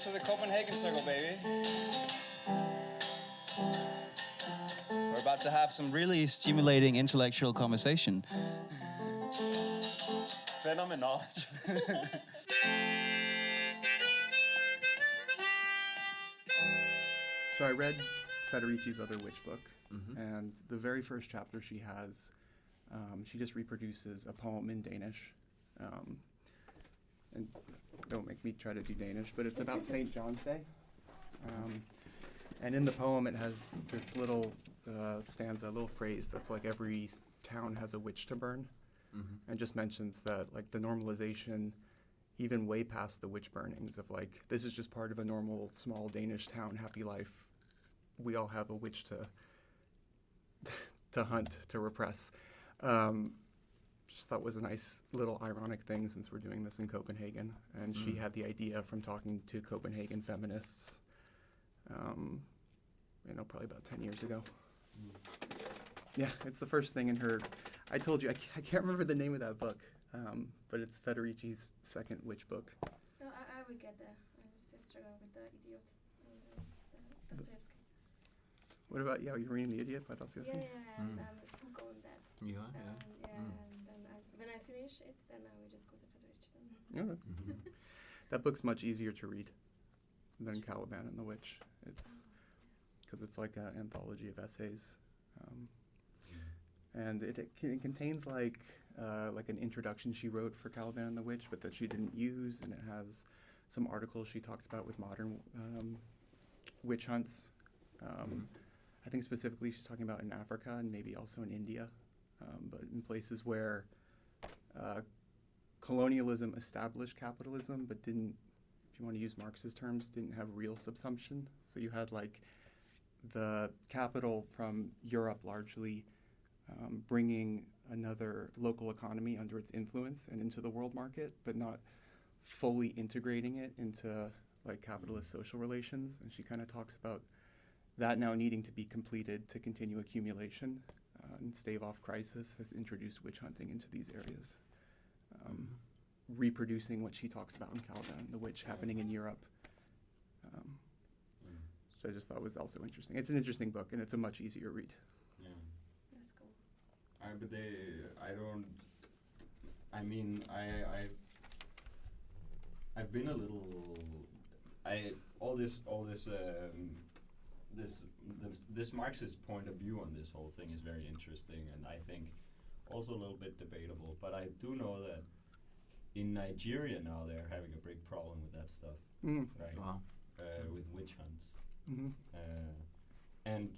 to the Copenhagen Circle, baby. We're about to have some really stimulating intellectual conversation. Phenomenal. So I read Federici's other witch book, and the very first chapter she has, she just reproduces a poem in Danish. And don't make me try to do Danish, but it's about St. John's Day. And in the poem it has this little stanza, a little phrase that's like every town has a witch to burn, and just mentions that like the normalization even way past the witch burnings of like, this is just part of a normal small Danish town, happy life. We all have a witch to hunt, to repress. Just thought was a nice little ironic thing since we're doing this in Copenhagen. And she had the idea from talking to Copenhagen feminists, probably about 10 years ago. Yeah, it's the first thing in her, I told you, I can't remember the name of that book, but it's Federici's second witch book. No, I will get there. I was still struggling with The Idiot, Dostoevsky. What about, you're reading The Idiot by Dostoevsky? Yeah, and I'm hooked on that. Yeah. And then when I finish it, then I will just go to Federici then. Yeah. That book's much easier to read than Caliban and the Witch. It's because it's like an anthology of essays, and it contains like an introduction she wrote for Caliban and the Witch, but that she didn't use, and it has some articles she talked about with modern witch hunts. I think specifically she's talking about in Africa and maybe also in India, but in places where colonialism established capitalism, but didn't, if you want to use Marx's terms, didn't have real subsumption. So you had like the capital from Europe largely bringing another local economy under its influence and into the world market, but not fully integrating it into like capitalist social relations. And she kind of talks about that now needing to be completed to continue accumulation and stave off crisis has introduced witch hunting into these areas, reproducing what she talks about in Caliban, the witch happening in Europe. So I just thought was also interesting. It's an interesting book, and it's a much easier read. That's cool. I've been a little, this Marxist point of view on this whole thing is very interesting, and I think also a little bit debatable, but I do know that in Nigeria now they're having a big problem with that stuff, right? Wow. With witch hunts. And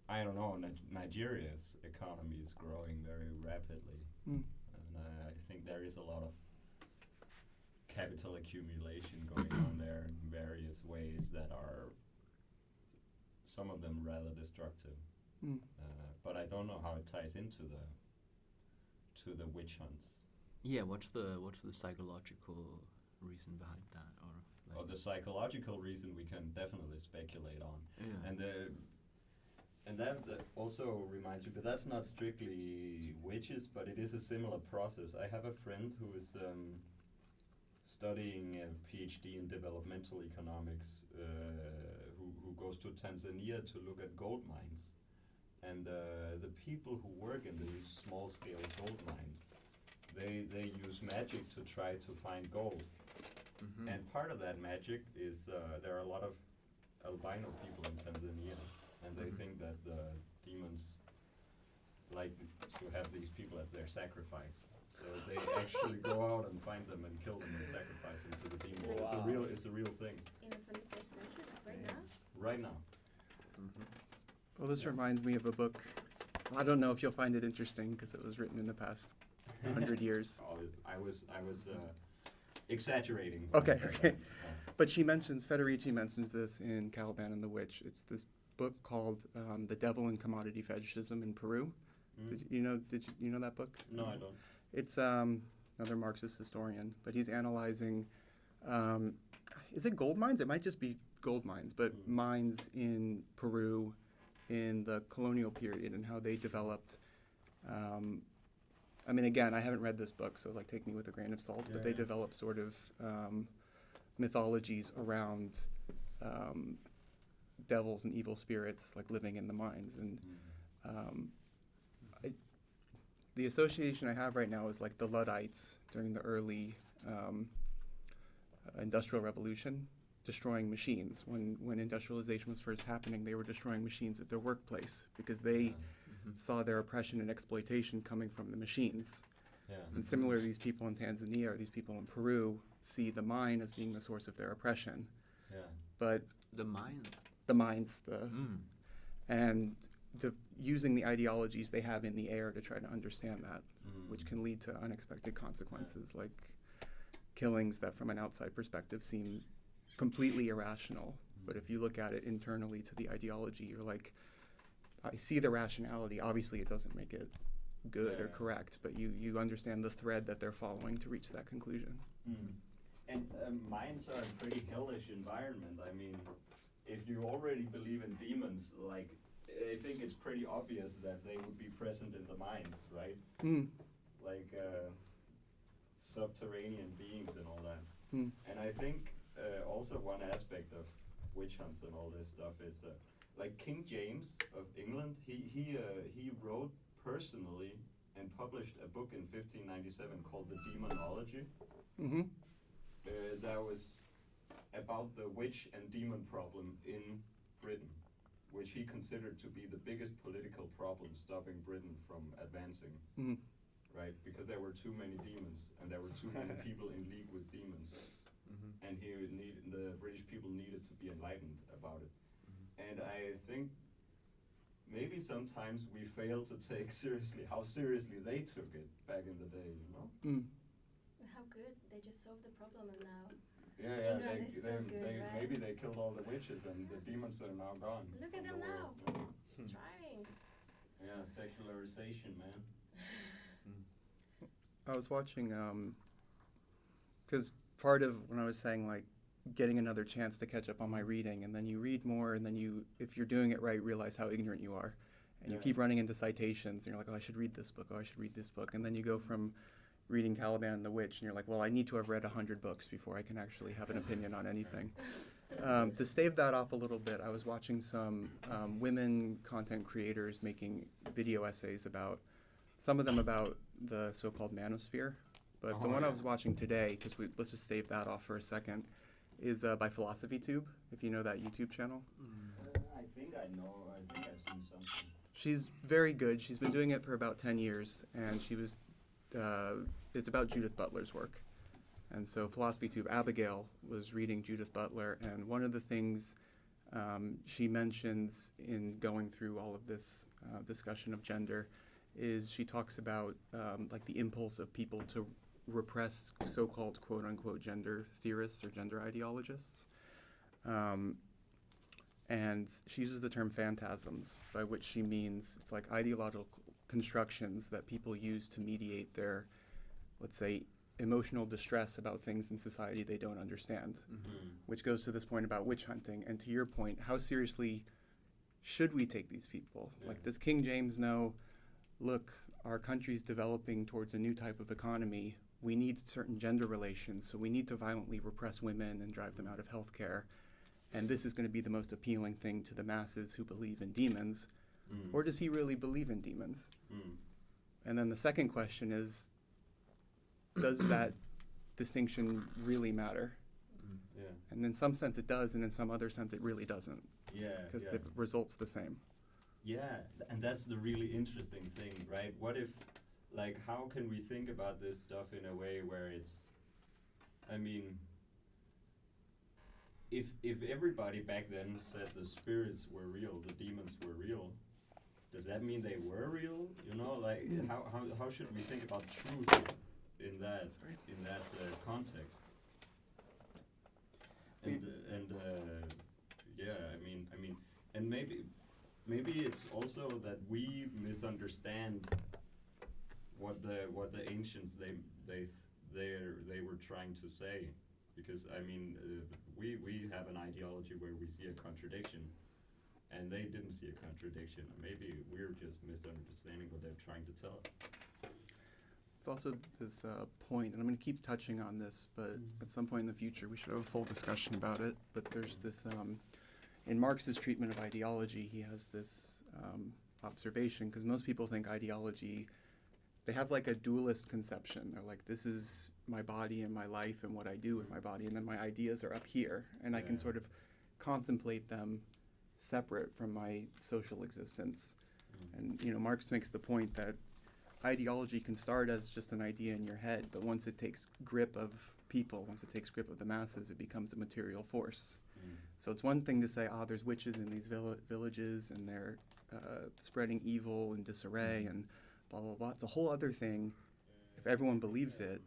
I don't know, Nigeria's economy is growing very rapidly, and I think there is a lot of capital accumulation going on there in various ways that are, some of them rather destructive. But I don't know how it ties into the witch hunts. Yeah, what's the psychological reason behind that, or like? Well, the psychological reason we can definitely speculate on, and that also reminds me, but that's not strictly witches, but it is a similar process. I have a friend who is studying a PhD in developmental economics, who goes to Tanzania to look at gold mines. And the people who work in these small-scale gold mines, they use magic to try to find gold. And part of that magic is there are a lot of albino people in Tanzania, and they think that the demons like to have these people as their sacrifice. So they actually go out and find them and kill them and sacrifice them to the demons. Wow. It's a real thing. In the 21st century, right now? Right now. Well, this reminds me of a book. I don't know if you'll find it interesting because it was written in the past 100 years. Oh, I was exaggerating. Okay. But Federici mentions this in Caliban and the Witch. It's this book called The Devil and Commodity Fetishism in Peru. Did you know that book? No, I don't. It's another Marxist historian, but he's analyzing, is it gold mines? It might just be gold mines, but mines in Peru in the colonial period and how they developed. Again, I haven't read this book, so take me with a grain of salt, but they developed sort of mythologies around devils and evil spirits like living in the mines. And the association I have right now is like the Luddites during the early Industrial Revolution, destroying machines. When industrialization was first happening, they were destroying machines at their workplace because they saw their oppression and exploitation coming from the machines. Yeah. And similarly, these people in Tanzania or these people in Peru see the mine as being the source of their oppression. Yeah. But The mind. the mines, and using the ideologies they have in the air to try to understand that, which can lead to unexpected consequences, like killings that from an outside perspective seem completely irrational. But if you look at it internally to the ideology, you're like, I see the rationality. Obviously, it doesn't make it good or correct, but you understand the thread that they're following to reach that conclusion. And mines are a pretty hellish environment. I mean, if you already believe in demons, like, I think it's pretty obvious that they would be present in the mines, right? Like subterranean beings and all that. And I think also one aspect of witch hunts and all this stuff is like King James of England. He wrote personally and published a book in 1597 called The Demonology. That was about the witch and demon problem in Britain, which he considered to be the biggest political problem stopping Britain from advancing, right? Because there were too many demons and there were too many people in league with demons. And the British people needed to be enlightened about it. And I think maybe sometimes we fail to take seriously how seriously they took it back in the day, you know? How good, they just solved the problem and now Yeah, England is so good, right? maybe they killed all the witches and the demons are now gone. Look at from them the now. world. It's trying. Yeah, secularization, man. I was watching, because part of when I was saying like getting another chance to catch up on my reading, and then you read more, and then you, if you're doing it right, realize how ignorant you are. And you keep running into citations, and you're like, oh, I should read this book, oh, I should read this book. And then you go from reading Caliban and the Witch, and you're like, well, I need to have read 100 books before I can actually have an opinion on anything. To stave that off a little bit, I was watching some women content creators making video essays about, some of them about the so-called manosphere. But the one I was watching today, because let's just stave that off for a second, is by PhilosophyTube, if you know that YouTube channel. I think I know. I think I've seen something. She's very good. She's been doing it for about 10 years, and she was, it's about Judith Butler's work. And so PhilosophyTube, Abigail was reading Judith Butler, and one of the things she mentions in going through all of this discussion of gender is she talks about like the impulse of people to repress so-called quote-unquote gender theorists or gender ideologists. And she uses the term phantasms, by which she means it's like ideological constructions that people use to mediate their, let's say, emotional distress about things in society they don't understand. Which goes to this point about witch hunting, and to your point, how seriously should we take these people? Like, does King James know, look, our country's developing towards a new type of economy, we need certain gender relations, so we need to violently repress women and drive them out of healthcare, and this is going to be the most appealing thing to the masses who believe in demons? Or does he really believe in demons? And then the second question is, does that distinction really matter? And in some sense it does, and in some other sense it really doesn't. Because the result's the same. And that's the really interesting thing, right? What if, like, how can we think about this stuff in a way where it's, I mean, if everybody back then said the spirits were real, the demons were real, does that mean they were real? You know, like, how should we think about truth in that context? And maybe it's also that we misunderstand what the ancients they were trying to say, because I mean we have an ideology where we see a contradiction, and they didn't see a contradiction. Maybe we're just misunderstanding what they're trying to tell us. It's also this point, and I'm going to keep touching on this, but at some point in the future we should have a full discussion about it. But there's this, in Marx's treatment of ideology, he has this observation, because most people think ideology, they have like a dualist conception. They're like, this is my body and my life and what I do with my body, and then my ideas are up here, and I can sort of contemplate them separate from my social existence. And, you know, Marx makes the point that ideology can start as just an idea in your head, but once it takes grip of people, once it takes grip of the masses, it becomes a material force. So it's one thing to say, there's witches in these villages, and they're spreading evil and disarray and blah, blah, blah. It's a whole other thing if everyone believes it.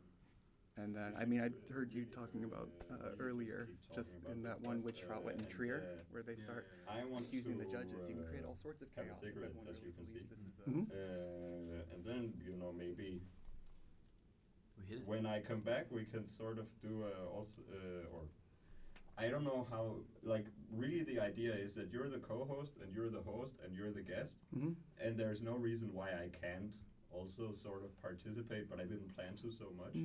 And then, I mean, I heard you talking about earlier, just in that one witch trial in Trier, where they start accusing the judges. You can create all sorts of chaos if everyone really believes this is a... And then, you know, maybe We hit it. when I come back, we can sort of do also, or I don't know how, like, really the idea is that you're the co-host and you're the host and you're the guest, and there's no reason why I can't also sort of participate, but I didn't plan to so much.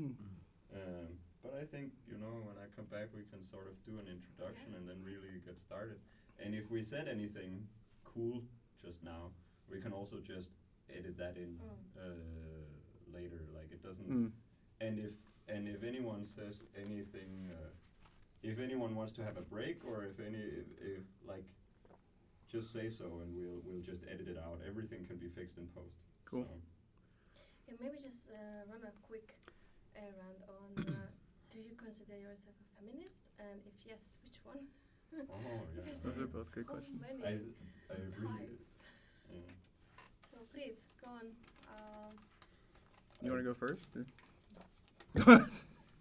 But I think, you know, when I come back, we can sort of do an introduction and then really get started. And if we said anything cool just now, we can also just edit that in later. Like, it doesn't. And if anyone says anything, if anyone wants to have a break, or if like, just say so, and we'll just edit it out. Everything can be fixed in post. Cool. So. Yeah, maybe just run a quick errand on do you consider yourself a feminist? And if yes, which one? Oh, yeah. Because Those are there's both good so questions. many I really. types. Yeah. So please, go on. You want to go first?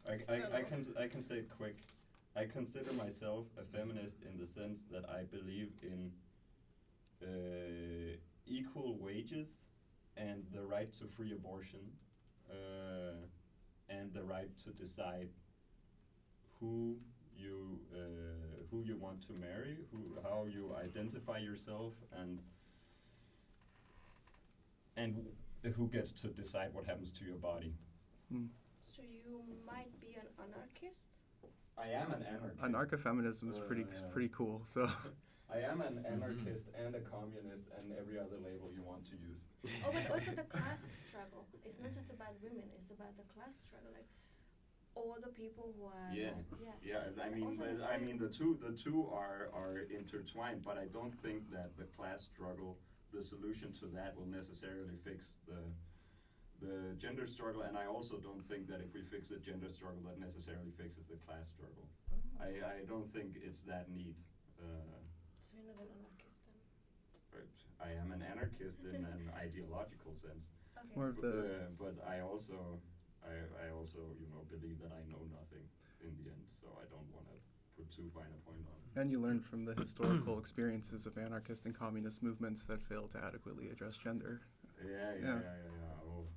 I can say it quick. I consider myself a feminist in the sense that I believe in equal wages and the right to free abortion, and the right to decide who you want to marry, how you identify yourself, and who gets to decide what happens to your body. So you might be an anarchist? I am an anarchist. Anarcho-feminism is pretty cool. So I am an anarchist and a communist and every other label you want to use. Oh, but also the class struggle. It's not just about women, it's about the class struggle. Like all the people who are Yeah. I mean, Also the I same- mean the two are intertwined, but I don't think that the class struggle, the solution to that, will necessarily fix the gender struggle, and I also don't think that if we fix the gender struggle, that necessarily fixes the class struggle. I don't think it's that neat. So you're not an anarchist then? But I am an anarchist in an ideological sense. it's more of the... But I also you know believe that I know nothing in the end, so I don't want to put too fine a point on it. And you learn from the historical experiences of anarchist and communist movements that fail to adequately address gender. Yeah. Oh,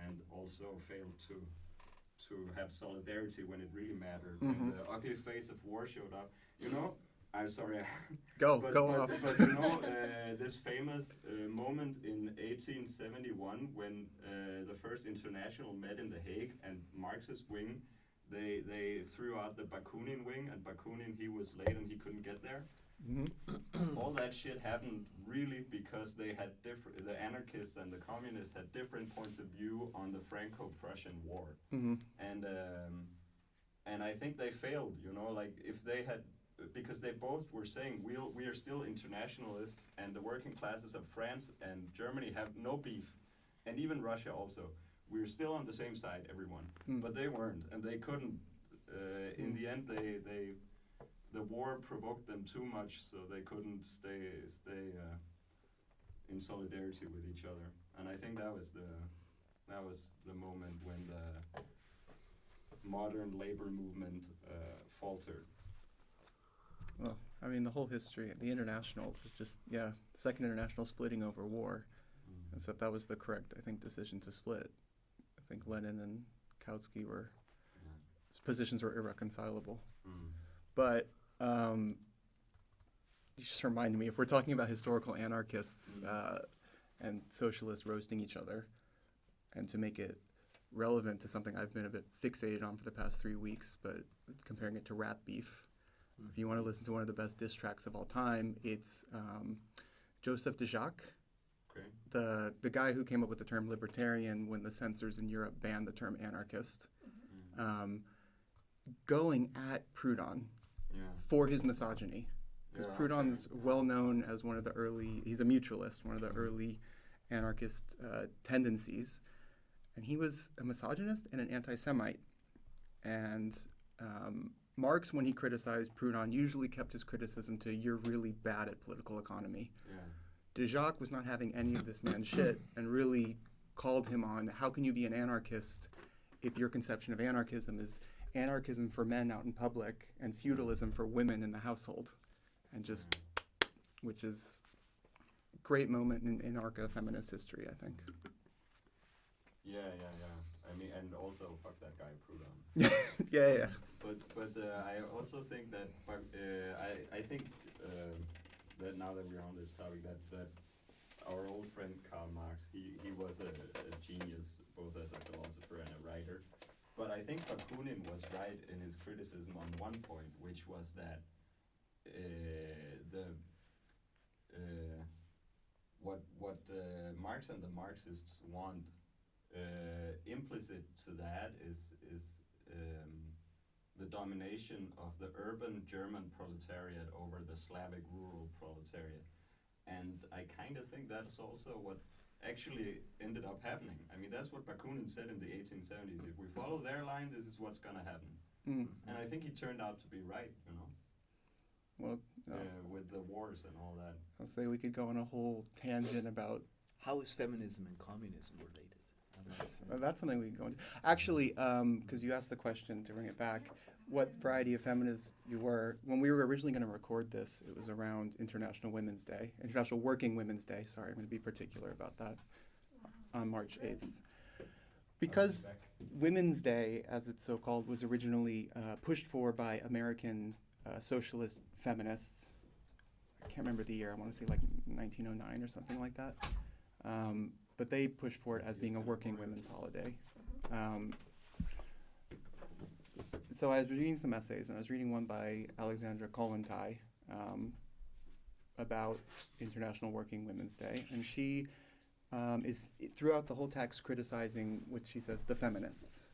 and also failed to have solidarity when it really mattered. When the ugly face of war showed up, you know. I'm sorry. Go off. But you know, this famous moment in 1871 when the first international met in The Hague, and Marxist wing, they threw out the Bakunin wing, and Bakunin, he was late and he couldn't get there. All that shit happened really because they had the anarchists and the communists had different points of view on the Franco-Prussian war, and I think they failed. You know, like if they had. Because they both were saying we are still internationalists, and the working classes of France and Germany have no beef, and even Russia also. We're still on the same side, everyone, but they weren't, and they couldn't. In the end, the war provoked them too much, so they couldn't stay in solidarity with each other. And I think that was the moment when the modern labor movement faltered. Well, I mean, the whole history, the internationals, is just, Second International splitting over war. Except that was the correct, I think, decision to split. I think Lenin and Kautsky positions were irreconcilable. But you just reminded me, if we're talking about historical anarchists and socialists roasting each other, and to make it relevant to something I've been a bit fixated on for the past 3 weeks, but comparing it to rap beef. If you want to listen to one of the best diss tracks of all time, it's Joseph de Jacques, Okay. the guy who came up with the term libertarian when the censors in Europe banned the term anarchist, going at Proudhon Yeah. for his misogyny. Because Yeah, Proudhon's okay. well known as one of the early, he's a mutualist, one of the early anarchist tendencies. And he was a misogynist and an anti-Semite. And Marx, when he criticized Proudhon, usually kept his criticism to, you're really bad at political economy. Yeah. De Jacques was not having any of this man's shit and really called him on, how can you be an anarchist if your conception of anarchism is anarchism for men out in public and feudalism for women in the household? And just, which is a great moment in anarcho-feminist history, I think. Yeah. I mean, and also fuck that guy Proudhon. Yeah. But I also think that I think that now that we're on this topic, that our old friend Karl Marx, he was a genius both as a philosopher and a writer. But I think Bakunin was right in his criticism on one point, which was that what Marx and the Marxists want, implicit to that is the domination of the urban German proletariat over the Slavic rural proletariat. And I kind of think that's also what actually ended up happening. I mean, that's what Bakunin said in the 1870s. If we follow their line, this is what's going to happen. And I think he turned out to be right, you know. Well, with the wars and all that. I'll say we could go on a whole tangent about. How is feminism and communism related? That's something we can go into. Actually, because you asked the question to bring it back, what variety of feminist you were. When we were originally going to record this, it was around International Women's Day, International Working Women's Day. Sorry, I'm going to be particular about that on March 8th. Because Women's Day, as it's so called, was originally pushed for by American socialist feminists. I can't remember the year. I want to say like 1909 or something like that. But they pushed for it as being a working women's holiday. So I was reading some essays, and I was reading one by Alexandra Kollontai about International Working Women's Day, and she is throughout the whole text criticizing what she says the feminists.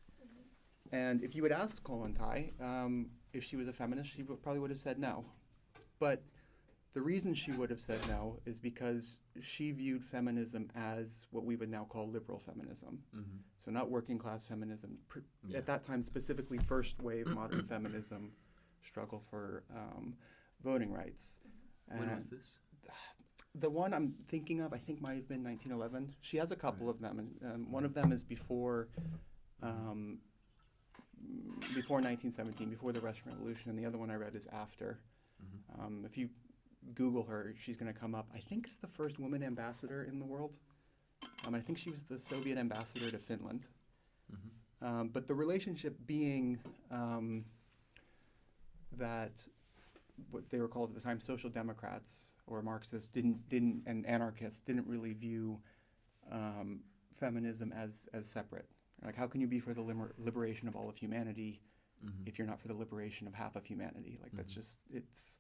And if you had asked Kollontai if she was a feminist, she probably would have said no. But the reason she would have said no is because she viewed feminism as what we would now call liberal feminism. So not working class feminism. At that time, specifically first wave modern feminism, struggle for voting rights. When was this? The one I'm thinking of, I think might have been 1911. She has a couple of them, and one of them is before 1917, before the Russian Revolution, and the other one I read is after. If you Google her, she's going to come up. I think it's the first woman ambassador in the world. I think she was the Soviet ambassador to Finland. But the relationship being that what they were called at the time social democrats or Marxists and anarchists didn't really view feminism as separate. Like, how can you be for the liberation of all of humanity if you're not for the liberation of half of humanity? Like, that's just, it's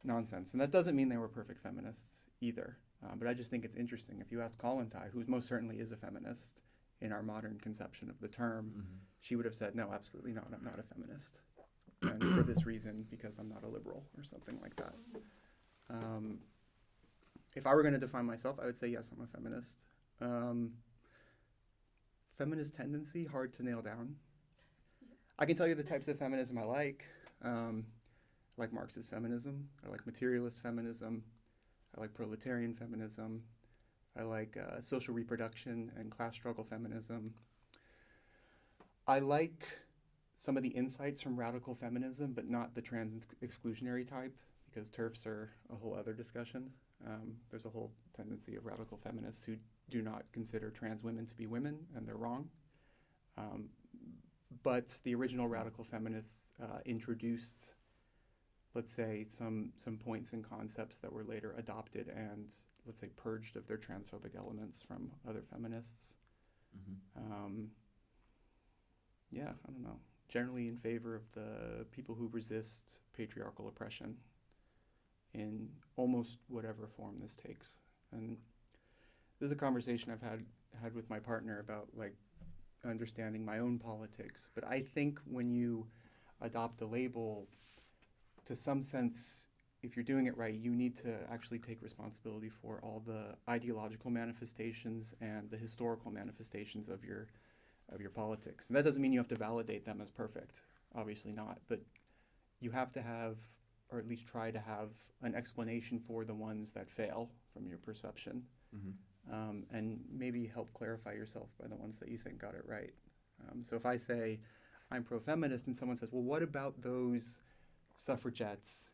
nonsense. And that doesn't mean they were perfect feminists either. But I just think it's interesting. If you ask Kollontai, who most certainly is a feminist in our modern conception of the term, she would have said, no, absolutely not. I'm not a feminist. And for this reason, because I'm not a liberal or something like that. If I were going to define myself, I would say, yes, I'm a feminist. Feminist tendency, hard to nail down. I can tell you the types of feminism I like. I like Marxist feminism. I like materialist feminism. I like proletarian feminism. I like social reproduction and class struggle feminism. I like some of the insights from radical feminism, but not the trans exclusionary type, because TERFs are a whole other discussion. There's a whole tendency of radical feminists who do not consider trans women to be women, and they're wrong. But the original radical feminists introduced, let's say, some points and concepts that were later adopted and, let's say, purged of their transphobic elements from other feminists. yeah, I don't know, generally in favor of the people who resist patriarchal oppression in almost whatever form this takes. And this is a conversation I've had with my partner about like understanding my own politics. But I think when you adopt a label, to some sense, if you're doing it right, you need to actually take responsibility for all the ideological manifestations and the historical manifestations of your politics. And that doesn't mean you have to validate them as perfect, obviously not, but you have to have, or at least try to have, an explanation for the ones that fail from your perception, and maybe help clarify yourself by the ones that you think got it right. So if I say I'm pro-feminist and someone says, well, what about those suffragettes,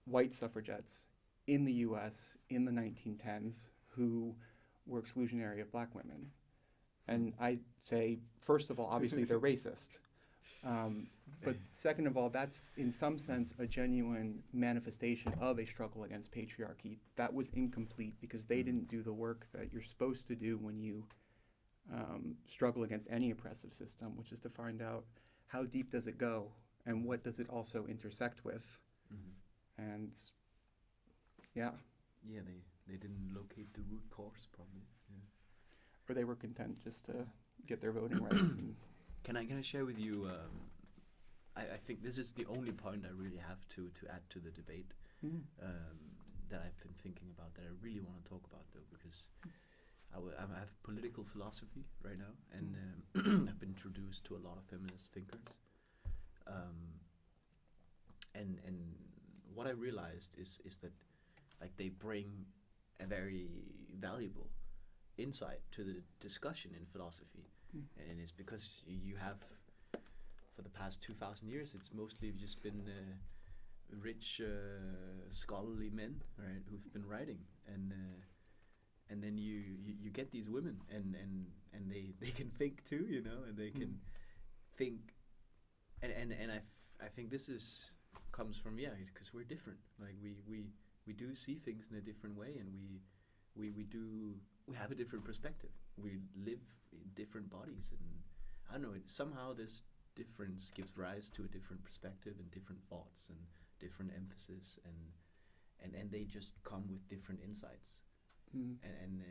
white suffragettes in the US in the 1910s who were exclusionary of black women? And I say, first of all, obviously they're racist. But second of all, that's in some sense a genuine manifestation of a struggle against patriarchy. That was incomplete because they didn't do the work that you're supposed to do when you struggle against any oppressive system, which is to find out how deep does it go and what does it also intersect with. And yeah. Yeah, they didn't locate the root cause, probably. Yeah. Or they were content just to get their voting rights. And Can I share with you? I think this is the only point I really have to add to the debate that I've been thinking about, that I really want to talk about, though, because I have political philosophy right now, and I've been introduced to a lot of feminist thinkers. And what I realized is that like they bring a very valuable insight to the discussion in philosophy, and it's because you have, for the past 2,000 years, it's mostly just been rich scholarly men, right, who've been writing, and then you get these women, and they can think too, you know, and they can think, and I think this comes from, because we're different, like we do see things in a different way, and we have a different perspective. We live in different bodies, and I don't know, somehow this difference gives rise to a different perspective and different thoughts and different emphasis, and they just come with different insights. And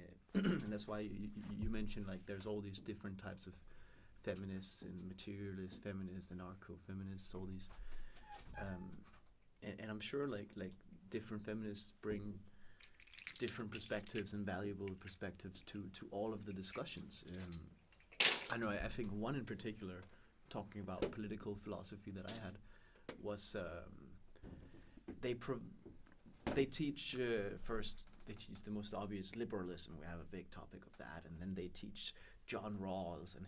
that's why you mentioned like there's all these different types of feminists and materialist feminists, anarcho-feminists, all these, and I'm sure like different feminists bring different perspectives and valuable perspectives to all of the discussions. I know I think one in particular, talking about political philosophy, that I had was they teach first. They teach the most obvious liberalism. We have a big topic of that, and then they teach John Rawls and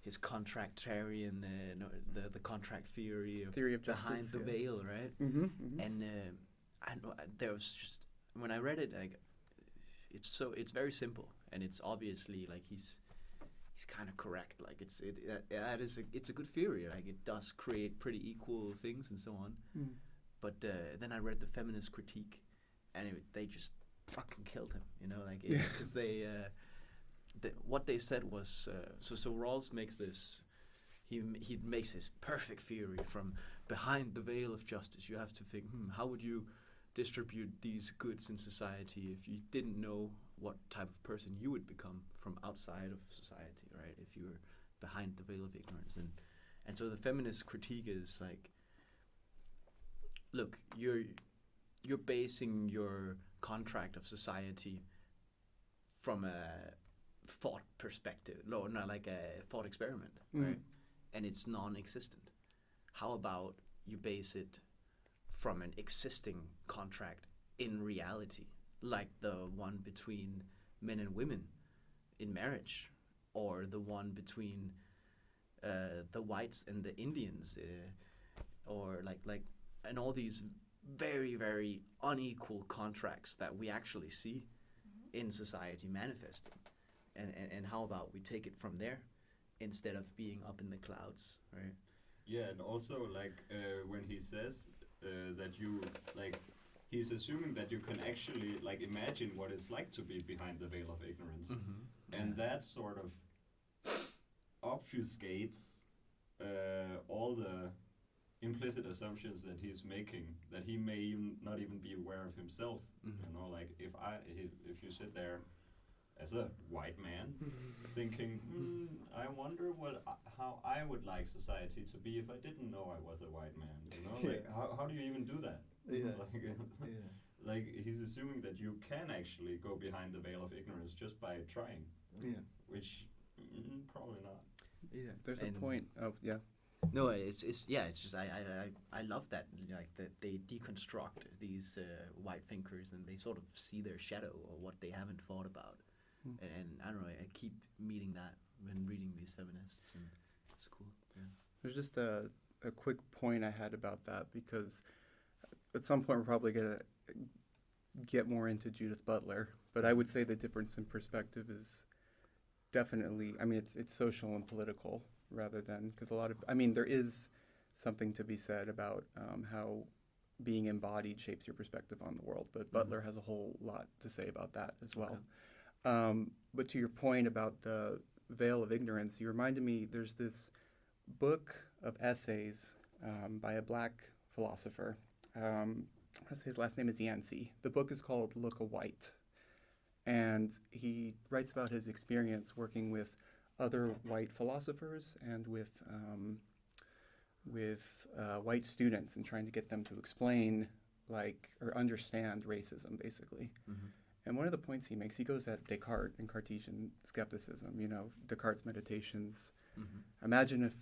his contractarian, the contract theory of justice, behind the veil, right? And I know there was just, when I read it, like it's very simple, and it's obviously like he's kind of correct. Like it's a good theory. Like it does create pretty equal things and so on. But then I read the feminist critique, and they just fucking killed him, you know, like because what they said was so Rawls makes this. He makes his perfect theory from behind the veil of justice. You have to think, how would you distribute these goods in society if you didn't know what type of person you would become from outside of society, right? If you were behind the veil of ignorance. And so the feminist critique is like, look, you're basing your contract of society from a thought perspective, not like a thought experiment, right? And it's non-existent. How about you base it from an existing contract in reality, like the one between men and women in marriage, or the one between the whites and the Indians, or like and all these very, very unequal contracts that we actually see in society manifesting. And how about we take it from there instead of being up in the clouds, right? Yeah, and also like when he says that you like, he's assuming that you can actually like imagine what it's like to be behind the veil of ignorance, and that sort of obfuscates all the implicit assumptions that he's making, that he may not even be aware of himself. Mhm. You know, like if you sit there as a white man thinking, I wonder how I would like society to be if I didn't know I was a white man. You know, like how do you even do that? Yeah. Like he's assuming that you can actually go behind the veil of ignorance just by trying, Yeah. which probably not. Yeah. There's a And- point. Oh, yeah. No, it's just I love that, like that they deconstruct these white thinkers and they sort of see their shadow or what they haven't thought about, and I don't know, I keep meeting that when reading these feminists, and it's cool. Yeah. There's just a quick point I had about that, because at some point we're probably going to get more into Judith Butler, but I would say the difference in perspective is definitely, I mean, it's social and political rather than, because there is something to be said about how being embodied shapes your perspective on the world, but Butler has a whole lot to say about that as well. But to your point about the veil of ignorance, you reminded me, there's this book of essays by a black philosopher. I want to say his last name is Yancey. The book is called Look a White. And he writes about his experience working with other white philosophers and with white students and trying to get them to explain, or understand racism, basically. And one of the points he makes, he goes at Descartes and Cartesian skepticism, Descartes' meditations. Imagine if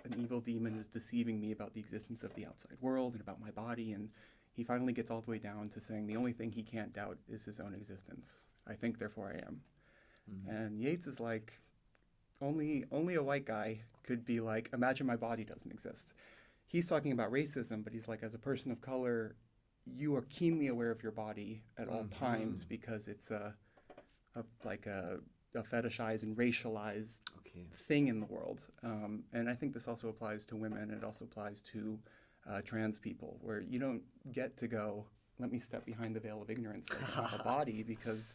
an evil demon is deceiving me about the existence of the outside world and about my body, and he finally gets all the way down to saying the only thing he can't doubt is his own existence. I think, therefore I am. And Yeats is like, only a white guy could be like, imagine my body doesn't exist. He's talking about racism, but he's like, as a person of color, you are keenly aware of your body at all times, because it's a fetishized and racialized thing in the world. And I think this also applies to women. It also applies to trans people, where you don't get to go, let me step behind the veil of ignorance of a body, because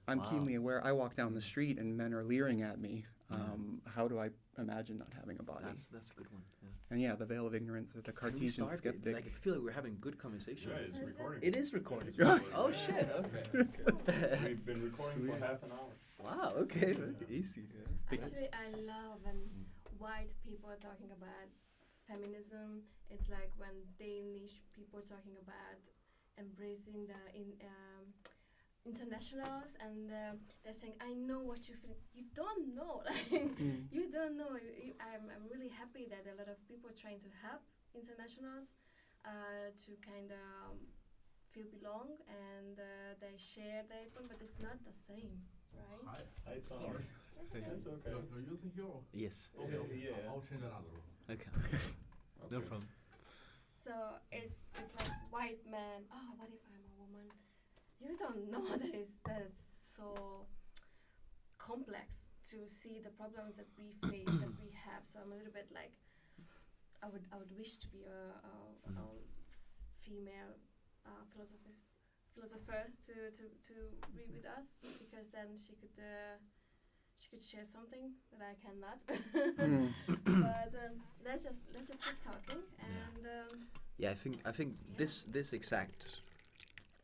I'm keenly aware. I walk down the street and men are leering at me. How do I imagine not having a body? That's a good one. Yeah. And yeah, the veil of ignorance, or the Cartesian skeptic. Like, I feel like we're having good conversation. Yeah, it's recording. It is recording. It's recording. Oh shit! Okay. We've been recording for half an hour. Wow. Okay. Easy. Yeah. Actually, I love when white people are talking about feminism. It's like when Danish people are talking about embracing the internationals, and they're saying, I know what you feel. You don't know. You don't know. I'm really happy that a lot of people are trying to help internationals to kind of feel belong, and they share their point, but it's not the same, right? Hi, Tom. Sorry. That's okay. You're using here? Yes. Okay, Yeah. I'll change another room. Okay. No problem. So it's like white man. Oh, what if I'm a woman? You don't know that it's so complex to see the problems that we face, that we have. So I'm a little bit like, I would wish to be a female philosopher to read with us, because then she could share something that I cannot. But let's just keep talking, and Yeah, I think this exact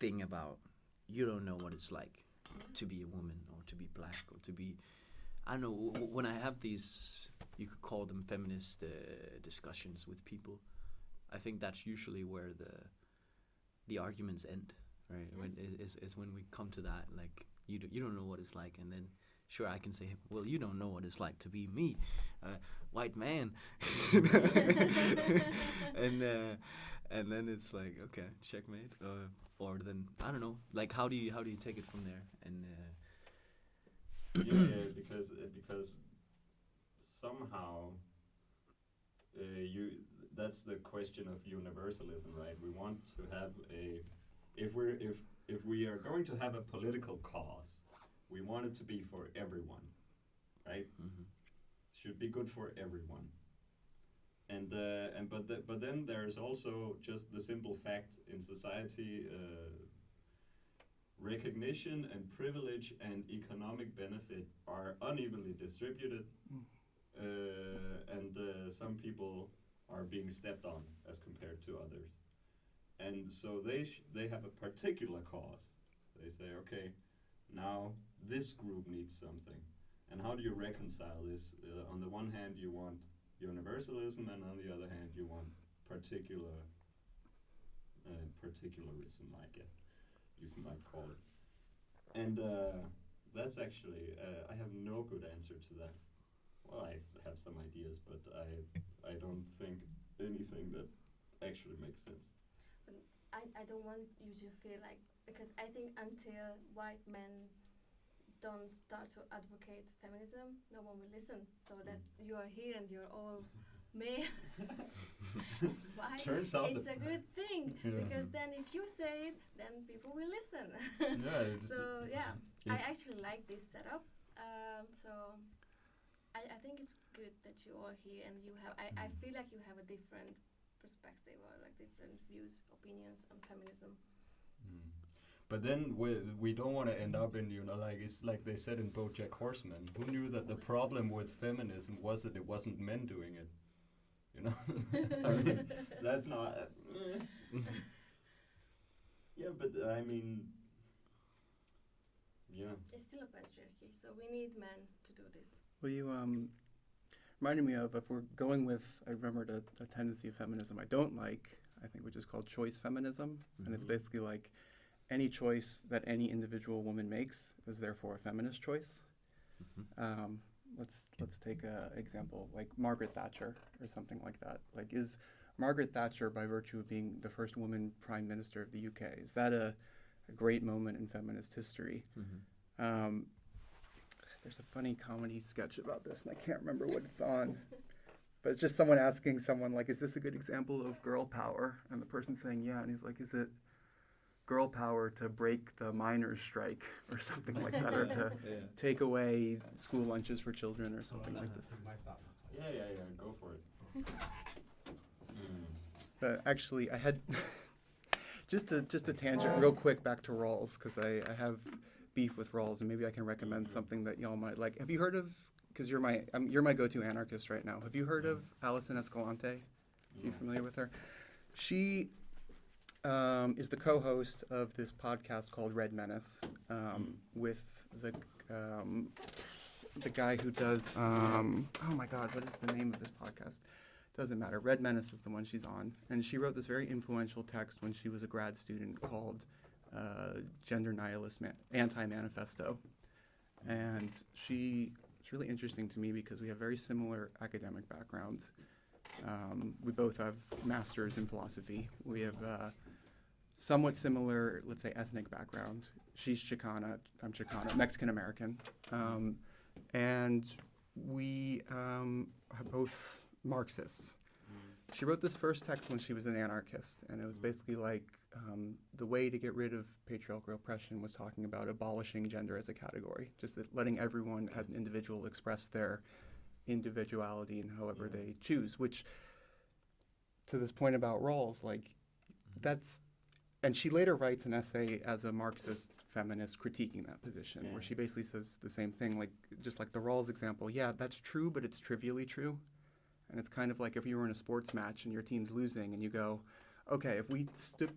thing about, you don't know what it's like to be a woman or to be black or to be, I don't know, when I have these, you could call them feminist discussions with people, I think that's usually where the arguments end, right? Yeah. When is when we come to that, like, you don't know what it's like, and then sure I can say, well, you don't know what it's like to be me, white man. And then it's like, okay, checkmate, or then I don't know, like, how do you take it from there? And because somehow that's the question of universalism, right? We want to have if we are going to have a political cause, we want it to be for everyone, right? Should be good for everyone. But then there's also just the simple fact in society, recognition and privilege and economic benefit are unevenly distributed, and some people are being stepped on as compared to others. And so they have a particular cause. They say, okay, now this group needs something. And how do you reconcile this? On the one hand, you want universalism, and on the other hand, you want particularism, I guess you might call it. And that's actually, I have no good answer to that. Well, I have some ideas, but I don't think anything that actually makes sense. I don't want you to feel like, because I think until white men don't start to advocate feminism, no one will listen. So that you are here and you're all male. Why? Turns out it's a good thing, because then if you say it, then people will listen. So yeah, I actually like this setup. So I think it's good that you are here and you have. I feel like you have a different perspective or like different views, opinions on feminism. But then we don't want to end up in, like it's like they said in BoJack Horseman. Who knew that the problem with feminism was that it wasn't men doing it? I mean, that's not. Yeah, but I mean, yeah. It's still a patriarchy, so we need men to do this. Well, you reminded me of, if we're going with, I remembered a tendency of feminism I don't like, I think, which is called choice feminism. And it's basically like any choice that any individual woman makes is therefore a feminist choice. Let's take an example, like Margaret Thatcher or something like that. Like, is Margaret Thatcher, by virtue of being the first woman prime minister of the UK, is that a great moment in feminist history? There's a funny comedy sketch about this, and I can't remember what it's on. But it's just someone asking someone, like, is this a good example of girl power? And the person saying, yeah. And he's like, is it girl power to break the miners' strike or something like that, or to take away school lunches for children or something like this? Yeah, go for it. But actually, I had just a tangent real quick back to Rawls, because I have beef with Rawls, and maybe I can recommend something that y'all might like. Have you heard of, because you're my go-to anarchist right now, have you heard of Alison Escalante? Are you familiar with her? She is the co-host of this podcast called Red Menace, with the guy who does, oh my God, what is the name of this podcast? Doesn't matter. Red Menace is the one she's on. And she wrote this very influential text when she was a grad student called Gender Nihilist Anti-Manifesto. And it's really interesting to me because we have very similar academic backgrounds. We both have masters in philosophy. We have somewhat similar, let's say, ethnic background. She's Chicana, I'm Chicana, Mexican-American. And we are both Marxists. She wrote this first text when she was an anarchist, and it was basically like the way to get rid of patriarchal oppression was talking about abolishing gender as a category, just letting everyone as an individual express their individuality in however they choose, which, to this point about Rawls, like, that's, and she later writes an essay as a Marxist feminist critiquing that position, where she basically says the same thing, like, just like the Rawls example, yeah, that's true, but it's trivially true. And it's kind of like if you were in a sports match and your team's losing and you go, okay, if we stood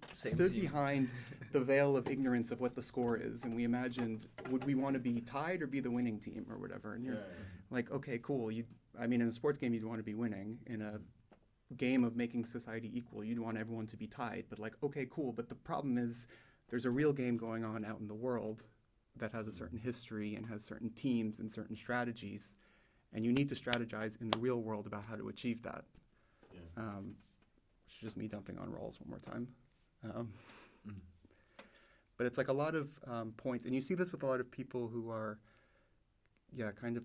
behind the veil of ignorance of what the score is and we imagined, would we want to be tied or be the winning team or whatever? And you're like, okay, cool. In a sports game, you'd want to be winning. In a game of making society equal, you'd want everyone to be tied. But like, okay, cool. But the problem is there's a real game going on out in the world that has a certain history and has certain teams and certain strategies. And you need to strategize in the real world about how to achieve that. Which is just me dumping on Rawls one more time. But it's like a lot of points, and you see this with a lot of people who are, kind of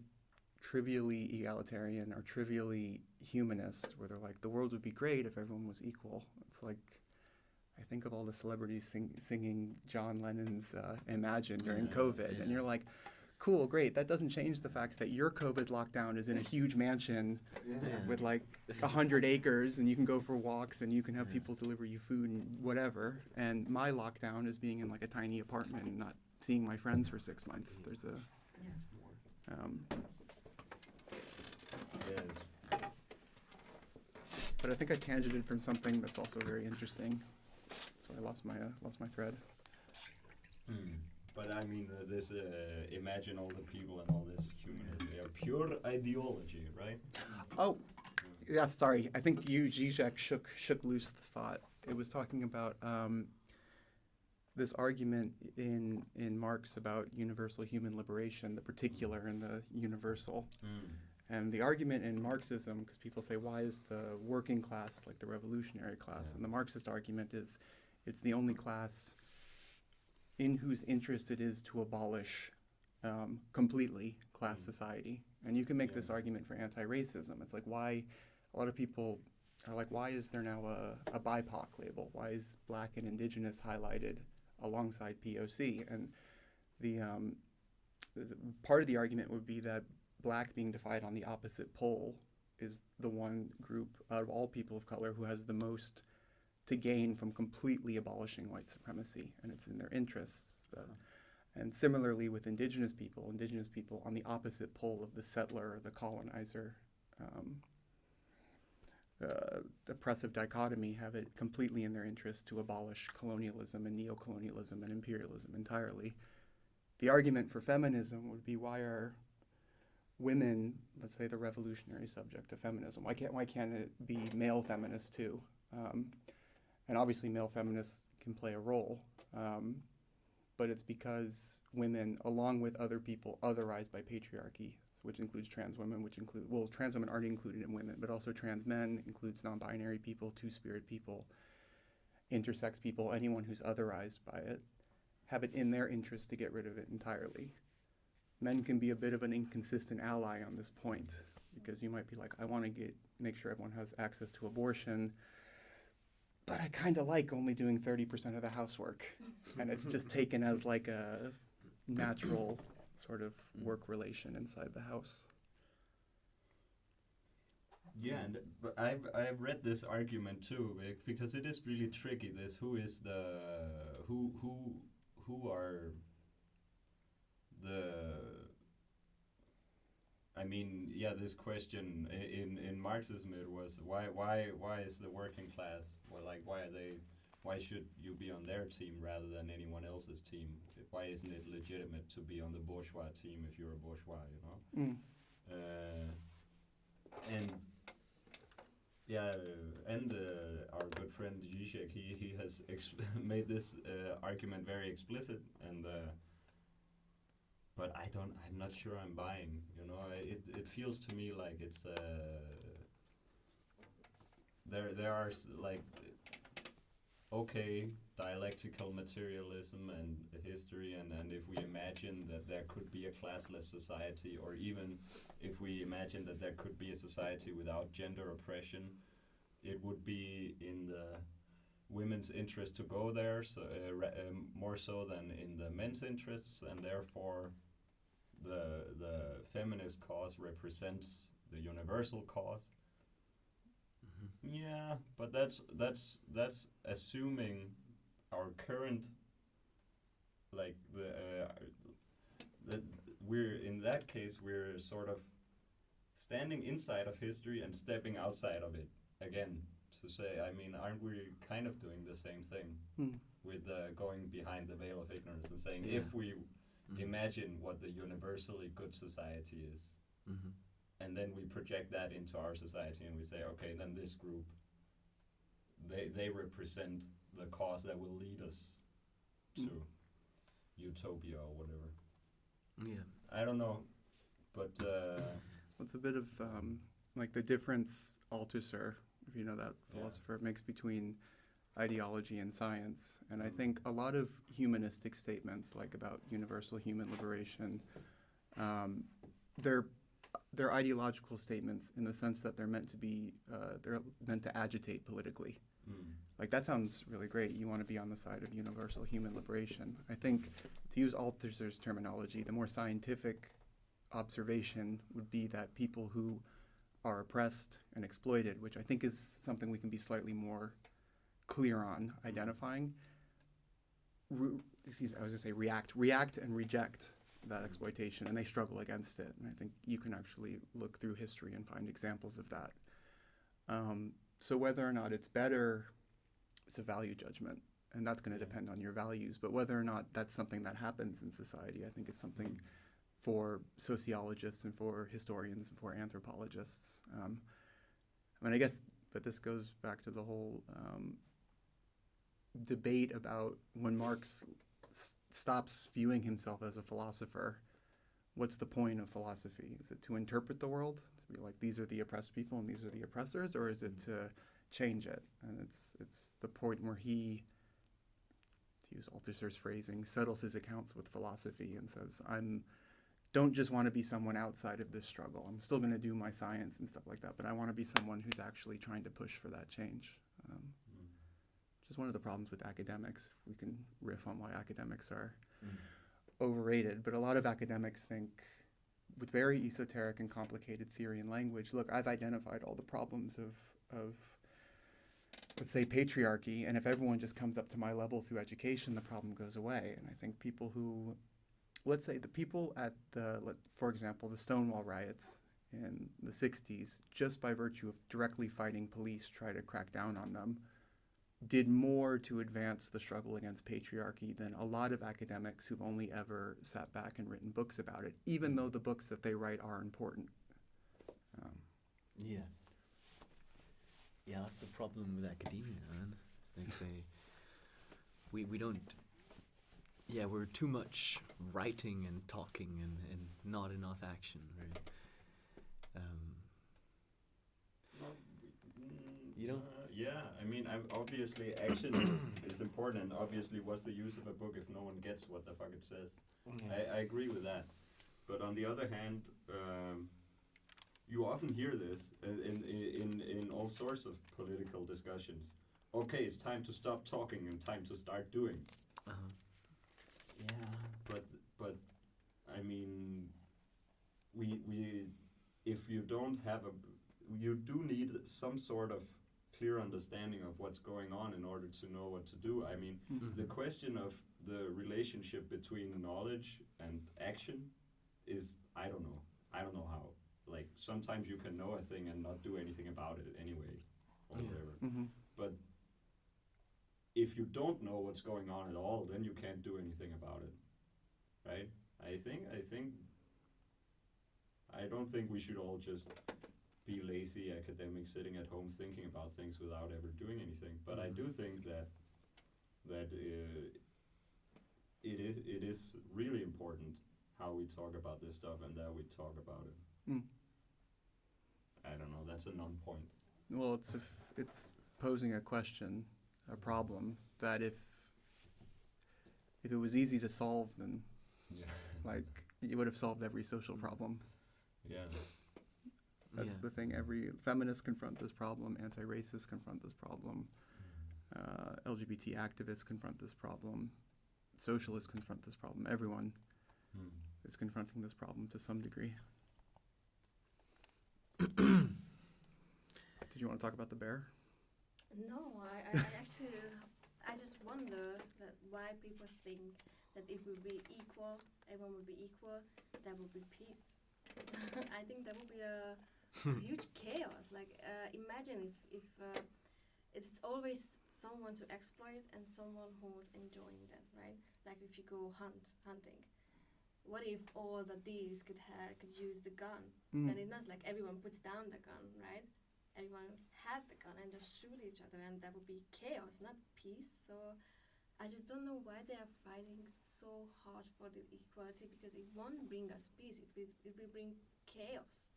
trivially egalitarian or trivially humanist, where they're like, the world would be great if everyone was equal. It's like, I think of all the celebrities singing John Lennon's Imagine during COVID, and you're like, cool, great. That doesn't change the fact that your COVID lockdown is in a huge mansion with like 100 acres, and you can go for walks, and you can have people deliver you food and whatever. And my lockdown is being in like a tiny apartment and not seeing my friends for 6 months. There's a, but I think I tangented from something that's also very interesting. So I lost my thread. But I mean, this imagine all the people and all this humanism, they are pure ideology, right? Oh, yeah, sorry. I think Zizek shook loose the thought. It was talking about this argument in Marx about universal human liberation, the particular and the universal. And the argument in Marxism, because people say, why is the working class like the revolutionary class? And the Marxist argument is, it's the only class in whose interest it is to abolish completely class society. And you can make this argument for anti-racism. It's like, why, a lot of people are like, why is there now a BIPOC label? Why is Black and Indigenous highlighted alongside POC? And the part of the argument would be that Black being defined on the opposite pole is the one group out of all people of color who has the most to gain from completely abolishing white supremacy, and it's in their interests. And similarly with indigenous people on the opposite pole of the settler or the colonizer oppressive dichotomy have it completely in their interest to abolish colonialism and neocolonialism and imperialism entirely. The argument for feminism would be, why are women, let's say, the revolutionary subject of feminism? Why can't it be male feminists too? And obviously male feminists can play a role, but it's because women, along with other people otherized by patriarchy, which includes trans women, well, trans women aren't included in women, but also trans men, includes non-binary people, two-spirit people, intersex people, anyone who's otherized by it, have it in their interest to get rid of it entirely. Men can be a bit of an inconsistent ally on this point, because you might be like, I want to make sure everyone has access to abortion, but I kind of like only doing 30% of the housework. And it's just taken as like a natural sort of work relation inside the house. Yeah, but I've read this argument too, because it is really tricky. This who are the, I mean, yeah, this question in Marxism, it was why is the working class, well, like why should you be on their team rather than anyone else's team? Why isn't it legitimate to be on the bourgeois team if you're a bourgeois, you know? And yeah, and our good friend Zizek, he has made this argument very explicit, and but I'm not sure I'm buying, you know. It feels to me like it's there are like, okay, dialectical materialism and history, and if we imagine that there could be a classless society, or even if we imagine that there could be a society without gender oppression, it would be in the women's interest to go there, so more so than in the men's interests, and therefore the feminist cause represents the universal cause. Yeah, but that's assuming our current, like that we're in that case we're sort of standing inside of history and stepping outside of it again, to say, I mean, aren't we kind of doing the same thing with going behind the veil of ignorance and saying, if we imagine what the universally good society is, and then we project that into our society and we say, okay, then this group, they represent the cause that will lead us to utopia or whatever. Yeah. I don't know, but It's a bit of like the difference Althusser, if you know that philosopher, makes between ideology and science. And I think a lot of humanistic statements, like about universal human liberation, they're ideological statements in the sense that they're meant to be, they're meant to agitate politically. like, that sounds really great. You want to be on the side of universal human liberation. I think, to use Althusser's terminology, the more scientific observation would be that people who are oppressed and exploited, which I think is something we can be slightly more clear on identifying, react and reject that exploitation, and they struggle against it. And I think you can actually look through history and find examples of that. So whether or not it's better, it's a value judgment, and that's going to depend on your values. But whether or not that's something that happens in society, I think it's something for sociologists and for historians and for anthropologists. I mean, I guess, but this goes back to the whole debate about when Marx stops viewing himself as a philosopher. What's the point of philosophy? Is it to interpret the world, to be like, these are the oppressed people and these are the oppressors, or is it to change it? And it's the point where he, to use Althusser's phrasing, settles his accounts with philosophy and says, don't just want to be someone outside of this struggle. I'm still going to do my science and stuff like that, but I want to be someone who's actually trying to push for that change. Which is one of the problems with academics, if we can riff on why academics are overrated. But a lot of academics think with very esoteric and complicated theory and language, look, I've identified all the problems of let's say, patriarchy, and if everyone just comes up to my level through education, the problem goes away. And I think people who, let's say the people at for example, the Stonewall riots in the 60s, just by virtue of directly fighting police try to crack down on them, did more to advance the struggle against patriarchy than a lot of academics who've only ever sat back and written books about it, even though the books that they write are important. Yeah, that's the problem with academia, man. Like we don't. Yeah, we're too much writing and talking and not enough action, right? You don't. Yeah, I mean, obviously action is important, and obviously what's the use of a book if no one gets what the fuck it says? I agree with that. But on the other hand, you often hear this in all sorts of political discussions. Okay, it's time to stop talking and time to start doing. Yeah, but I mean, we if you don't have you do need some sort of clear understanding of what's going on in order to know what to do. I mean, the question of the relationship between knowledge and action is, I don't know how. Like, sometimes you can know a thing and not do anything about it anyway, or whatever. But if you don't know what's going on at all, then you can't do anything about it, right? I don't think we should all just be lazy academics sitting at home thinking about things without ever doing anything. But I do think that it is really important how we talk about this stuff and that we talk about it. I don't know. That's a non-point. Well, it's posing a question, a problem that if it was easy to solve, then like you would have solved every social problem. Yeah. That's the thing. Every feminists confront this problem. Anti-racists confront this problem. LGBT activists confront this problem. Socialists confront this problem. Everyone is confronting this problem to some degree. Did you want to talk about the bear? No, I actually, I just wonder that why people think that if we be equal, everyone would be equal, that would be peace. I think that would be a huge chaos. Like, imagine if it's always someone to exploit and someone who's enjoying that, right? Like if you go hunting. What if all the deers could use the gun? Then it's not like everyone puts down the gun, right? Everyone have the gun and just shoot each other, and that would be chaos, not peace. So I just don't know why they are fighting so hard for the equality, because it won't bring us peace. It will bring chaos.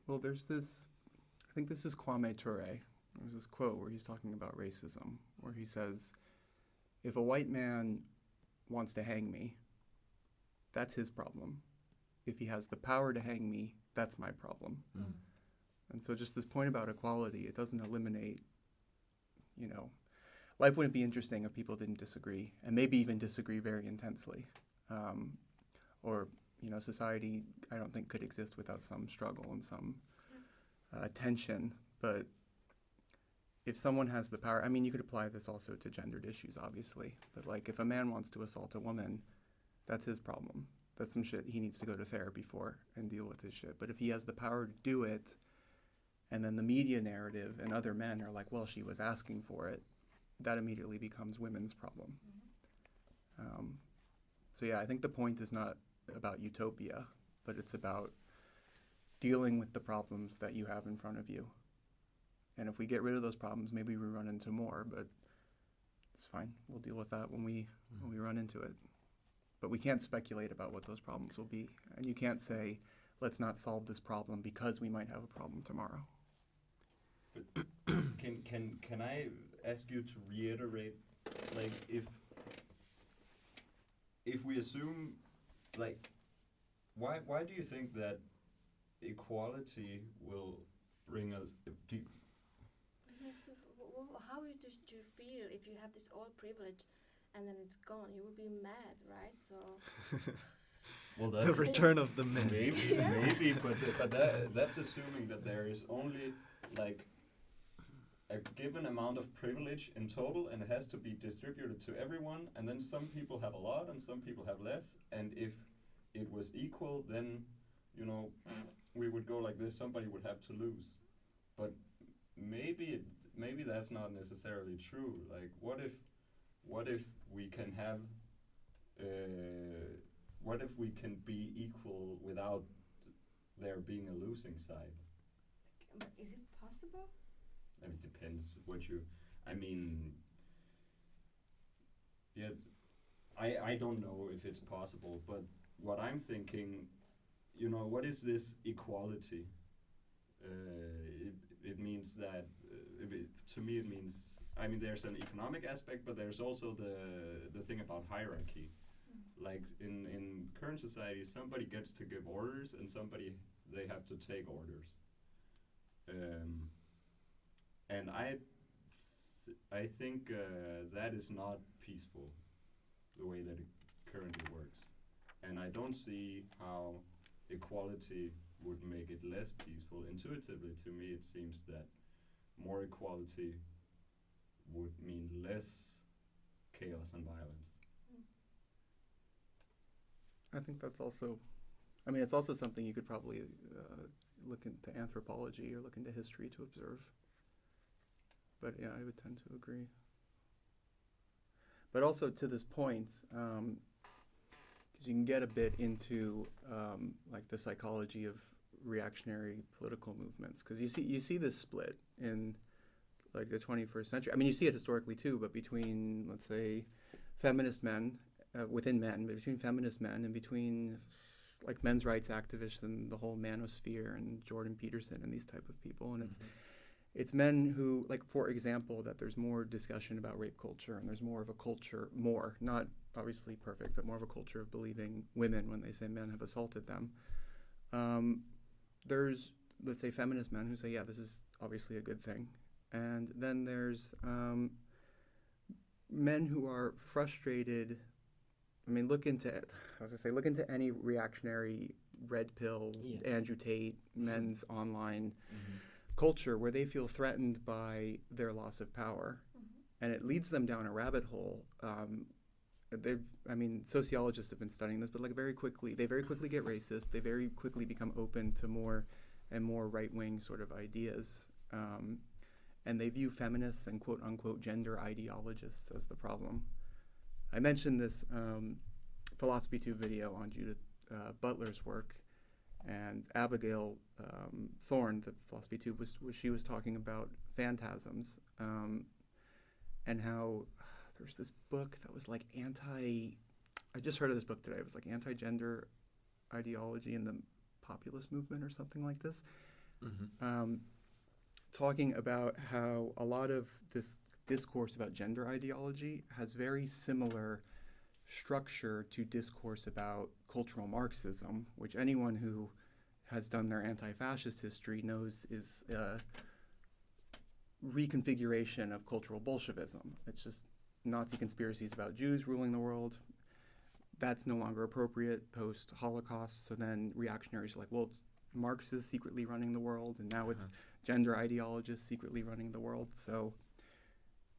Well, there's this, I think this is Kwame Ture. There's this quote where he's talking about racism, where he says, if a white man wants to hang me, that's his problem. If he has the power to hang me, that's my problem. And so just this point about equality, it doesn't eliminate, life wouldn't be interesting if people didn't disagree, and maybe even disagree very intensely. Or, society, I don't think, could exist without some struggle and some tension. But if someone has the power, I mean, you could apply this also to gendered issues, obviously. But, like, if a man wants to assault a woman, that's his problem. That's some shit he needs to go to therapy for and deal with his shit. But if he has the power to do it, and then the media narrative and other men are like, well, she was asking for it, that immediately becomes women's problem. So yeah, I think the point is not about utopia, but it's about dealing with the problems that you have in front of you. And if we get rid of those problems, maybe we run into more, but it's fine. We'll deal with that when we run into it. But we can't speculate about what those problems will be. And you can't say, let's not solve this problem because we might have a problem tomorrow. But can I ask you to reiterate, like, if we assume, like, why do you think that equality will bring us? How do you feel if you have this all privilege and then it's gone? You would be mad, right? So. Well, The return of the men. maybe, but that's assuming that there is only like a given amount of privilege in total, and it has to be distributed to everyone. And then some people have a lot, and some people have less. And if it was equal, then we would go like this. Somebody would have to lose. But maybe that's not necessarily true. Like, what if we can have what if we can be equal without there being a losing side? But is it possible? I mean, it depends what you. I mean, yeah, I don't know if it's possible, but what I'm thinking, what is this equality? It means that, to me, it means. I mean, there's an economic aspect, but there's also the thing about hierarchy. Like in current society, somebody gets to give orders, and they have to take orders. And I think that is not peaceful, the way that it currently works. And I don't see how equality would make it less peaceful. Intuitively, to me, it seems that more equality would mean less chaos and violence. I think that's also, it's also something you could probably look into anthropology or look into history to observe. But yeah, I would tend to agree. But also to this point, because you can get a bit into like the psychology of reactionary political movements, because you see this split in like the 21st century. I mean, you see it historically too, but between, let's say, feminist men, within men, but between feminist men and between like men's rights activists and the whole manosphere and Jordan Peterson and these type of people. And it's men who, like, for example, that there's more discussion about rape culture, and there's more of a culture, not obviously perfect, but more of a culture of believing women when they say men have assaulted them. There's, let's say, feminist men who say, yeah, this is obviously a good thing. And then there's men who are frustrated. I mean, look into any reactionary red pill, Andrew Tate, men's online culture where they feel threatened by their loss of power, and it leads them down a rabbit hole. Sociologists have been studying this, but they very quickly get racist. They very quickly become open to more and more right-wing sort of ideas, and they view feminists and quote-unquote gender ideologists as the problem. I mentioned this Philosophy 2 video on Judith Butler's work, and Abigail Thorne, the Philosophy 2, she was talking about phantasms, and how there's this book that was like I just heard of this book today. It was like anti-gender ideology in the populist movement or something like this, talking about how a lot of this discourse about gender ideology has very similar structure to discourse about cultural Marxism, which anyone who has done their anti-fascist history knows is reconfiguration of cultural Bolshevism. It's just Nazi conspiracies about Jews ruling the world. That's no longer appropriate post-Holocaust. So then reactionaries are like, well, it's Marx is secretly running the world, and now it's gender ideologists secretly running the world. So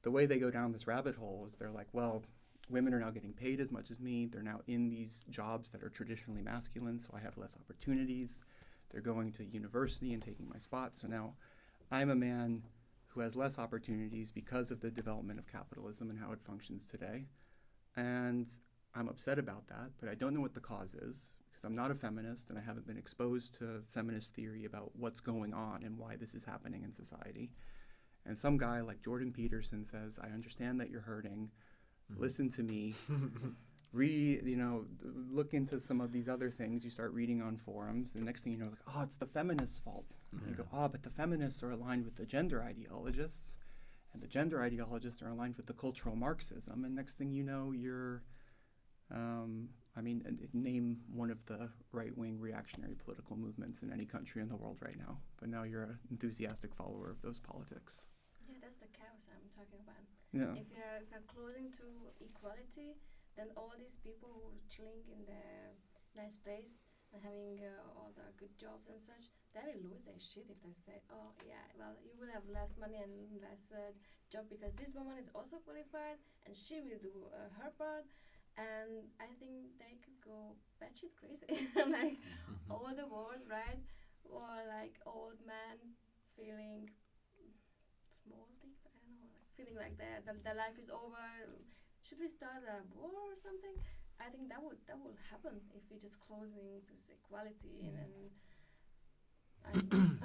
the way they go down this rabbit hole is they're like, well, women are now getting paid as much as me. They're now in these jobs that are traditionally masculine, so I have less opportunities. They're going to university and taking my spot. So now I'm a man who has less opportunities because of the development of capitalism and how it functions today. And I'm upset about that, but I don't know what the cause is because I'm not a feminist and I haven't been exposed to feminist theory about what's going on and why this is happening in society. And some guy like Jordan Peterson says, I understand that you're hurting. Listen to me. Look into some of these other things. You start reading on forums. The next thing you know, like, oh, it's the feminists' fault. And you go, oh, but the feminists are aligned with the gender ideologists. And the gender ideologists are aligned with the cultural Marxism. And next thing you know, you're, name one of the right-wing reactionary political movements in any country in the world right now. But now you're an enthusiastic follower of those politics. Yeah, that's the chaos I'm talking about. Yeah. If you're closing to equality, then all these people who are chilling in their nice place and having all the good jobs and such, they will lose their shit if they say, oh yeah, well, you will have less money and less job because this woman is also qualified and she will do her part. And I think they could go batshit crazy, like all the world, right? Or like old man feeling small things, I don't know, like feeling like the life is over. Should we start a war or something? I think that would happen if we just closing to this equality and then. I don't know.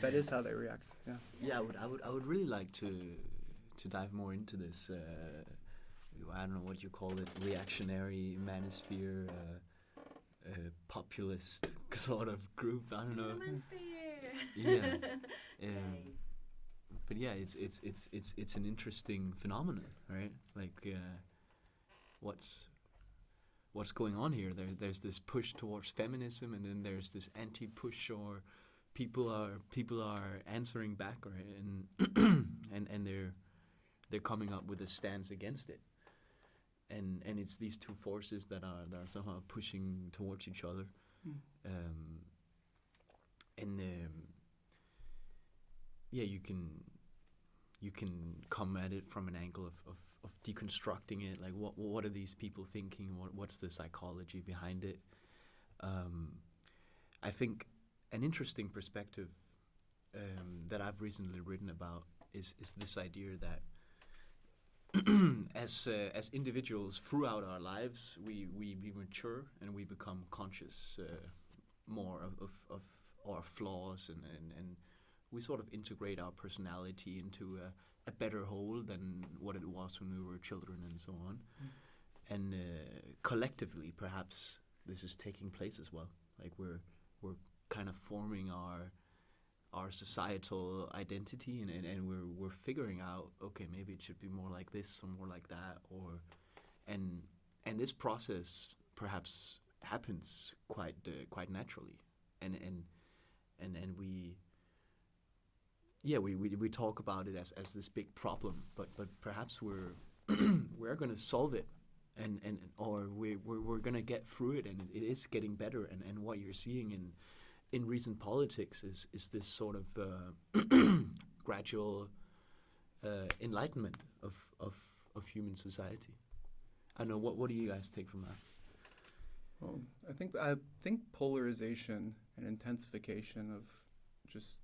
that is how they react. Yeah. Yeah, I would really like to dive more into this. I don't know what you call it, reactionary manosphere, populist sort of group. I don't know. Yeah. But yeah, it's an interesting phenomenon, right? Like, what's going on here? There's this push towards feminism, and then there's this anti-push, or people are answering back, right? And they're coming up with a stance against it. And it's these two forces that are somehow pushing towards each other. Yeah, you can come at it from an angle of deconstructing it. Like, what are these people thinking? What's the psychology behind it? I think an interesting perspective that I've recently written about is this idea that as individuals throughout our lives, we mature and we become conscious more of our flaws, and we sort of integrate our personality into a better whole than what it was when we were children and so on. And collectively, perhaps this is taking place as well. Like we're kind of forming our societal identity, and we're figuring out, okay, maybe it should be more like this or more like that, and this process perhaps happens quite naturally, and we talk about it as this big problem, but perhaps we're going to solve it, or we're going to get through it, and it is getting better, and what you're seeing in recent politics is this sort of gradual enlightenment of human society. I don't know, what do you guys take from that? Well, I think polarization and intensification of just,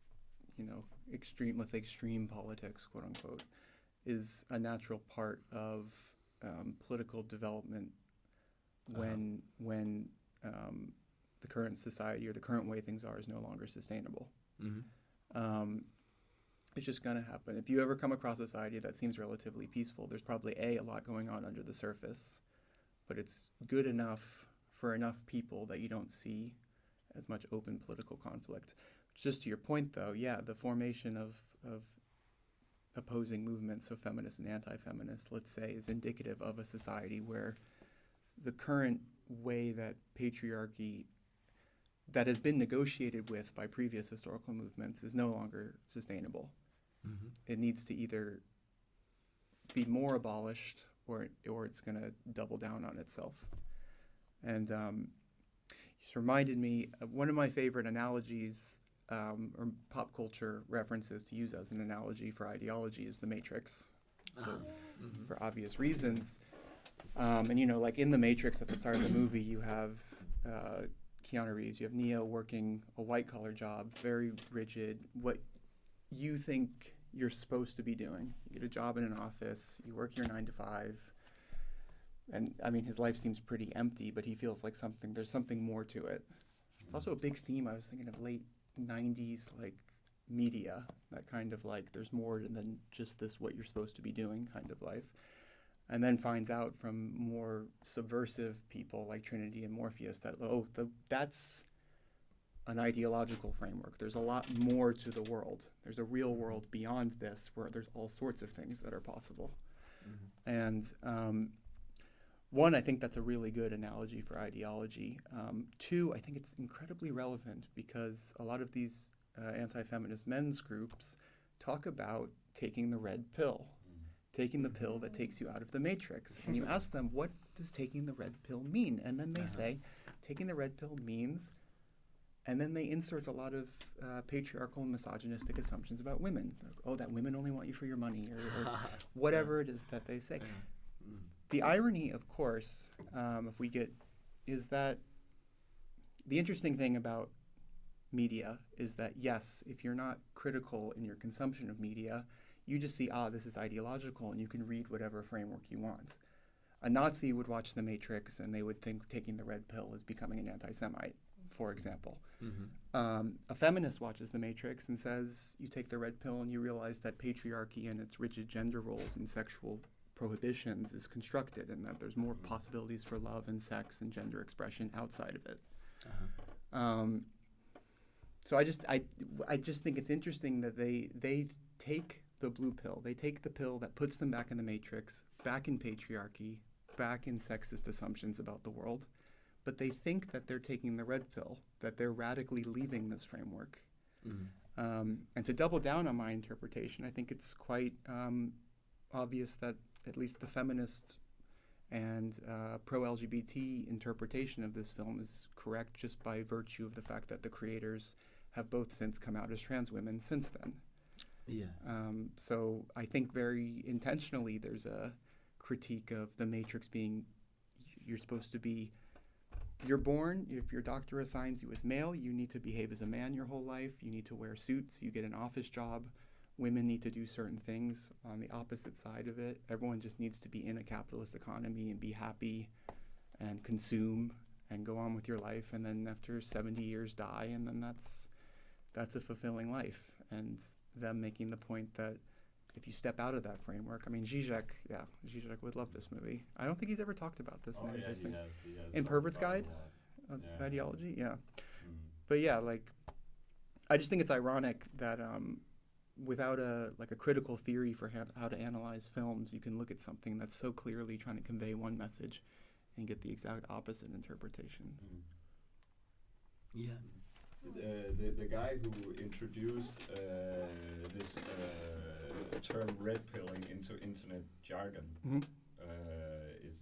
extreme politics, quote unquote, is a natural part of political development when the current society or the current way things are is no longer sustainable. It's just going to happen. If you ever come across a society that seems relatively peaceful, there's probably a lot going on under the surface, but it's good enough for enough people that you don't see as much open political conflict. Just to your point, though, yeah, the formation of opposing movements of feminists and anti-feminists, let's say, is indicative of a society where the current way that patriarchy that has been negotiated with by previous historical movements is no longer sustainable. It needs to either be more abolished or it's going to double down on itself. And just reminded me of one of my favorite analogies or pop culture references to use as an analogy for ideology is The Matrix, for obvious reasons. And, you know, like in The Matrix at the start of the movie, you have Keanu Reeves, you have Neo working a white-collar job, very rigid, what you think you're supposed to be doing. You get a job in an office, you work your 9 to 5, and I mean, his life seems pretty empty, but he feels like there's something more to it. It's also a big theme, I was thinking of late 90s, like, media, that kind of like, there's more than just this what you're supposed to be doing kind of life. And then finds out from more subversive people like Trinity and Morpheus that, that's an ideological framework. There's a lot more to the world. There's a real world beyond this where there's all sorts of things that are possible. And one, I think that's a really good analogy for ideology. Two, I think it's incredibly relevant because a lot of these anti-feminist men's groups talk about taking the red pill. Taking the pill that takes you out of the matrix. And you ask them, what does taking the red pill mean? And then they say, taking the red pill means, and then they insert a lot of patriarchal and misogynistic assumptions about women. Like, oh, that women only want you for your money, or whatever it is that they say. The irony, of course, is that the interesting thing about media is that, yes, if you're not critical in your consumption of media, you just see, this is ideological, and you can read whatever framework you want. A Nazi would watch The Matrix, and they would think taking the red pill is becoming an anti-Semite, for example. A feminist watches The Matrix and says, you take the red pill and you realize that patriarchy and its rigid gender roles and sexual prohibitions is constructed, and that there's more possibilities for love and sex and gender expression outside of it. So I just think it's interesting that they take the blue pill. They take the pill that puts them back in the matrix, back in patriarchy, back in sexist assumptions about the world, but they think that they're taking the red pill, that they're radically leaving this framework. And to double down on my interpretation, I think it's quite obvious that at least the feminist and pro-LGBT interpretation of this film is correct just by virtue of the fact that the creators have both since come out as trans women since then. So I think very intentionally there's a critique of the matrix being, you're supposed to be, you're born, if your doctor assigns you as male, you need to behave as a man your whole life, you need to wear suits, you get an office job, women need to do certain things. On the opposite side of it, everyone just needs to be in a capitalist economy and be happy and consume and go on with your life, and then after 70 years die, and then that's a fulfilling life. And them making the point that if you step out of that framework, I mean, Zizek would love this movie. I don't think he's ever talked about this in any of his things. He has In Pervert's Guide? Ideology? Yeah. But yeah, like, I just think it's ironic that without a critical theory for how to analyze films, you can look at something that's so clearly trying to convey one message and get the exact opposite interpretation. The guy who introduced this term red pilling into internet jargon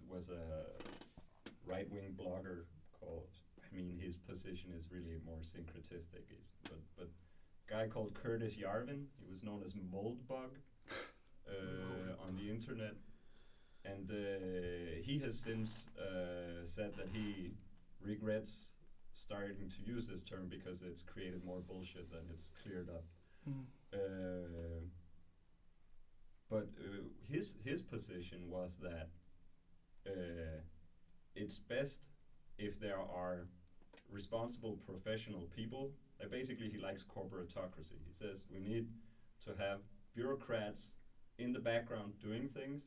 was a right-wing blogger called, I mean, his position is really more syncretistic, but a guy called Curtis Yarvin, he was known as Moldbug on the internet, and he has since said that he regrets starting to use this term because it's created more bullshit than it's cleared up. But his position was that it's best if there are responsible professional people. Basically, he likes corporatocracy. He says we need to have bureaucrats in the background doing things,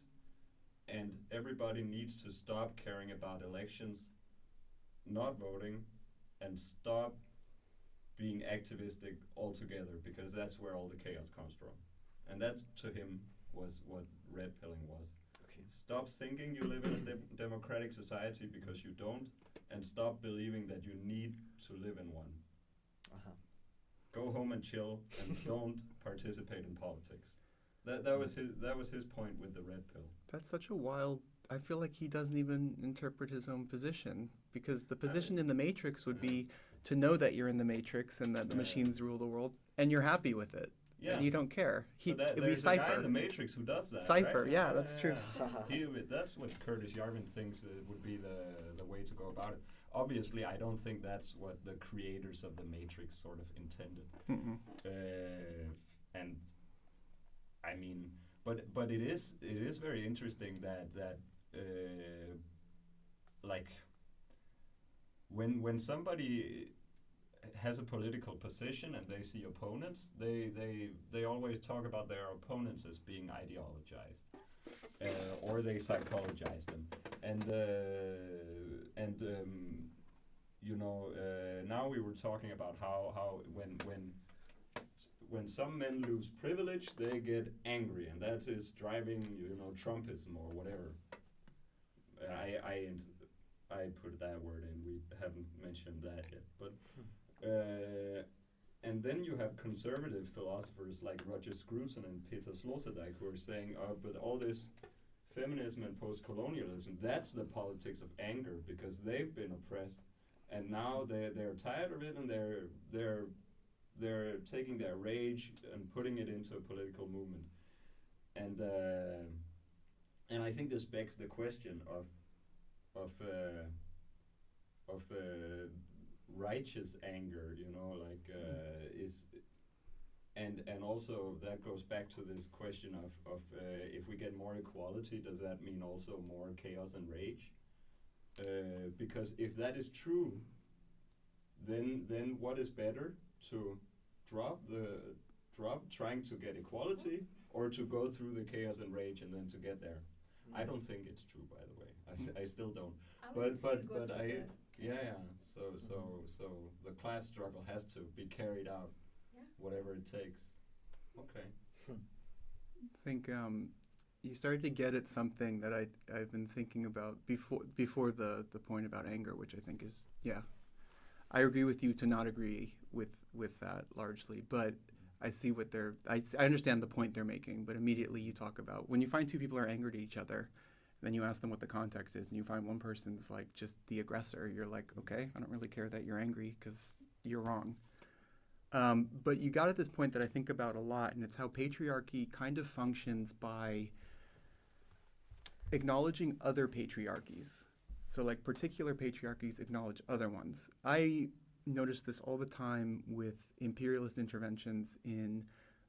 and everybody needs to stop caring about elections, not voting, and stop being activistic altogether, because that's where all the chaos comes from. And that, to him, was what red pilling was. Stop thinking you live in a democratic society because you don't, and stop believing that you need to live in one. go home and chill and don't participate in politics. That was his point with the red pill. That's such a wild. I feel like he doesn't even interpret his own position, because the position in the Matrix would be to know that you're in the Matrix and that the machines rule the world, and you're happy with it. Yeah. And you don't care. It'd be there's a guy Cypher. in the Matrix who does that. Cypher, right? yeah, that's true. That's what Curtis Yarvin thinks would be the way to go about it. Obviously, I don't think that's what the creators of the Matrix sort of intended. And I mean, but it is very interesting that like when somebody has a political position and they see opponents, they always talk about their opponents as being ideologized, or they psychologize them, and you know, now we were talking about how when some men lose privilege, they get angry, and that is driving, you know, Trumpism or whatever. I put that word in. We haven't mentioned that yet, but and then you have conservative philosophers like Roger Scruton and Peter Sloterdijk who are saying, but all this feminism and post-colonialism, that's the politics of anger, because they've been oppressed, and now they're tired of it, and they're taking their rage and putting it into a political movement, and I think this begs the question of righteous anger, you know, like and also that goes back to this question of if we get more equality, does that mean also more chaos and rage? Because if that is true, then what is better, to drop trying to get equality, or to go through the chaos and rage and then to get there? I don't think it's true, by the way. I still don't. But so the class struggle has to be carried out, whatever it takes. Okay. I think you started to get at something that I've been thinking about before the point about anger, which I think is, I agree with you to not agree with that largely, but I see what I understand the point they're making, but immediately you talk about when you find two people are angry at each other, then you ask them what the context is, and you find one person's like just the aggressor. You're like, okay, I don't really care that you're angry because you're wrong. But you got at this point that I think about a lot, and it's how patriarchy kind of functions by acknowledging other patriarchies. So like particular patriarchies acknowledge other ones. I notice this all the time with imperialist interventions in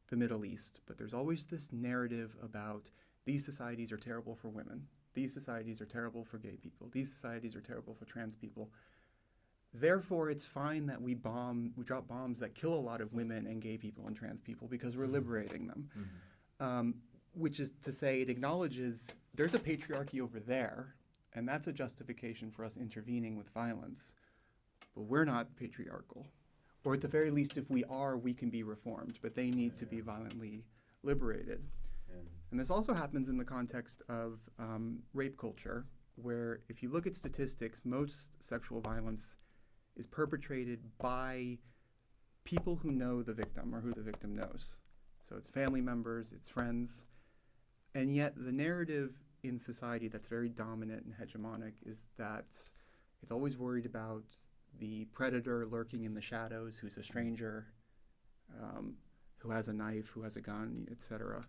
the Middle East, but there's always this narrative about these societies are terrible for women. These societies are terrible for gay people. These societies are terrible for trans people. Therefore, it's fine that we drop bombs that kill a lot of women and gay people and trans people because we're liberating them. Which is to say, it acknowledges there's a patriarchy over there, and that's a justification for us intervening with violence. But we're not patriarchal. Or at the very least, if we are, we can be reformed, but they need to be violently liberated. And this also happens in the context of rape culture, where if you look at statistics, most sexual violence is perpetrated by people who know the victim or who the victim knows. So it's family members, it's friends. And yet the narrative in society that's very dominant and hegemonic is that it's always worried about the predator lurking in the shadows, who's a stranger, who has a knife, who has a gun, etc.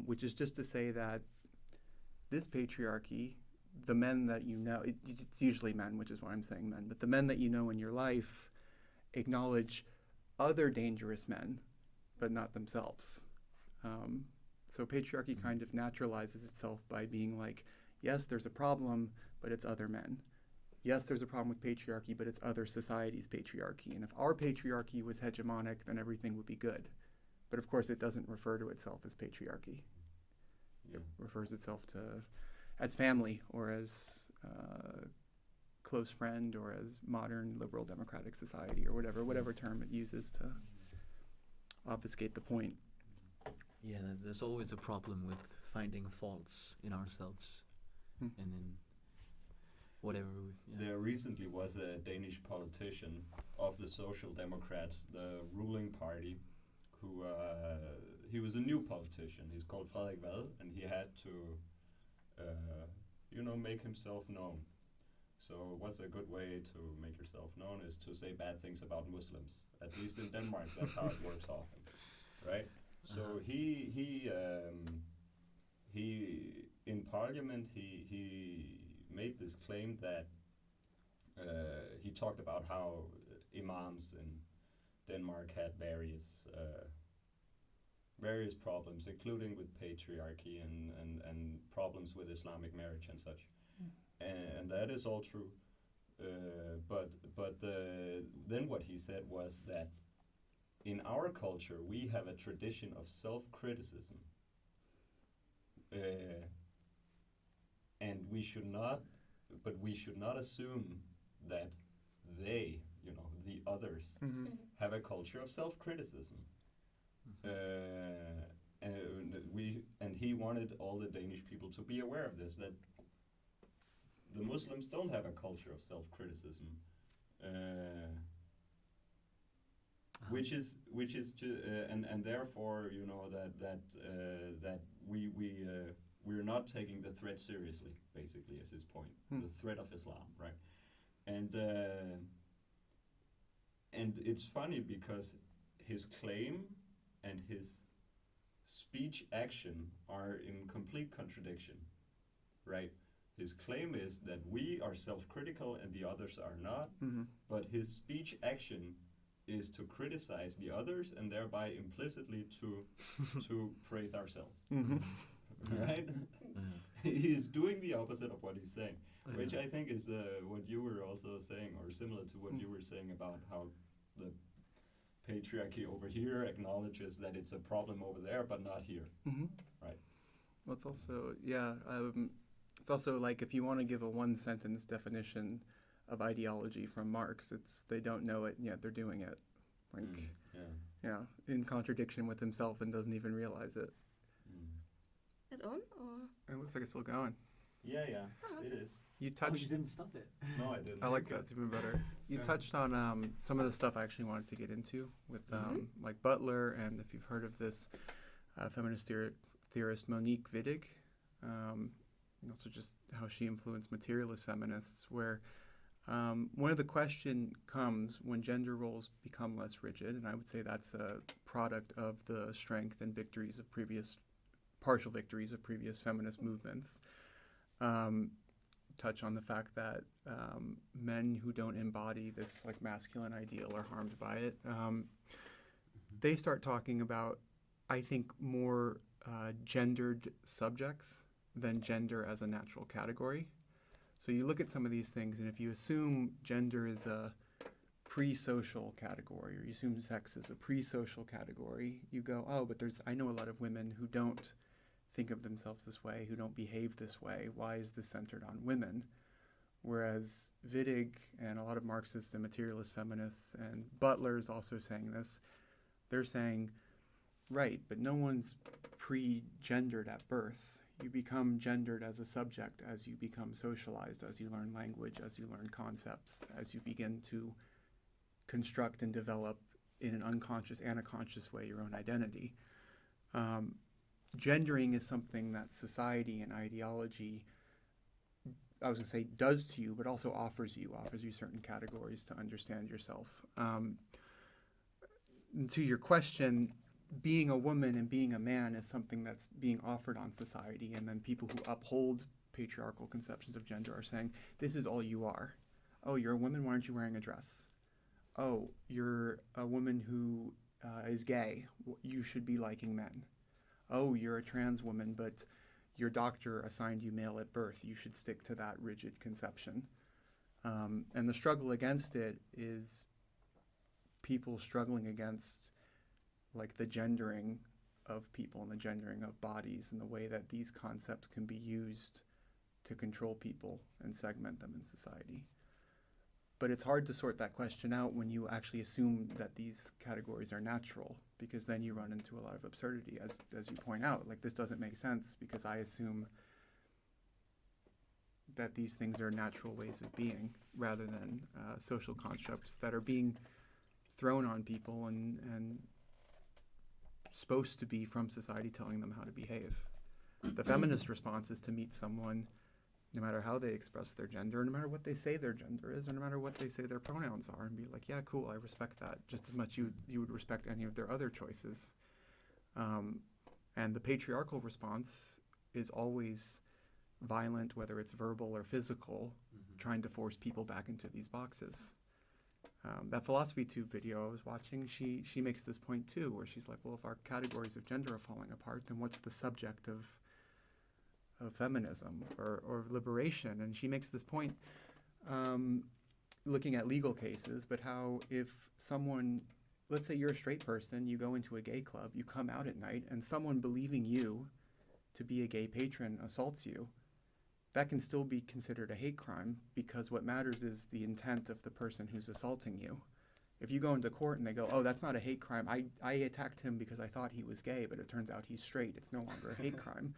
Which is just to say that this patriarchy, the men that you know, it's usually men, which is why I'm saying men, but the men that you know in your life acknowledge other dangerous men, but not themselves. So patriarchy kind of naturalizes itself by being like, yes, there's a problem, but it's other men. Yes, there's a problem with patriarchy, but it's other societies' patriarchy. And if our patriarchy was hegemonic, then everything would be good. But of course, it doesn't refer to itself as patriarchy. It refers itself to as family, or as close friend, or as modern liberal democratic society, or whatever term it uses to obfuscate the point. Yeah, there's always a problem with finding faults in ourselves, and whatever. There recently was a Danish politician of the Social Democrats, the ruling party, who he was a new politician. He's called Frederik Vad, and he had to, make himself known. So what's a good way to make yourself known is to say bad things about Muslims. At least in Denmark, that's how it works often, right? So he in parliament he made this claim that he talked about how imams in Denmark had various problems, including with patriarchy and problems with Islamic marriage and such. And that is all true. But then what he said was that in our culture we have a tradition of self-criticism, and we should not assume that they, the others, have a culture of self-criticism. And he wanted all the Danish people to be aware of this, that the Muslims don't have a culture of self-criticism, which is and therefore that we're not taking the threat seriously, basically, is his point. The threat of Islam, right? And it's funny because his claim and his speech action are in complete contradiction, right? His claim is that we are self-critical and the others are not, but his speech action is to criticize the others and thereby implicitly to praise ourselves, right? He is doing the opposite of what he's saying, which I think is what you were also saying, or similar to what you were saying about how the patriarchy over here acknowledges that it's a problem over there, but not here, right? Well, it's also, it's also like if you want to give a one-sentence definition of ideology from Marx, it's they don't know it, and yet they're doing it. Like, in contradiction with himself and doesn't even realize it. Is it on, or? It looks like it's still going. Yeah, Oh, okay. it is. You touched... you didn't stop it. No, I didn't. I like that. It's even better. You touched on some of the stuff I actually wanted to get into with like Butler, and if you've heard of this feminist theorist Monique Wittig, and also just how she influenced materialist feminists, where one of the question comes when gender roles become less rigid, and I would say that's a product of the strength and victories of partial victories of previous feminist movements. Touch on the fact that men who don't embody this like masculine ideal are harmed by it. They start talking about, I think, more gendered subjects than gender as a natural category. So you look at some of these things, and if you assume gender is a pre-social category, or you assume sex is a pre-social category, you go, oh, but I know a lot of women who don't think of themselves this way, who don't behave this way. Why is this centered on women? Whereas Wittig and a lot of Marxist and materialist feminists, and Butler is also saying this, they're saying, right, but no one's pre-gendered at birth. You become gendered as a subject as you become socialized, as you learn language, as you learn concepts, as you begin to construct and develop in an unconscious and a conscious way your own identity. Gendering is something that society and ideology, I was going to say, does to you, but also offers you certain categories to understand yourself. To your question, being a woman and being a man is something that's being offered on society, and then people who uphold patriarchal conceptions of gender are saying, this is all you are. Oh, you're a woman, why aren't you wearing a dress? Oh, you're a woman who is gay, you should be liking men. Oh, you're a trans woman, but your doctor assigned you male at birth, you should stick to that rigid conception. And the struggle against it is people struggling against like the gendering of people and the gendering of bodies and the way that these concepts can be used to control people and segment them in society. But it's hard to sort that question out when you actually assume that these categories are natural, because then you run into a lot of absurdity, as you point out. Like, this doesn't make sense because I assume that these things are natural ways of being rather than social constructs that are being thrown on people and supposed to be from society telling them how to behave. The feminist response is to meet someone no matter how they express their gender, no matter what they say their gender is, or no matter what they say their pronouns are, and be like, yeah, cool, I respect that, just as much you would respect any of their other choices. And the patriarchal response is always violent, whether it's verbal or physical, trying to force people back into these boxes. That Philosophy Tube video I was watching, she makes this point too, where she's like, well, if our categories of gender are falling apart, then what's the subject of feminism or liberation? And she makes this point looking at legal cases, but how if someone, let's say you're a straight person, you go into a gay club, you come out at night, and someone believing you to be a gay patron assaults you, that can still be considered a hate crime, because what matters is the intent of the person who's assaulting you. If you go into court and they go, oh, that's not a hate crime, I attacked him because I thought he was gay, but it turns out he's straight, it's no longer a hate crime.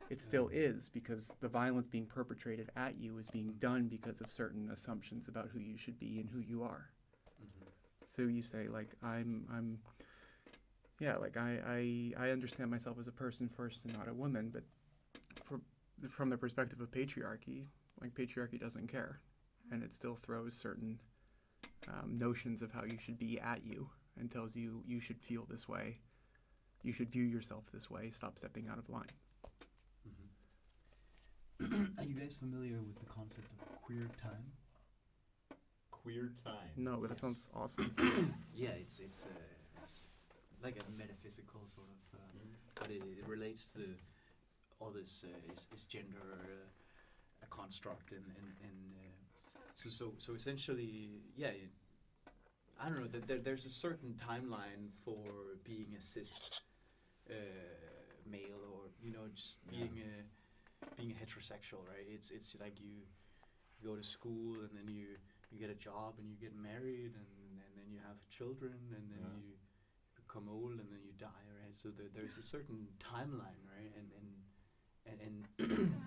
It still is, because the violence being perpetrated at you is being done because of certain assumptions about who you should be and who you are. So you say, like, I understand myself as a person first and not a woman, but from the perspective of patriarchy, like, patriarchy doesn't care, and it still throws certain notions of how you should be at you and tells you you should feel this way, you should view yourself this way, stop stepping out of line. Are you guys familiar with the concept of queer time? Queer time. No, but that sounds awesome. Yeah, it's like a metaphysical sort of, but it relates to all this is gender a construct and so essentially, yeah, I don't know, there's a certain timeline for being a cis male, or just being a heterosexual, right? It's like you go to school and then you get a job and you get married and then you have children and then you become old and then you die, right? So there's a certain timeline, right? And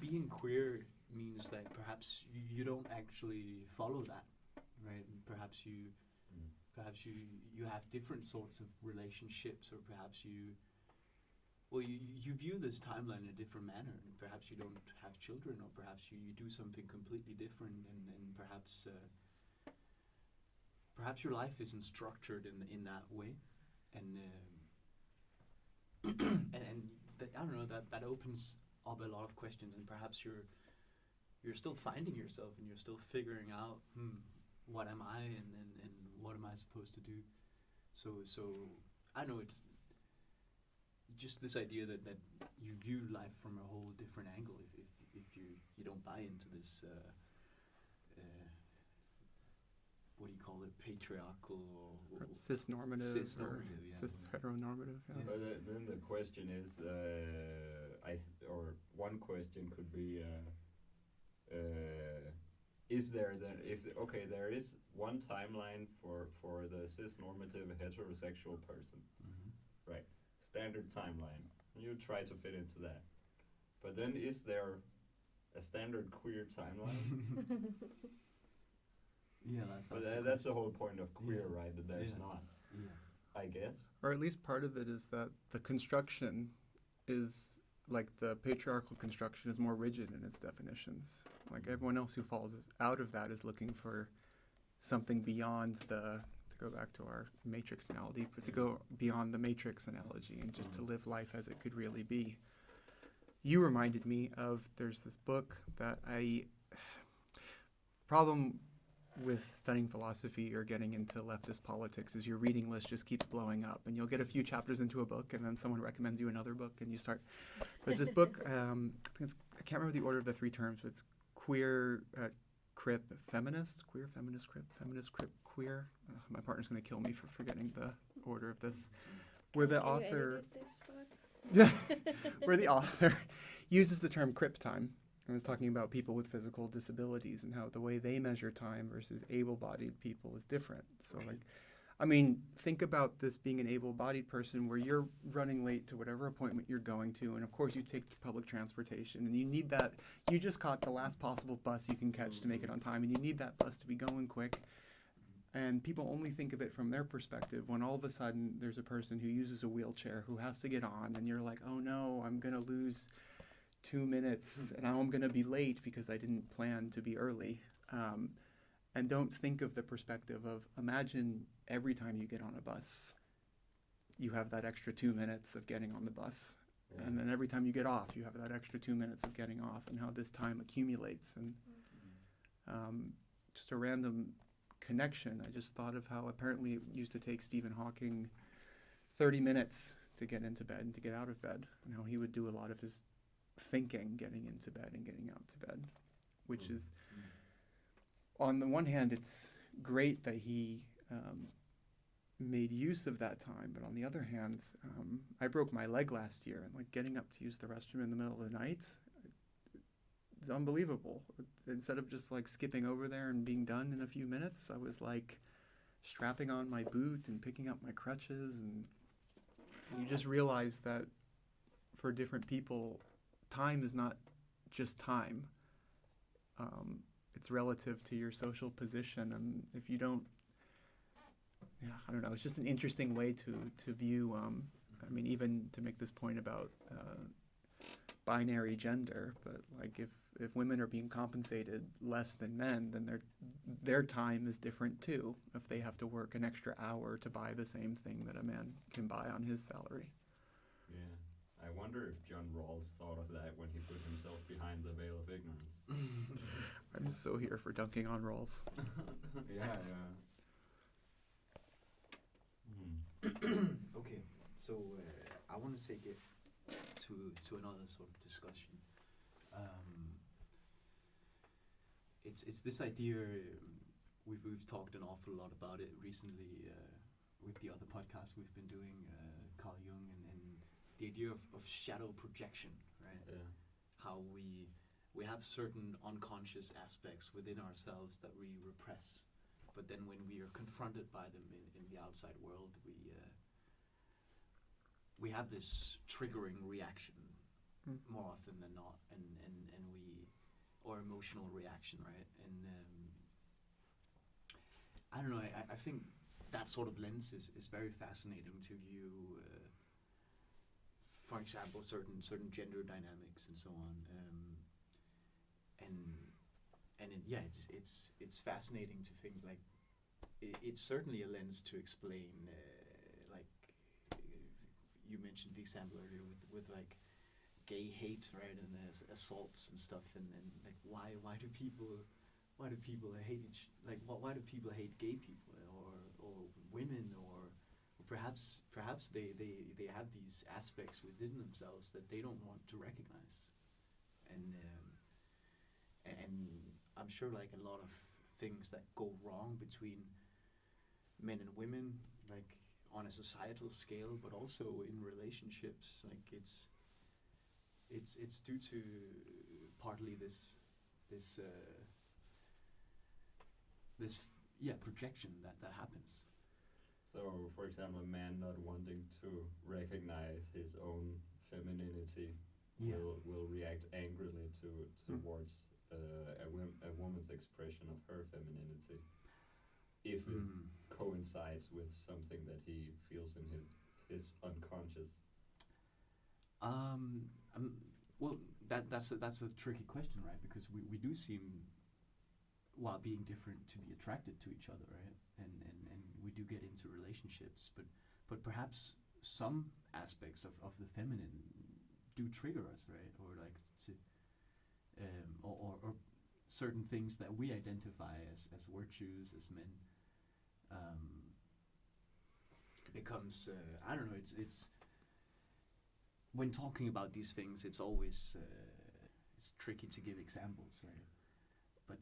being queer means that perhaps you don't actually follow that, right? And perhaps you have different sorts of relationships, or perhaps you view this timeline in a different manner, and perhaps you don't have children, or perhaps you do something completely different, and perhaps your life isn't structured in that way, and I don't know, that opens up a lot of questions, and perhaps you're still finding yourself, and you're still figuring out, what am I, and what am I supposed to do? So I know it's just this idea that you view life from a whole different angle if you don't buy into this what do you call it, patriarchal or Cis-normative, or yeah. cis-heteronormative. Yeah. But then the question is, or one question could be, is there then, there is one timeline for the cis-normative heterosexual person, right? Standard timeline. You try to fit into that. But then is there a standard queer timeline? Yeah, that's the whole point of queer, right? That there's not. Yeah. I guess. Or at least part of it is that the construction is, like, the patriarchal construction is more rigid in its definitions. Like, everyone else who falls out of that is looking for something beyond to go back to our matrix analogy, but to go beyond the matrix analogy and just to live life as it could really be. You reminded me of, there's this book that problem with studying philosophy or getting into leftist politics is your reading list just keeps blowing up, and you'll get a few chapters into a book and then someone recommends you another book and you start. There's this book, I can't remember the order of the three terms, but it's queer, crip, feminist, queer, feminist, crip, feminist, crip, queer. My partner's going to kill me for forgetting the order of this. Where the author, where the author uses the term crip time. I was talking about people with physical disabilities and how the way they measure time versus able-bodied people is different. So, like, I mean, think about this being an able-bodied person where you're running late to whatever appointment you're going to, and of course you take public transportation, and you need that. You just caught the last possible bus you can catch to make it on time, and you need that bus to be going quick. And people only think of it from their perspective when all of a sudden there's a person who uses a wheelchair who has to get on, and you're like, oh no, I'm going to lose 2 minutes, and now I'm going to be late because I didn't plan to be early. And don't think of the perspective of, imagine every time you get on a bus, you have that extra 2 minutes of getting on the bus. Yeah. And then every time you get off, you have that extra 2 minutes of getting off, and how this time accumulates. And just a random connection, I just thought of how apparently it used to take Stephen Hawking 30 minutes to get into bed and to get out of bed, and how he would do a lot of his thinking getting into bed and getting out to bed, which is, on the one hand, it's great that he made use of that time, but on the other hand, I broke my leg last year, and like getting up to use the restroom in the middle of the night, it's unbelievable. Instead of just like skipping over there and being done in a few minutes, I was like strapping on my boot and picking up my crutches, and you just realize that for different people, time is not just time. It's relative to your social position, and if you don't, I don't know, it's just an interesting way to view, I mean, even to make this point about binary gender, but like if women are being compensated less than men, then their time is different too, if they have to work an extra hour to buy the same thing that a man can buy on his salary. Yeah, I wonder if John Rawls thought of that when he put himself behind the veil of ignorance. I'm so here for dunking on Rawls. Yeah. Okay, so I want to take it to another sort of discussion. It's this idea. We've talked an awful lot about it recently with the other podcasts we've been doing, Carl Jung, and the idea of shadow projection, right? Yeah. How we have certain unconscious aspects within ourselves that we repress, but then when we are confronted by them in the outside world, we have this triggering reaction more often than not, and we, or emotional reaction, right? And I don't know, I think that sort of lens is very fascinating to view, for example, certain gender dynamics and so on. It's fascinating to think, like, it's certainly a lens to explain, like you mentioned the example earlier with like gay hate, right, and assaults and stuff, and like why do people hate why do people hate gay people or women, or perhaps they have these aspects within themselves that they don't want to recognize, and I'm sure like a lot of things that go wrong between men and women, like on a societal scale, but also in relationships, like it's due to partly this projection that happens. So, for example, a man not wanting to recognize his own femininity will react angrily towards a woman's expression of her femininity, if it coincides with something that he feels in his unconscious. Well, that's a tricky question, right? Because we do seem, while being different, to be attracted to each other, right? And we do get into relationships, but perhaps some aspects of the feminine do trigger us, right? Or like to or certain things that we identify as virtues as men becomes I don't know, it's when talking about these things, it's always it's tricky to give examples, right? But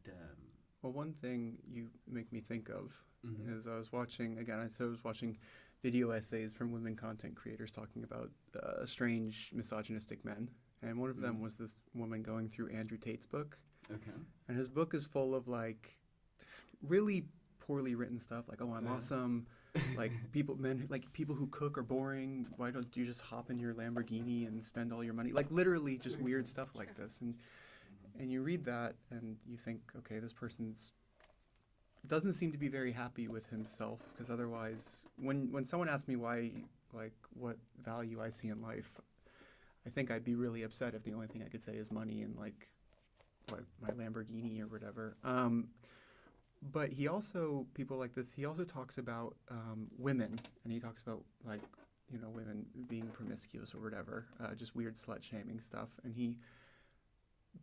well, one thing you make me think of is I was watching video essays from women content creators talking about strange misogynistic men, and one of them was this woman going through Andrew Tate's book. Okay. And his book is full of like really poorly written stuff, like, oh, I'm awesome, like people who cook are boring. Why don't you just hop in your Lamborghini and spend all your money? Like literally just weird stuff like this. And you read that and you think, okay, this person's doesn't seem to be very happy with himself, because otherwise, when someone asks me why, like, what value I see in life, I think I'd be really upset if the only thing I could say is money and like my Lamborghini or whatever. But he also, people like this, he also talks about women, and he talks about like, you know, women being promiscuous or whatever, just weird slut shaming stuff, and he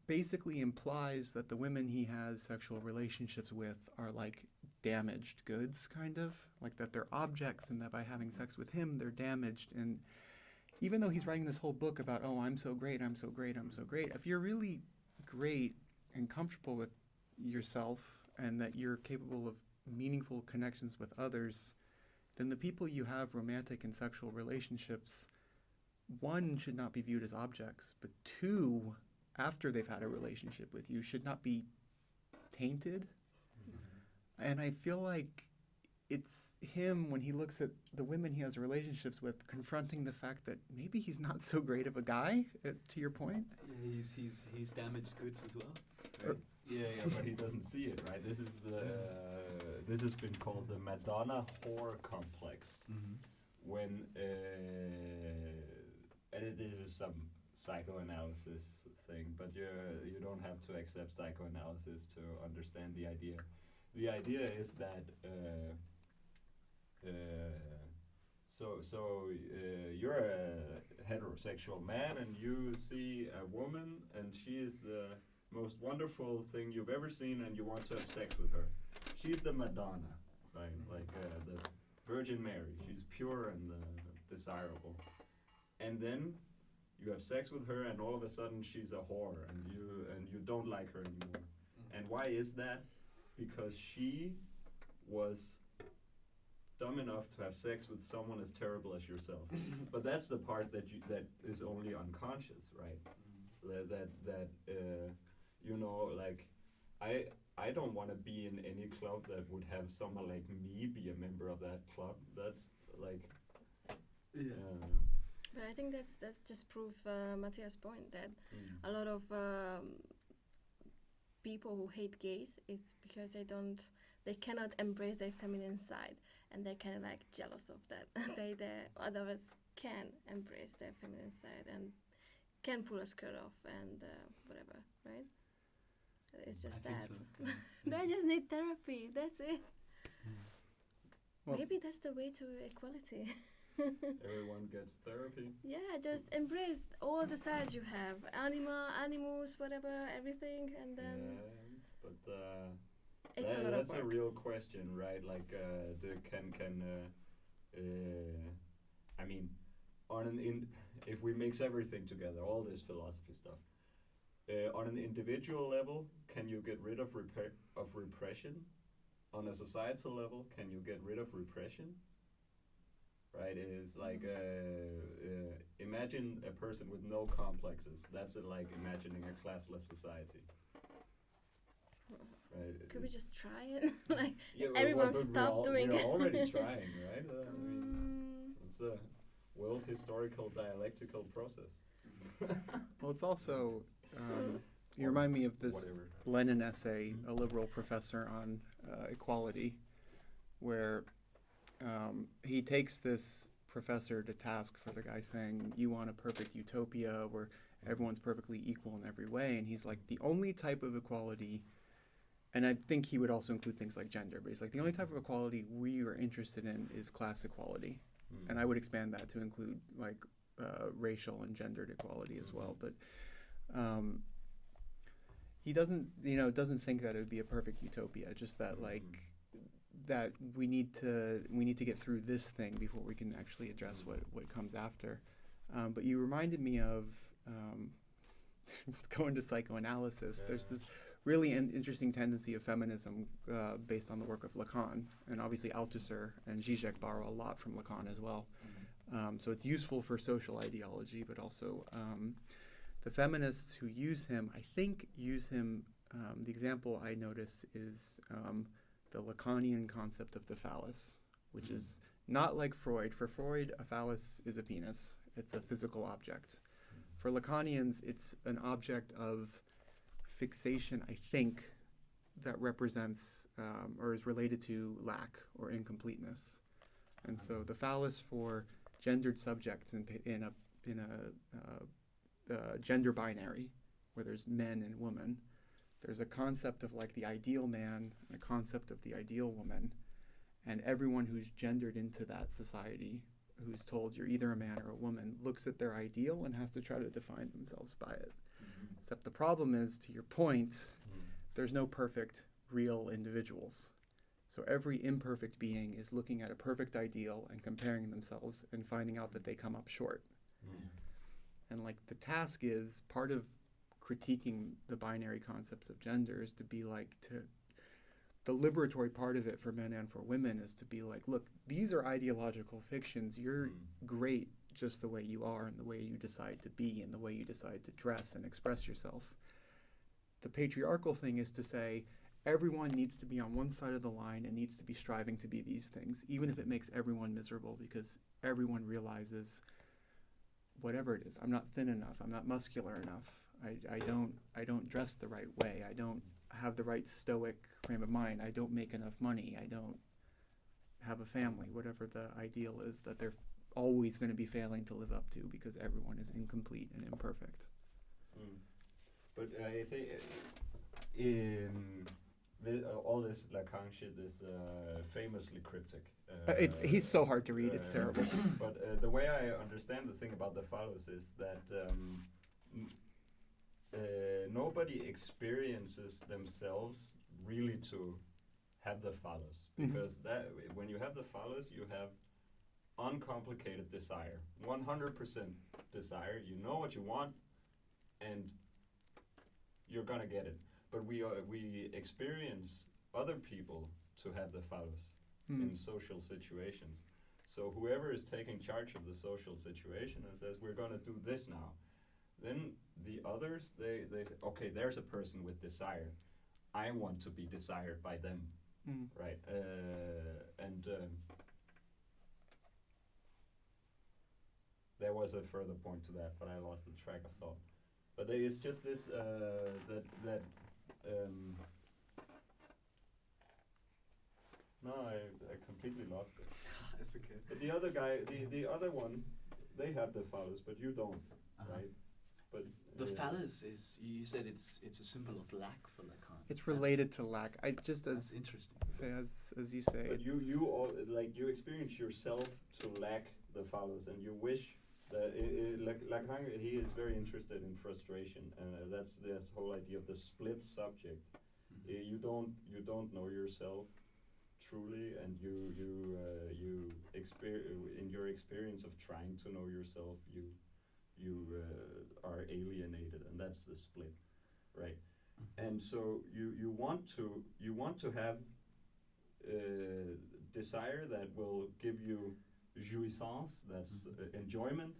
basically implies that the women he has sexual relationships with are like damaged goods, kind of like that they're objects, and that by having sex with him they're damaged. And even though he's writing this whole book about, oh, I'm so great, I'm so great, I'm so great, if you're really great and comfortable with yourself and that you're capable of meaningful connections with others, then the people you have romantic and sexual relationships, one, should not be viewed as objects, but two, after they've had a relationship with you, should not be tainted. And I feel like it's him, when he looks at the women he has relationships with, confronting the fact that maybe he's not so great of a guy, to your point. Yeah, he's damaged goods as well. Right? Yeah, but he doesn't see it, right? This is this has been called the Madonna whore complex. When and this is some psychoanalysis thing, but you don't have to accept psychoanalysis to understand the idea. The idea is that you're a heterosexual man and you see a woman and she is the most wonderful thing you've ever seen and you want to have sex with her. She's the Madonna, right? Like the Virgin Mary. She's pure and desirable. And then you have sex with her and all of a sudden she's a whore and you don't like her anymore. And why is that? Because she was dumb enough to have sex with someone as terrible as yourself. But that's the part that is only unconscious, right? That you know, like I don't want to be in any club that would have someone like me be a member of that club. That's like But I think that's just proof Matthias' point that a lot of people who hate gays, it's because they cannot embrace their feminine side, and they're kind of like jealous of that. they others can embrace their feminine side and can pull a skirt off and whatever, right? It's just I think that. so. They just need therapy. That's it. Well, Maybe that's the way to equality. everyone gets therapy. Yeah, just embrace all the sides you have. Animals, whatever, everything, and then it's a lot of that's work. a real question, right? Like, I mean, if we mix everything together, all this philosophy stuff, on an individual level, can you get rid of repression? On a societal level, can you get rid of repression? Right, is like imagine a person with no complexes. That's like imagining a classless society. Right. Could we just try it? Like Yeah, everyone stop doing we're it. already trying, right? I mean, it's a world historical dialectical process. Well, it's also, you remind me of this Whatever. Lenin essay, a liberal professor on equality, where he takes this professor to task for the guy saying, you want a perfect utopia where everyone's perfectly equal in every way. And he's like, the only type of equality, and I think he would also include things like gender, but he's like, the only type of equality we are interested in is class equality. And I would expand that to include like racial and gendered equality as well. But he doesn't think that it would be a perfect utopia, just that like, that we need to get through this thing before we can actually address what comes after. But you reminded me of let's go into psychoanalysis. Yeah. There's this really interesting tendency of feminism based on the work of Lacan, and obviously Althusser and Zizek borrow a lot from Lacan as well. So it's useful for social ideology, but also the feminists who use him, the example I notice is the Lacanian concept of the phallus, which is not like Freud. For Freud, a phallus is a penis. It's a physical object. For Lacanians, it's an object of fixation, I think, that represents or is related to lack or incompleteness. And so the phallus for gendered subjects in a gender binary, where there's men and women, there's a concept of like the ideal man and a concept of the ideal woman, and everyone who's gendered into that society, who's told you're either a man or a woman, looks at their ideal and has to try to define themselves by it. Except the problem is, to your point, there's no perfect, real individuals. So every imperfect being is looking at a perfect ideal and comparing themselves and finding out that they come up short. And like the task is, part of critiquing the binary concepts of gender is to be like, the liberatory part of it for men and for women is to be like, look, these are ideological fictions. You're great just the way you are and the way you decide to be and the way you decide to dress and express yourself. The patriarchal thing is to say, everyone needs to be on one side of the line and needs to be striving to be these things, even if it makes everyone miserable, because everyone realizes, whatever it is, I'm not thin enough, I'm not muscular enough, I don't dress the right way, I don't have the right stoic frame of mind, I don't make enough money, I don't have a family, whatever the ideal is that they're always going to be failing to live up to, because everyone is incomplete and imperfect. But I think all this Lacan shit is famously cryptic. He's so hard to read, it's terrible. But the way I understand the thing about the phallus is that nobody experiences themselves really to have the phallus. Because that when you have the phallus, you have uncomplicated desire. 100% desire. You know what you want, and you're gonna get it. But we experience other people to have the phallus in social situations. So whoever is taking charge of the social situation and says, we're gonna do this now, then the others, they say, okay, there's a person with desire. I want to be desired by them, right? There was a further point to that, but I lost the track of thought. But it's just this no, I completely lost it. It's okay. But the other guy, the other one, they have the phallus, but you don't, right? But the phallus is, you said it's a symbol of lack for Lacan. It's related to lack. I just That's interesting. As you say. But you all like you experience yourself to lack the phallus, and you wish that Lacan, he is very interested in frustration, and that's this whole idea of the split subject. You don't know yourself truly, and you in your experience of trying to know yourself, you are alienated, and that's the split, right? And so you want to have desire that will give you jouissance, that's enjoyment,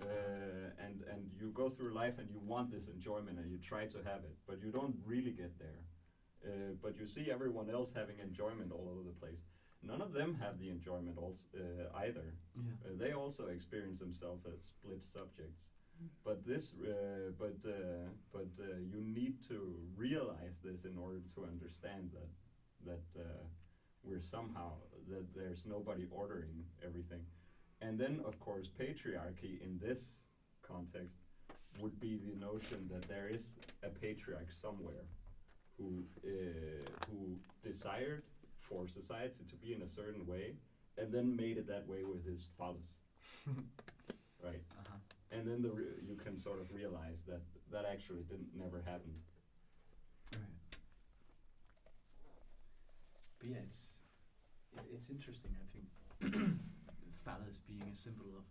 and you go through life and you want this enjoyment and you try to have it, but you don't really get there. But you see everyone else having enjoyment all over the place. None of them have the enjoyment either. They also experience themselves as split subjects. But you need to realize this in order to understand that we're somehow, that there's nobody ordering everything. And then, of course, patriarchy in this context would be the notion that there is a patriarch somewhere who desired for society to be in a certain way, and then made it that way with his phallus, right? And then you can sort of realize that actually never happened. Right. But yeah, it's interesting. I think phallus being a symbol of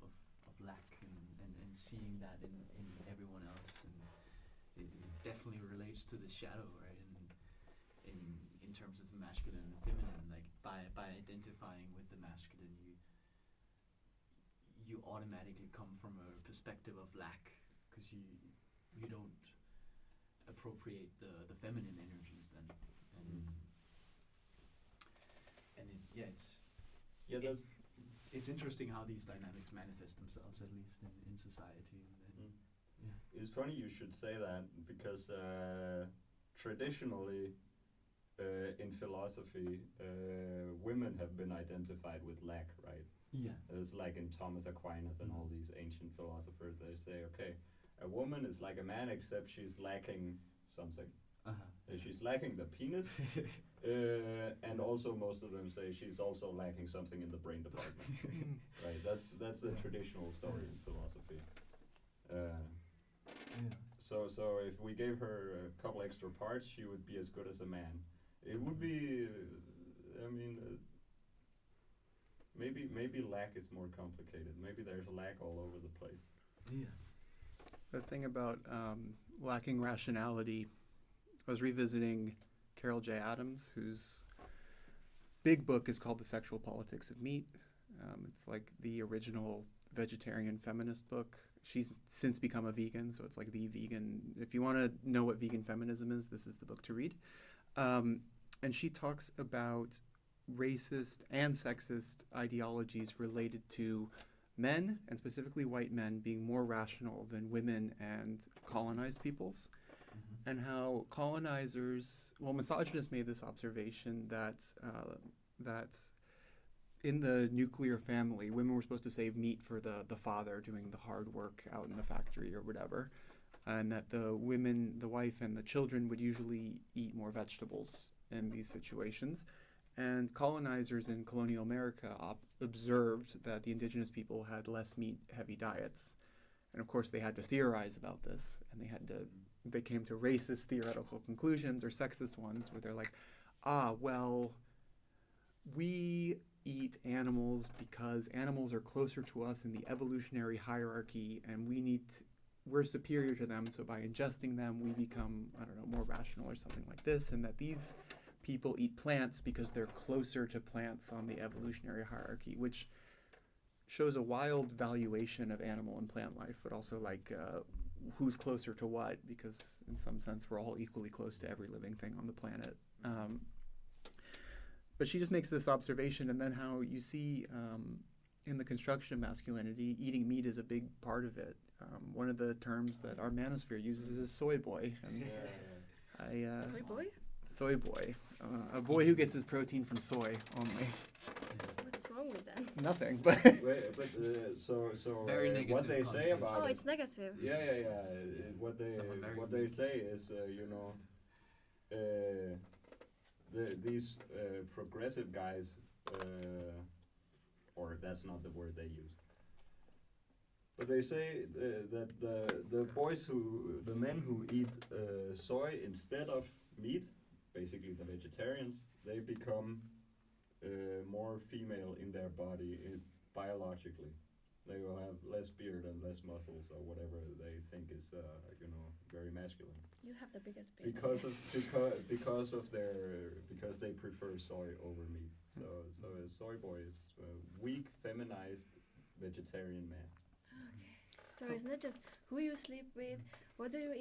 lack and seeing that in everyone else, and it definitely relates to the shadow, right? In terms of the masculine and feminine, like by identifying with the masculine, you automatically come from a perspective of lack, because you don't appropriate the feminine energies then, and Yeah, that's It's interesting how these dynamics manifest themselves, at least in society. And it's funny you should say that because traditionally in philosophy, women have been identified with lack, right? yeah. It's like in Thomas Aquinas and all these ancient philosophers, they say, okay, a woman is like a man except she's lacking something. She's lacking the penis, and also most of them say she's also lacking something in the brain department. Right, that's the traditional story in philosophy. So if we gave her a couple extra parts, she would be as good as a man. It would be, I mean, maybe lack is more complicated. Maybe there's lack all over the place. Yeah. The thing about lacking rationality, I was revisiting Carol J. Adams, whose big book is called The Sexual Politics of Meat. It's like the original vegetarian feminist book. She's since become a vegan, so it's like the vegan. If you want to know what vegan feminism is, this is the book to read. And she talks about racist and sexist ideologies related to men, and specifically white men, being more rational than women and colonized peoples. And how colonizers, misogynists made this observation that in the nuclear family, women were supposed to save meat for the father doing the hard work out in the factory or whatever, and that the women, the wife and the children would usually eat more vegetables in these situations. And colonizers in colonial America observed that the indigenous people had less meat-heavy diets. And of course, they had to theorize about this, and they came to racist theoretical conclusions or sexist ones where they're like, we eat animals because animals are closer to us in the evolutionary hierarchy, and we're superior to them, so by ingesting them, we become, more rational or something like this, and that these people eat plants because they're closer to plants on the evolutionary hierarchy, which shows a wild valuation of animal and plant life, but also who's closer to what, because in some sense we're all equally close to every living thing on the planet. But she just makes this observation, and then how you see in the construction of masculinity, eating meat is a big part of it. One of the terms that our manosphere uses is soy boy. And Soy boy? Soy boy. A boy who gets his protein from soy only. What's wrong with that? Nothing, but... So Very negative what they say about Oh, it, it's negative. Yeah. What they say is, these progressive guys, or that's not the word they use, but they say that the men who eat soy instead of meat, basically the vegetarians, they become more female in their body biologically. They will have less beard and less muscles or whatever they think is, very masculine. You have the biggest beard. Because they prefer soy over meat. So a soy boy is a weak, feminized vegetarian man. Okay. So it's not just who you sleep with, what do you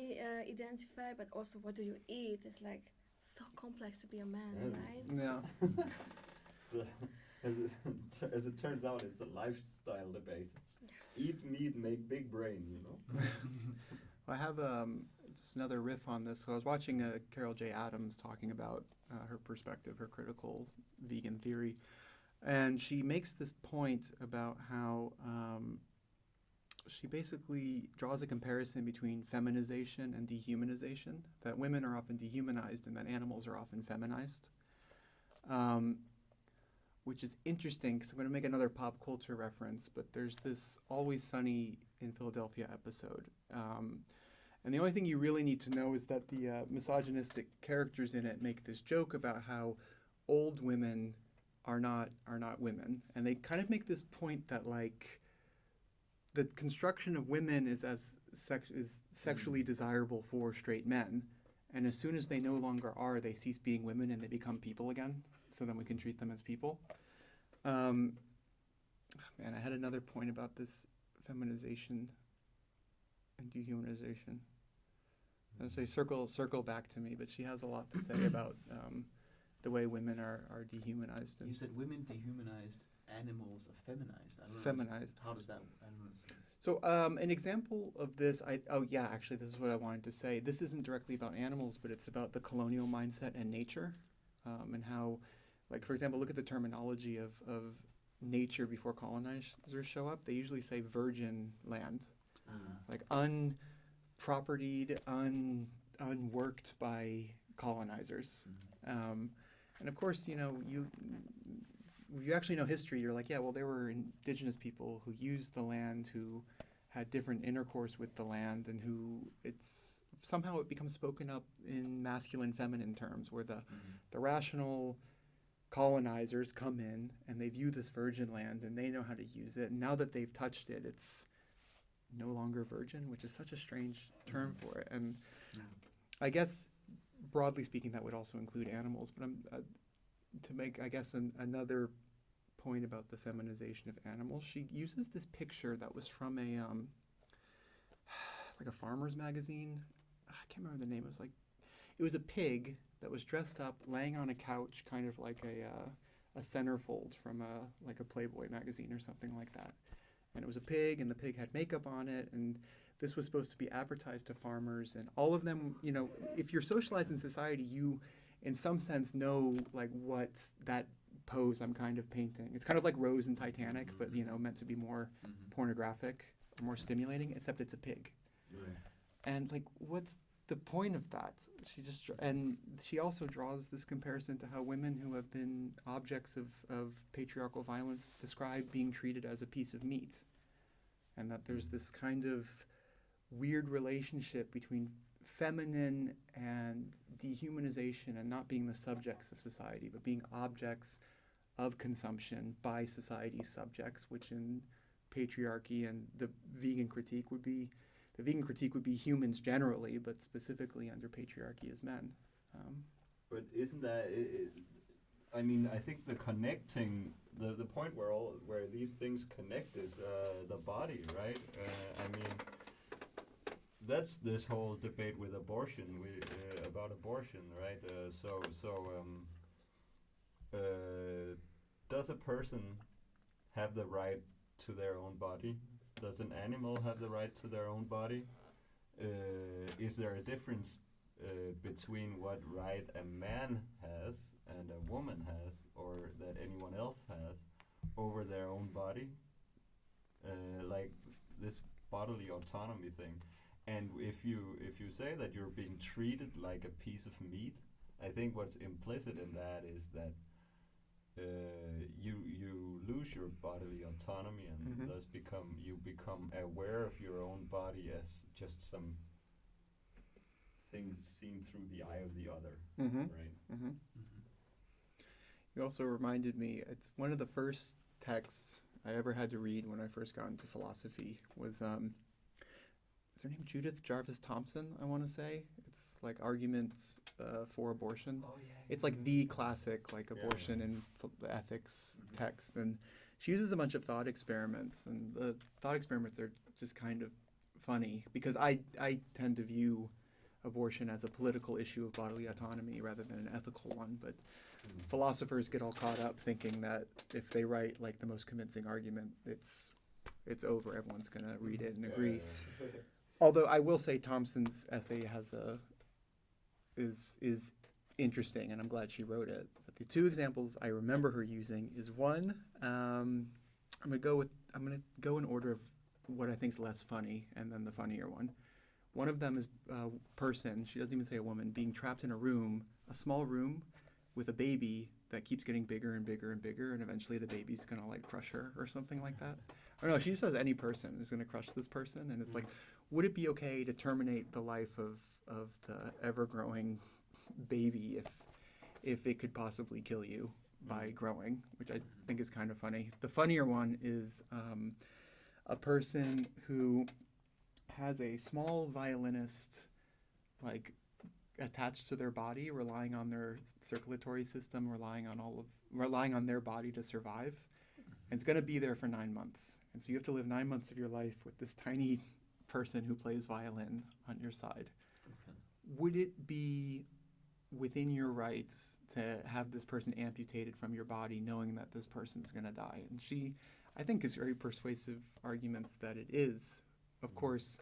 identify, but also what do you eat. It's like so complex to be a man, right? Yeah. So, as it turns out, it's a lifestyle debate. Eat meat, make big brain, I have just another riff on this. So I was watching Carol J. Adams talking about her perspective, her critical vegan theory, and she makes this point about how she basically draws a comparison between feminization and dehumanization, that women are often dehumanized and that animals are often feminized. Which is interesting because I'm going to make another pop culture reference, but there's this Always Sunny in Philadelphia episode. And the only thing you really need to know is that the misogynistic characters in it make this joke about how old women are not women. And they kind of make this point that the construction of women is sexually desirable for straight men. And as soon as they no longer are, they cease being women and they become people again. So then we can treat them as people. Man, I had another point about this feminization and dehumanization. I was going to say circle back to me, but she has a lot to say about the way women are dehumanized. You said women dehumanized animals are feminized. I don't know, Feminized. how does that? I don't understand. So an example of this, actually, this is what I wanted to say. This isn't directly about animals, but it's about the colonial mindset and nature, and how, like, for example, look at the terminology of nature before colonizers show up. They usually say virgin land, like unpropertied, unworked by colonizers. And of course, you know, if you actually know history, you're like, yeah, well, there were indigenous people who used the land, who had different intercourse with the land, and who somehow it becomes spoken up in masculine, feminine terms, where the rational colonizers come in and they view this virgin land and they know how to use it. And now that they've touched it, it's no longer virgin, which is such a strange term for it. And I guess, broadly speaking, that would also include animals. But to make, I guess, another point about the feminization of animals, she uses this picture that was from a like a farmer's magazine. I can't remember the name. It was a pig that was dressed up, laying on a couch, kind of like a centerfold from a Playboy magazine or something like that. And it was a pig, and the pig had makeup on it, and this was supposed to be advertised to farmers, and all of them, you know, if you're socialized in society, you, in some sense, know, like, what's that pose I'm kind of painting. It's kind of like Rose in Titanic, but, you know, meant to be more pornographic, or more stimulating, except it's a pig. Right. And, like, what's the point of that? She also draws this comparison to how women who have been objects of patriarchal violence describe being treated as a piece of meat, and that there's this kind of weird relationship between feminine and dehumanization, and not being the subjects of society, but being objects of consumption by society's subjects, which in patriarchy and the vegan critique would be humans generally, but specifically under patriarchy as men. But isn't that? I mean, I think the connecting, the point where these things connect is the body, right? I mean, that's this whole debate with abortion, about abortion, right? Does a person have the right to their own body? Does an animal have the right to their own body? Is there a difference between what right a man has and a woman has, or that anyone else has, over their own body? Like this bodily autonomy thing. And if you say that you're being treated like a piece of meat, I think what's implicit in that is that you lose your bodily autonomy, and thus become aware of your own body as just some thing seen through the eye of the other, right? You also reminded me, it's one of the first texts I ever had to read when I first got into philosophy was, is her name Judith Jarvis Thompson, I want to say? It's like Arguments for Abortion. Oh, yeah. It's like the classic, like, abortion and ethics text. And she uses a bunch of thought experiments, and the thought experiments are just kind of funny, because I tend to view abortion as a political issue of bodily autonomy rather than an ethical one, but philosophers get all caught up thinking that if they write, like, the most convincing argument, it's over, everyone's going to read it and agree. Although I will say Thompson's essay is interesting, and I'm glad she wrote it. But the two examples I remember her using is one, I'm gonna go in order of what I think is less funny, and then the funnier one. One of them is a person, she doesn't even say a woman, being trapped in a small room with a baby that keeps getting bigger and bigger and bigger, and eventually the baby's gonna, like, crush her or something like that. Or no, she says any person is gonna crush this person, and it's like, would it be okay to terminate the life of the ever-growing baby if it could possibly kill you by growing, which I think is kind of funny. The funnier one is a person who has a small violinist, like, attached to their body, relying on their circulatory system, relying on their body to survive. And it's going to be there for 9 months. And so you have to live 9 months of your life with this tiny person who plays violin on your side. Okay. Would it be within your rights to have this person amputated from your body knowing that this person's going to die. And she, I think, gives very persuasive arguments that it is. Of course,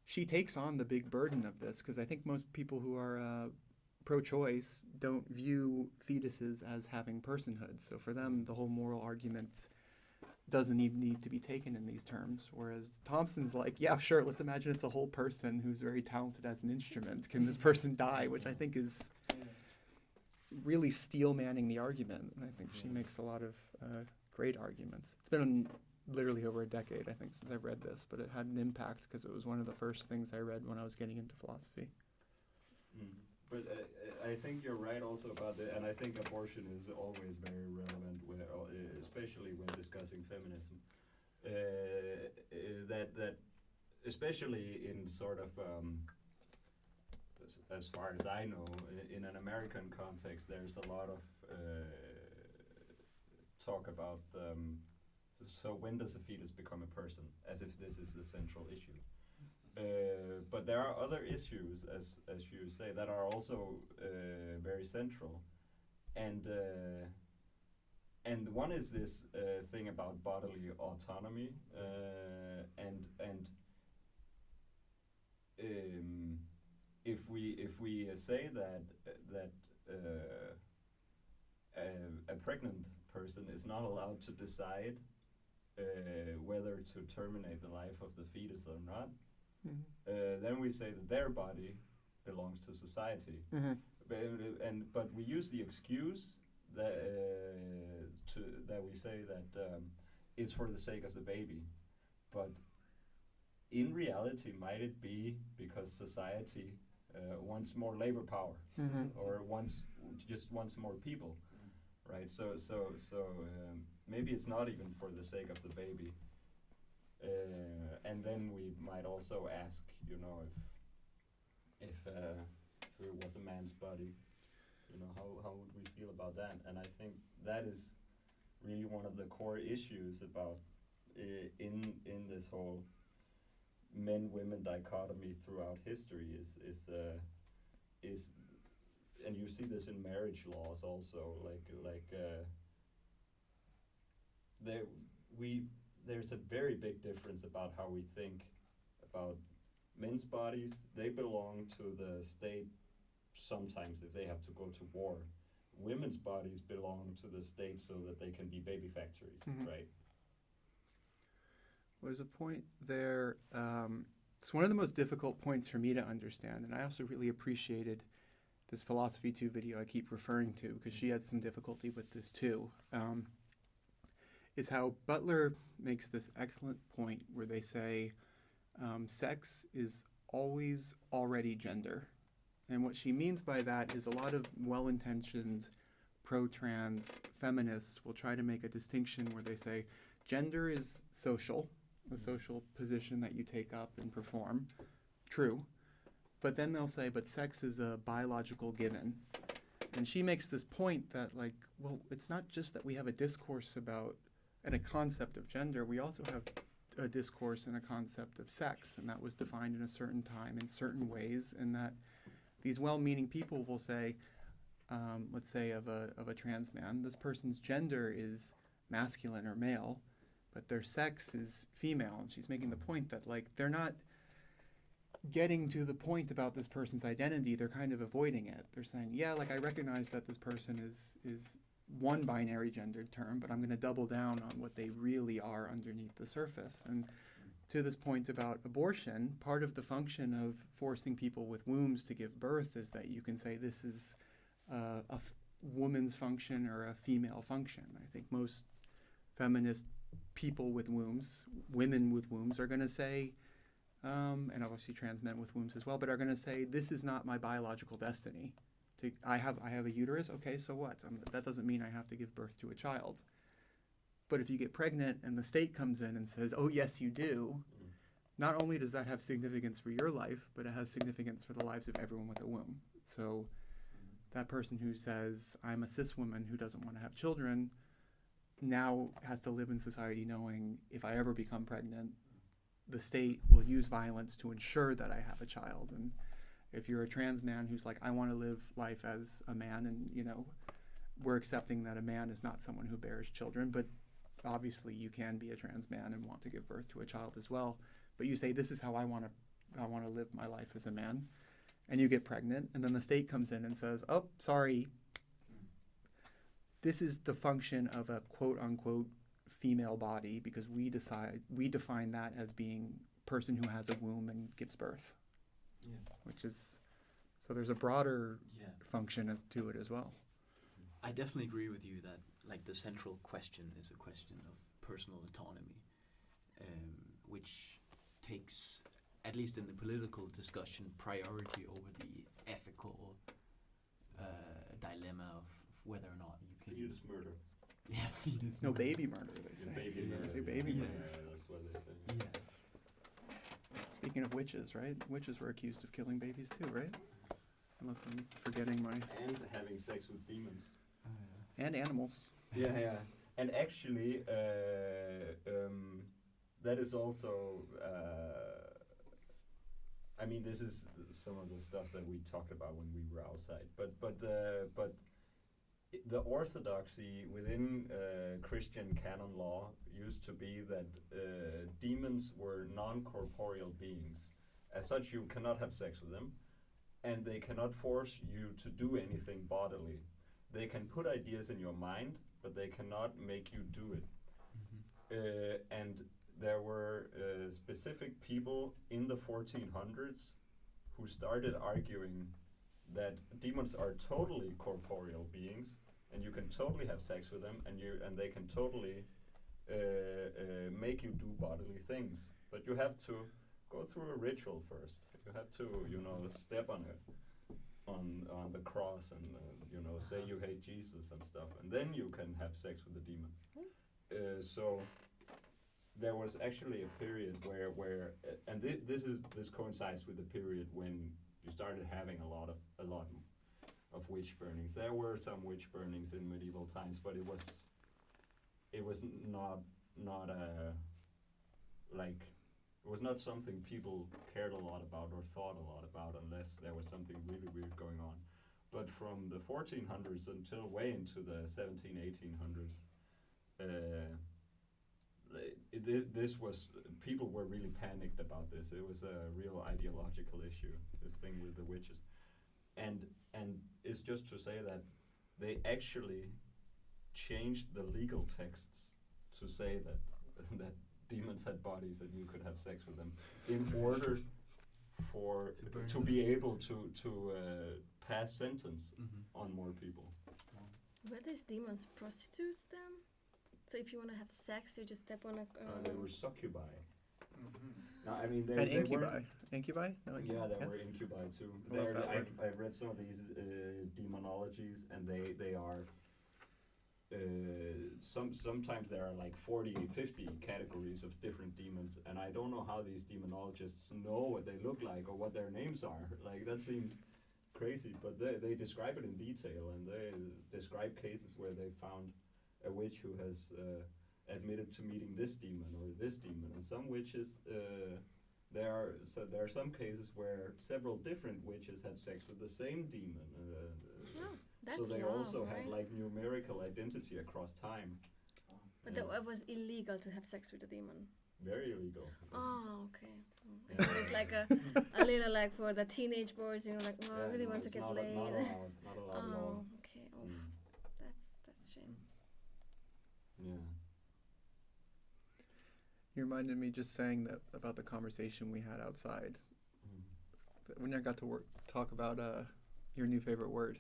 she takes on the big burden of this, because I think most people who are pro-choice don't view fetuses as having personhood. So for them, the whole moral argument doesn't even need to be taken in these terms. Whereas Thompson's like, yeah, sure, let's imagine it's a whole person who's very talented as an instrument. Can this person die? Which I think is really steel-manning the argument. And I think she makes a lot of great arguments. It's been literally over a decade, I think, since I've read this, but it had an impact because it was one of the first things I read when I was getting into philosophy. But I think you're right also about that, and I think abortion is always very relevant, especially when discussing feminism. That especially in sort of, as far as I know, in an American context, there's a lot of talk about, so when does a fetus become a person, as if this is the central issue. But there are other issues, as you say, that are also very central, and one is this thing about bodily autonomy, and if we say that a pregnant person is not allowed to decide whether to terminate the life of the fetus or not. Then we say that their body belongs to society, but we use the excuse that we say that it's for the sake of the baby, but in reality, might it be because society wants more labor power, or just wants more people, right? So maybe it's not even for the sake of the baby. And then we might also ask, if it was a man's body, how would we feel about that? And I think that is really one of the core issues about in this whole men-women dichotomy throughout history is and you see this in marriage laws also, there's a very big difference about how we think about men's bodies. They belong to the state sometimes if they have to go to war. Women's bodies belong to the state so that they can be baby factories, right? Well, there's a point there. It's one of the most difficult points for me to understand, and I also really appreciated this Philosophy 2 video I keep referring to, because she had some difficulty with this too. Is how Butler makes this excellent point where they say sex is always already gender. And what she means by that is a lot of well-intentioned pro-trans feminists will try to make a distinction where they say gender is social, a social position that you take up and perform. True. But then they'll say, but sex is a biological given. And she makes this point that, well, it's not just that we have a discourse about and a concept of gender, we also have a discourse and a concept of sex, and that was defined in a certain time in certain ways, and that these well-meaning people will say, let's say of a trans man, this person's gender is masculine or male, but their sex is female. And she's making the point that they're not getting to the point about this person's identity, they're kind of avoiding it. They're saying, yeah, I recognize that this person is one binary gendered term, but I'm going to double down on what they really are underneath the surface. And to this point about abortion, part of the function of forcing people with wombs to give birth is that you can say this is a woman's function or a female function. I think most feminist people with wombs, women with wombs, are going to say, and obviously trans men with wombs as well, but are going to say, this is not my biological destiny. I have a uterus, okay, so what? That doesn't mean I have to give birth to a child. But if you get pregnant and the state comes in and says, oh, yes, you do, not only does that have significance for your life, but it has significance for the lives of everyone with a womb. So that person who says, I'm a cis woman who doesn't want to have children, now has to live in society knowing if I ever become pregnant, the state will use violence to ensure that I have a child. And If you're a trans man who's like, I want to live life as a man, and you know, we're accepting that a man is not someone who bears children, but obviously you can be a trans man and want to give birth to a child as well. But you say, this is how I want to live my life as a man, and you get pregnant, and then the state comes in and says, oh, sorry, this is the function of a quote unquote female body because we define that as being person who has a womb and gives birth. Yeah. Which is, so there's a broader Yeah. function to it as well. I definitely agree with you that like the central question is a question of personal autonomy, which takes, at least in the political discussion, priority over the ethical dilemma of whether or not you can. Fetus murder. Yeah, fetus. No baby murder, they say. Baby murder. Say baby yeah, murder. that's what they say. Yeah. Speaking of witches, right? Witches were accused of killing babies too, right? Unless I'm forgetting my... And having sex with demons. And animals. Yeah. And actually, that is also... I mean, this is some of the stuff that we talked about when we were outside. But the orthodoxy within Christian canon law used to be that demons were non-corporeal beings. As such, you cannot have sex with them, and they cannot force you to do anything bodily. They can put ideas in your mind, but they cannot make you do it. And there were specific people in the 1400s who started arguing that demons are totally corporeal beings, and you can totally have sex with them, and they can totally make you do bodily things. But you have to go through a ritual first. You have to, step on the cross and say you hate Jesus and stuff, and then you can have sex with the demon. So there was actually a period where and this coincides with the period when you started having a lot of witch burnings. There were some witch burnings in medieval times, but it was not something people cared a lot about or thought a lot about unless there was something really weird going on. But from the 1400s until way into the 1800s, people were really panicked about this. It was a real ideological issue, this thing with the witches. And it's just to say that they actually changed the legal texts to say that demons had bodies and you could have sex with them in order to be able to pass sentence on more people. Were these demons prostitutes then? So if you want to have sex, you just step on a... They were succubi. No, I mean, And incubi. Incubi? No, yeah, there were incubi too. I read some of these demonologies, and they are... sometimes there are like 40, 50 categories of different demons, and I don't know how these demonologists know what they look like or what their names are. Like, that seems crazy, but they describe it in detail, and they describe cases where they found a witch who has admitted to meeting this demon or this demon. And some witches, there are some cases where several different witches had sex with the same demon. So they also right? had like numerical identity across time. But it was illegal to have sex with a demon. Very illegal. Oh, okay. It's like a little like for the teenage boys, like, oh, I really want to get laid. Not allowed at all. Okay. Oof. That's shame. Yeah. You reminded me just saying that about the conversation we had outside. When I got to talk about your new favorite word.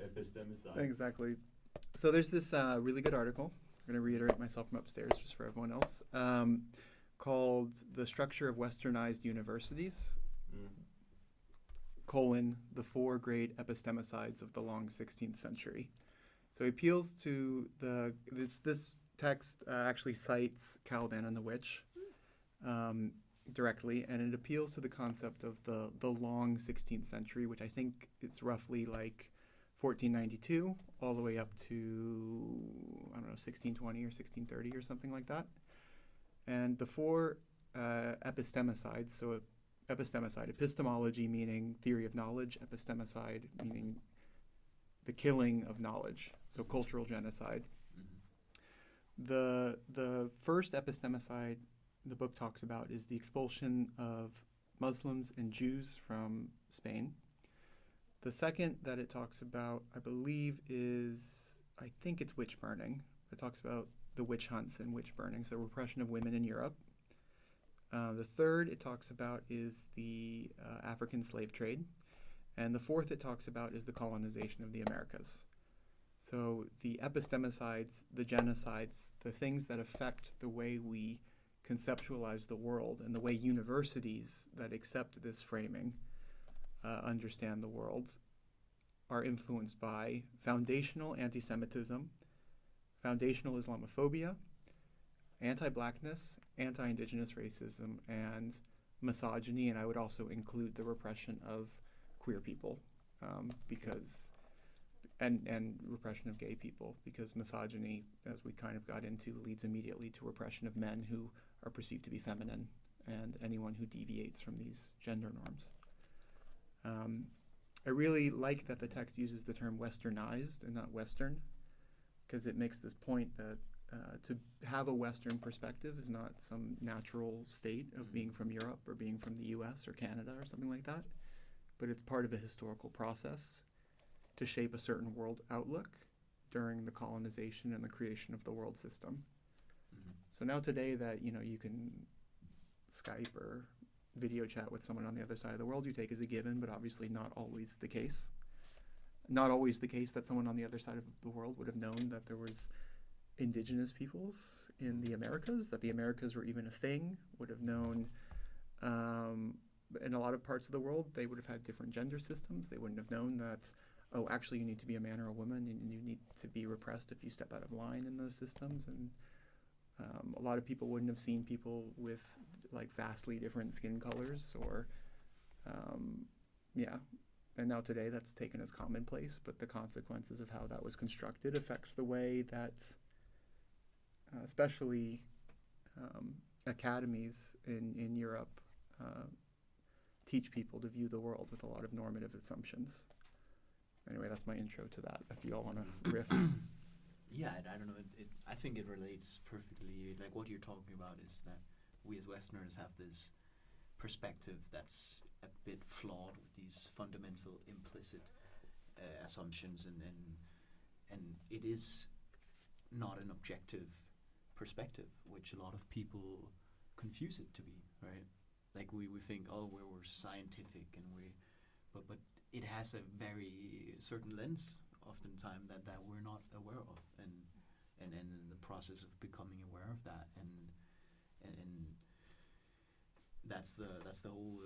Epistemicide. Exactly. So there's this really good article. I'm going to reiterate myself from upstairs just for everyone else. Called The Structure of Westernized Universities, the 4 great epistemicides of the long 16th century. So he appeals to this text actually cites Caliban and the Witch directly, and it appeals to the concept of the long 16th century, which I think it's roughly like 1492 all the way up to, 1620 or 1630 or something like that. And the 4 epistemicides, so epistemicide. Epistemology meaning theory of knowledge, epistemicide meaning the killing of knowledge, so cultural genocide. The first epistemicide the book talks about is the expulsion of Muslims and Jews from Spain. The second that it talks about, I believe, I think it's witch burning. It talks about the witch hunts and witch burnings, the repression of women in Europe. The third it talks about is the African slave trade. And the fourth it talks about is the colonization of the Americas. So the epistemicides, the genocides, the things that affect the way we conceptualize the world and the way universities that accept this framing understand the world are influenced by foundational anti-Semitism, foundational Islamophobia, anti-blackness, anti-indigenous racism, and misogyny, and I would also include the repression of queer people and repression of gay people, because misogyny, as we kind of got into, leads immediately to repression of men who are perceived to be feminine and anyone who deviates from these gender norms. I really like that the text uses the term westernized and not Western, because it makes this point that to have a Western perspective is not some natural state of being from Europe or being from the US or Canada or something like that, but it's part of a historical process to shape a certain world outlook during the colonization and the creation of the world system. So now today that, you can Skype or video chat with someone on the other side of the world, you take as a given, but obviously not always the case. Not always the case that someone on the other side of the world would have known that there was indigenous peoples in the Americas, that the Americas were even a thing, would have known in a lot of parts of the world they would have had different gender systems. They wouldn't have known that, oh, actually you need to be a man or a woman and you need to be repressed if you step out of line in those systems. And a lot of people wouldn't have seen people with vastly different skin colors or and now today that's taken as commonplace, but the consequences of how that was constructed affects the way that especially academies in Europe teach people to view the world with a lot of normative assumptions. Anyway, that's my intro to that, if you all want to riff. Yeah, I don't know. I think it relates perfectly. Like what you're talking about is that we as Westerners have this perspective that's a bit flawed with these fundamental implicit assumptions, and it is not an objective perspective, which a lot of people confuse it to be, right? Like we think, oh, we're scientific, but it has a very certain lens oftentimes that we're not aware of, and in the process of becoming aware of that, and that's the whole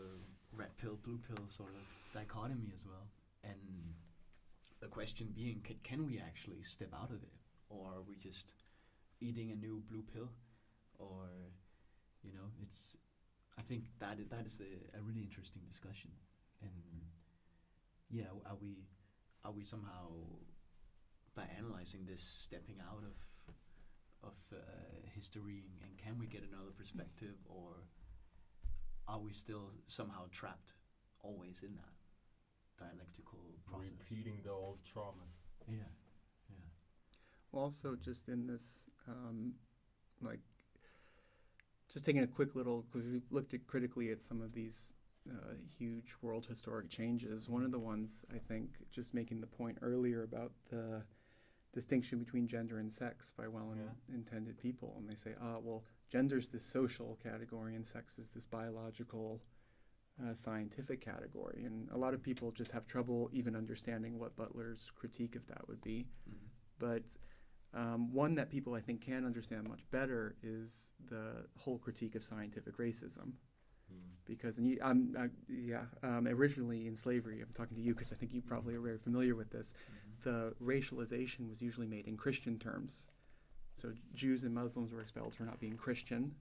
red pill, blue pill sort of dichotomy as well. And the question being, can we actually step out of it, or are we just eating a new blue pill, or it's. I think that is a really interesting discussion, and yeah, are we somehow, by analyzing this, stepping out of history, and can we get another perspective, or are we still somehow trapped always in that dialectical process? Repeating the old traumas. Yeah. Well, also just in this, just taking a quick little, because we've looked critically at some of these huge world historic changes. One of the ones, I think, just making the point earlier about the distinction between gender and sex by well-intended people. And they say, well, gender's this social category and sex is this biological, scientific category. And a lot of people just have trouble even understanding what Butler's critique of that would be. But one that people, I think, can understand much better is the whole critique of scientific racism. Because originally in slavery, I'm talking to you because I think you probably are very familiar with this, the racialization was usually made in Christian terms. So Jews and Muslims were expelled for not being Christian.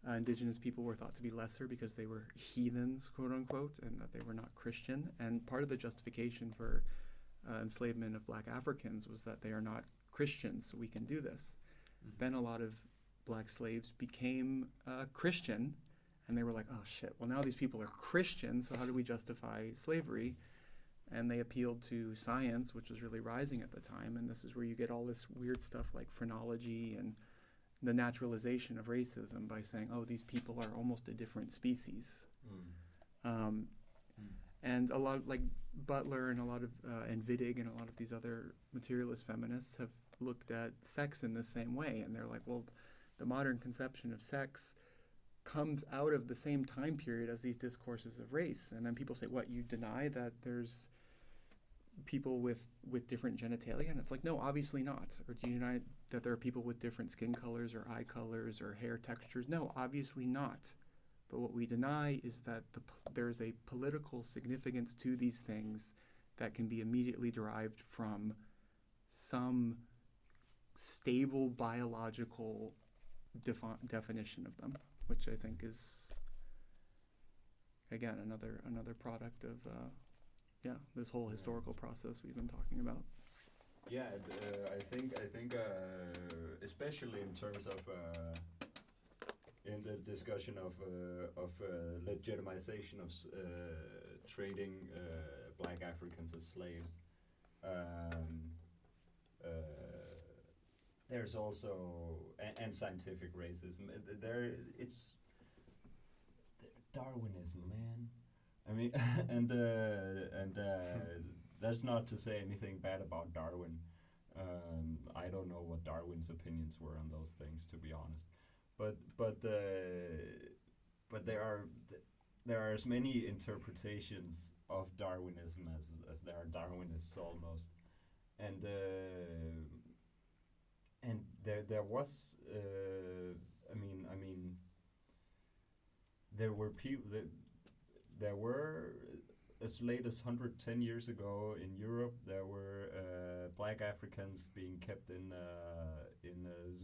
Indigenous people were thought to be lesser because they were heathens, quote unquote, and that they were not Christian. And part of the justification for enslavement of black Africans was that they are not Christians, so we can do this. Then a lot of black slaves became Christian, And they were like, oh shit, well now these people are Christians, so how do we justify slavery? And they appealed to science, which was really rising at the time, and this is where you get all this weird stuff like phrenology and the naturalization of racism by saying, oh, these people are almost a different species. And a lot of, like Butler and a lot of and Wittig and a lot of these other materialist feminists have looked at sex in the same way, and they're like, well, the modern conception of sex comes out of the same time period as these discourses of race. And then people say, what, you deny that there's people with different genitalia? And it's like, no, obviously not. Or do you deny that there are people with different skin colors or eye colors or hair textures? No, obviously not. But what we deny is that there's a political significance to these things that can be immediately derived from some stable biological definition of them, which I think is, again, another product of this whole historical process we've been talking about. Yeah, I think especially in terms of in the discussion of legitimization of trading black Africans as slaves. There's also and scientific racism. It's Darwinism, man. I mean, and that's not to say anything bad about Darwin. I don't know what Darwin's opinions were on those things, to be honest. But there are as many interpretations of Darwinism as there are Darwinists almost, and there was I mean there were people that there were as late as 110 years ago in Europe, there were black Africans being kept in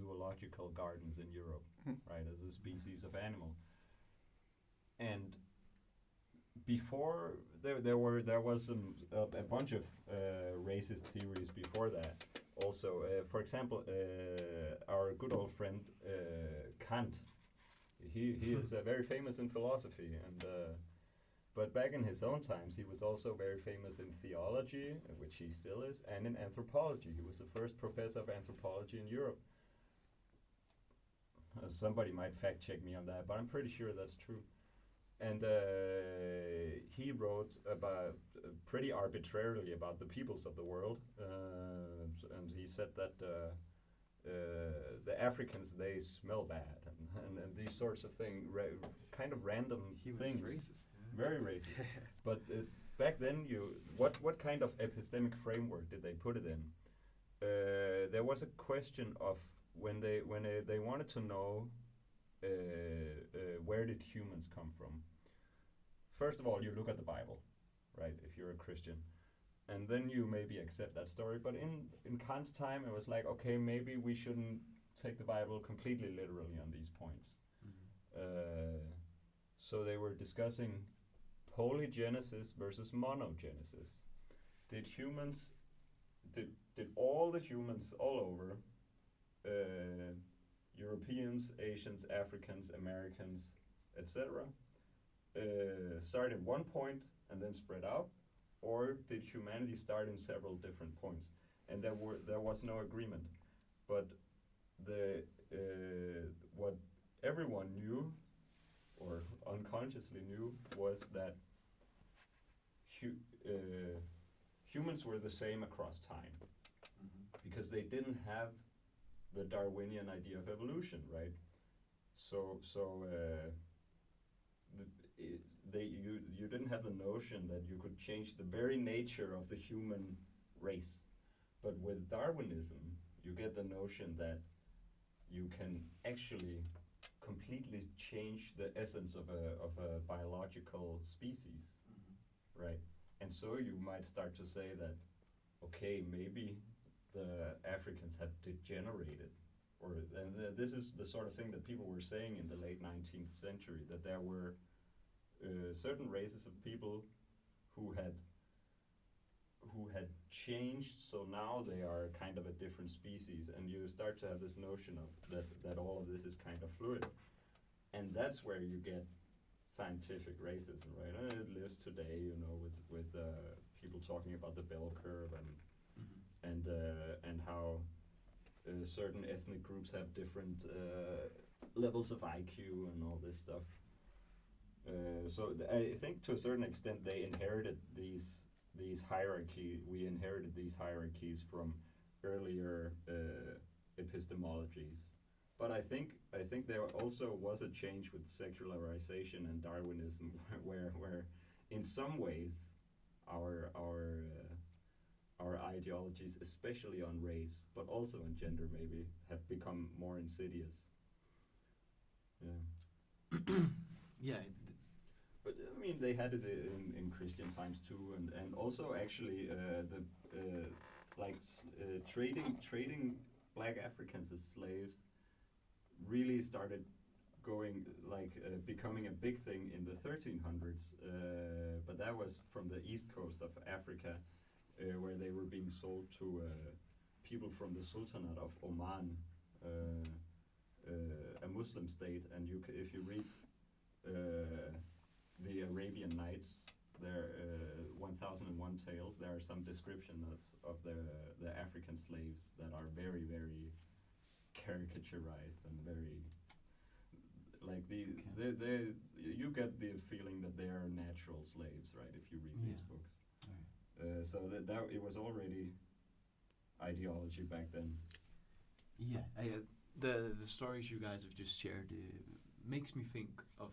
zoological gardens in Europe, right, as a species of animal. And before there was a bunch of racist theories before that. Also, for example, our good old friend Kant, he is very famous in philosophy, and but back in his own times, he was also very famous in theology, which he still is, and in anthropology. He was the first professor of anthropology in Europe. Somebody might fact check me on that, but I'm pretty sure that's true. And he wrote about pretty arbitrarily about the peoples of the world, and he said that the Africans, they smell bad, and these sorts of things, kind of random things. He was racist. Very racist. But back then, what kind of epistemic framework did they put it in? There was a question of when they wanted to know where did humans come from. First of all, you look at the Bible, right? If you're a Christian, and then you maybe accept that story. But in Kant's time, it was like, okay, maybe we shouldn't take the Bible completely literally on these points. So they were discussing polygenesis versus monogenesis. Did all the humans all over, Europeans, Asians, Africans, Americans, etc., start at one point and then spread out, or did humanity start in several different points? And there was no agreement. But what everyone knew, or unconsciously knew, was that humans were the same across time, because they didn't have the Darwinian idea of evolution, right? You didn't have the notion that you could change the very nature of the human race. But with Darwinism, you get the notion that you can actually completely change the essence of a biological species, right? And so you might start to say that, okay, maybe the Africans have degenerated, and this is the sort of thing that people were saying in the late 19th century, that there were certain races of people who had changed, so now they are kind of a different species, and you start to have this notion of that all of this is kind of fluid, and that's where you get scientific racism, right? And it lives today, you know, with people talking about the bell curve and how certain ethnic groups have different levels of IQ and all this stuff. So I think to a certain extent they inherited these hierarchy. We inherited these hierarchies from earlier epistemologies. But I think there also was a change with secularization and Darwinism, where in some ways our ideologies, especially on race, but also on gender, maybe have become more insidious. Yeah. Yeah. But I mean, they had it in Christian times too, and also actually trading black Africans as slaves really started becoming a big thing in the 1300s. But that was from the east coast of Africa, where they were being sold to people from the Sultanate of Oman, a Muslim state, and if you read the Arabian Nights, there 1001 Tales, there are some descriptions of the African slaves that are very, very caricaturized and very like you get the feeling that they are natural slaves, right? If you read these books, so that it was already ideology back then. Yeah, the stories you guys have just shared makes me think of,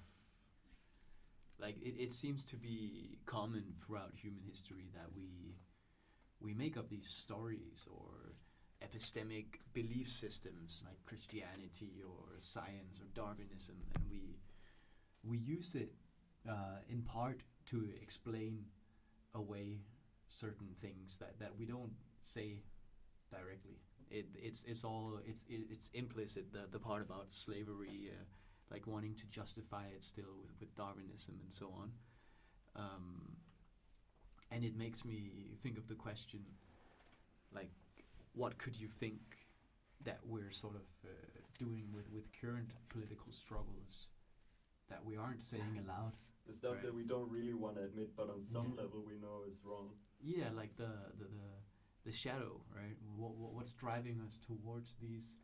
like, it seems to be common throughout human history that we make up these stories or epistemic belief systems like Christianity or science or Darwinism, and we use it in part to explain away certain things that we don't say directly. It's implicit, the part about slavery, like wanting to justify it still with Darwinism and so on. And it makes me think of the question, like, what could you think that we're sort of doing with current political struggles that we aren't saying aloud? The stuff that we don't really want to admit, but on some level we know is wrong. Yeah, like the shadow, right? What's driving us towards these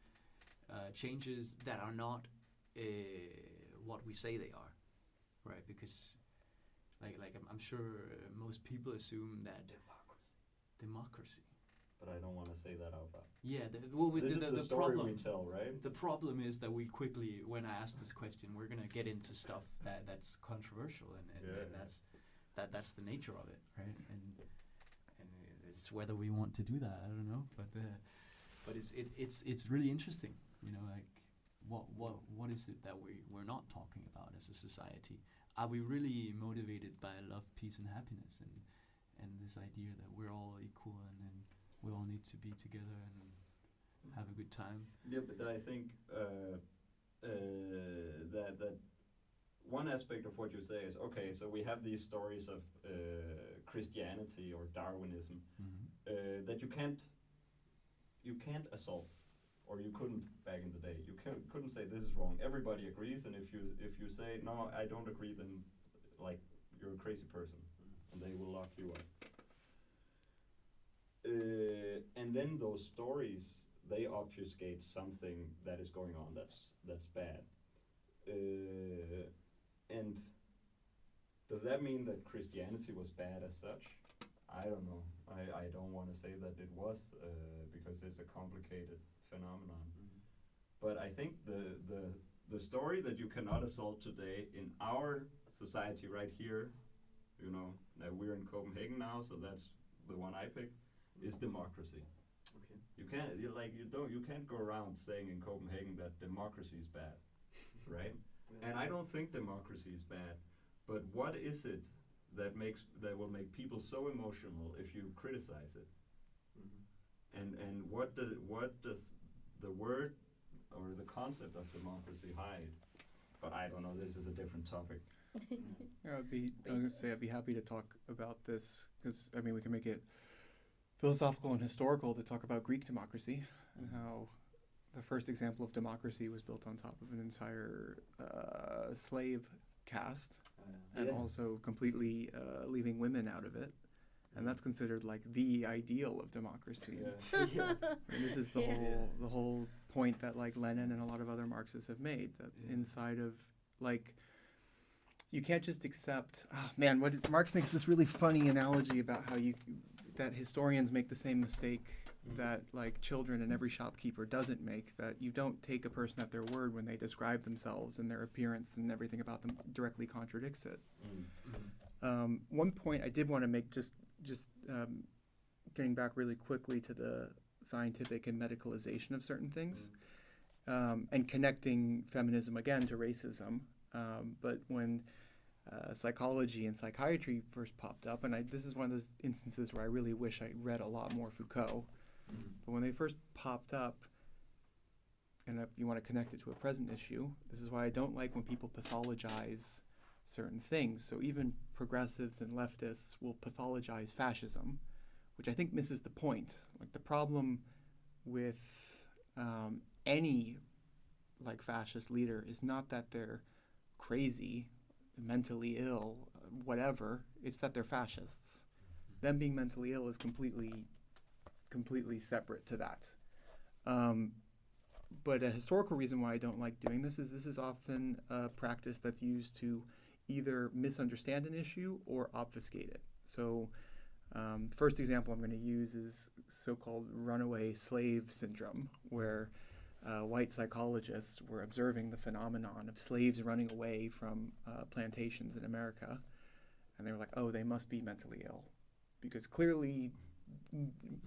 changes that are not what we say they are, right? Because, like I'm sure most people assume that democracy. But I don't want to say that out loud. Yeah, this is the story problem, we tell, right? The problem is that we quickly, when I ask this question, we're gonna get into stuff that's controversial, and that's the nature of it, right? And it's whether we want to do that, I don't know, but it's really interesting, you know, like what is it that we're not talking about as a society? Are we really motivated by love, peace, and happiness, and this idea that we're all equal and we all need to be together and have a good time? Yeah, but I think that one aspect of what you say is, okay, so we have these stories of Christianity or Darwinism that you can't assault, or you couldn't back in the day. You couldn't say this is wrong. Everybody agrees, and if you say no, I don't agree, then like you're a crazy person, and they will lock you up. And then those stories, they obfuscate something that is going on that's bad. And does that mean that Christianity was bad as such? I don't know. I don't want to say that it was, because it's a complicated phenomenon. But I think the story that you cannot assault today in our society right here, you know, we're in Copenhagen now, so that's the one I picked, is democracy. Okay. You can't go around saying in Copenhagen that democracy is bad, right? And I don't think democracy is bad, but what is it that will make people so emotional if you criticize it? And what does the word or the concept of democracy hide? But I don't know. This is a different topic. I was going to say I'd be happy to talk about this, because I mean we can make it philosophical and historical to talk about Greek democracy and how the first example of democracy was built on top of an entire slave caste, and Yeah. also completely leaving women out of it. And that's considered like the ideal of democracy. Yeah. And this is the whole point that like Lenin and a lot of other Marxists have made, that inside of like, you can't just accept, Marx makes this really funny analogy about how that historians make the same mistake that like children and every shopkeeper doesn't make, that you don't take a person at their word when they describe themselves, and their appearance and everything about them directly contradicts it. One point I did want to make, just getting back really quickly to the scientific and medicalization of certain things, and connecting feminism again to racism. But when psychology and psychiatry first popped up, and this is one of those instances where I really wish I read a lot more Foucault, but when they first popped up, and if you want to connect it to a present issue, this is why I don't like when people pathologize certain things. So even progressives and leftists will pathologize fascism, which I think misses the point. Like, the problem with any like fascist leader is not that they're crazy, mentally ill, whatever. It's that they're fascists. Them being mentally ill is completely separate to that. But a historical reason why I don't like doing this is often a practice that's used to either misunderstand an issue or obfuscate it. So first example I'm going to use is so-called runaway slave syndrome, where white psychologists were observing the phenomenon of slaves running away from plantations in America, and they were like, oh, they must be mentally ill, because clearly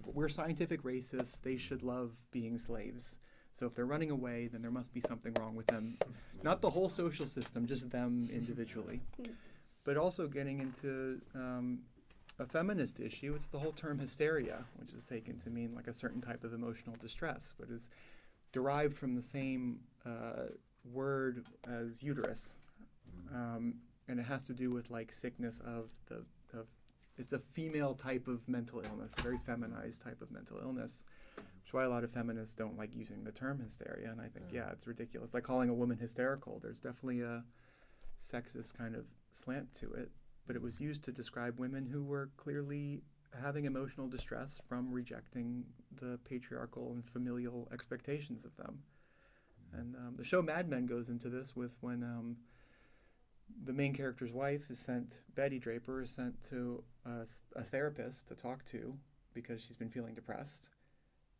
we're scientific racists, they should love being slaves. So if they're running away, then there must be something wrong with them. Not the whole social system, just them individually. But also getting into a feminist issue, it's the whole term hysteria, which is taken to mean like a certain type of emotional distress, but is derived from the same word as uterus. And it has to do with like sickness of it's a female type of mental illness, a very feminized type of mental illness, which is why a lot of feminists don't like using the term hysteria. And I think, it's ridiculous. Like calling a woman hysterical, there's definitely a sexist kind of slant to it, but it was used to describe women who were clearly having emotional distress from rejecting the patriarchal and familial expectations of them. And the show Mad Men goes into this with when the main character's wife is sent, Betty Draper is sent to a therapist to talk to because she's been feeling depressed.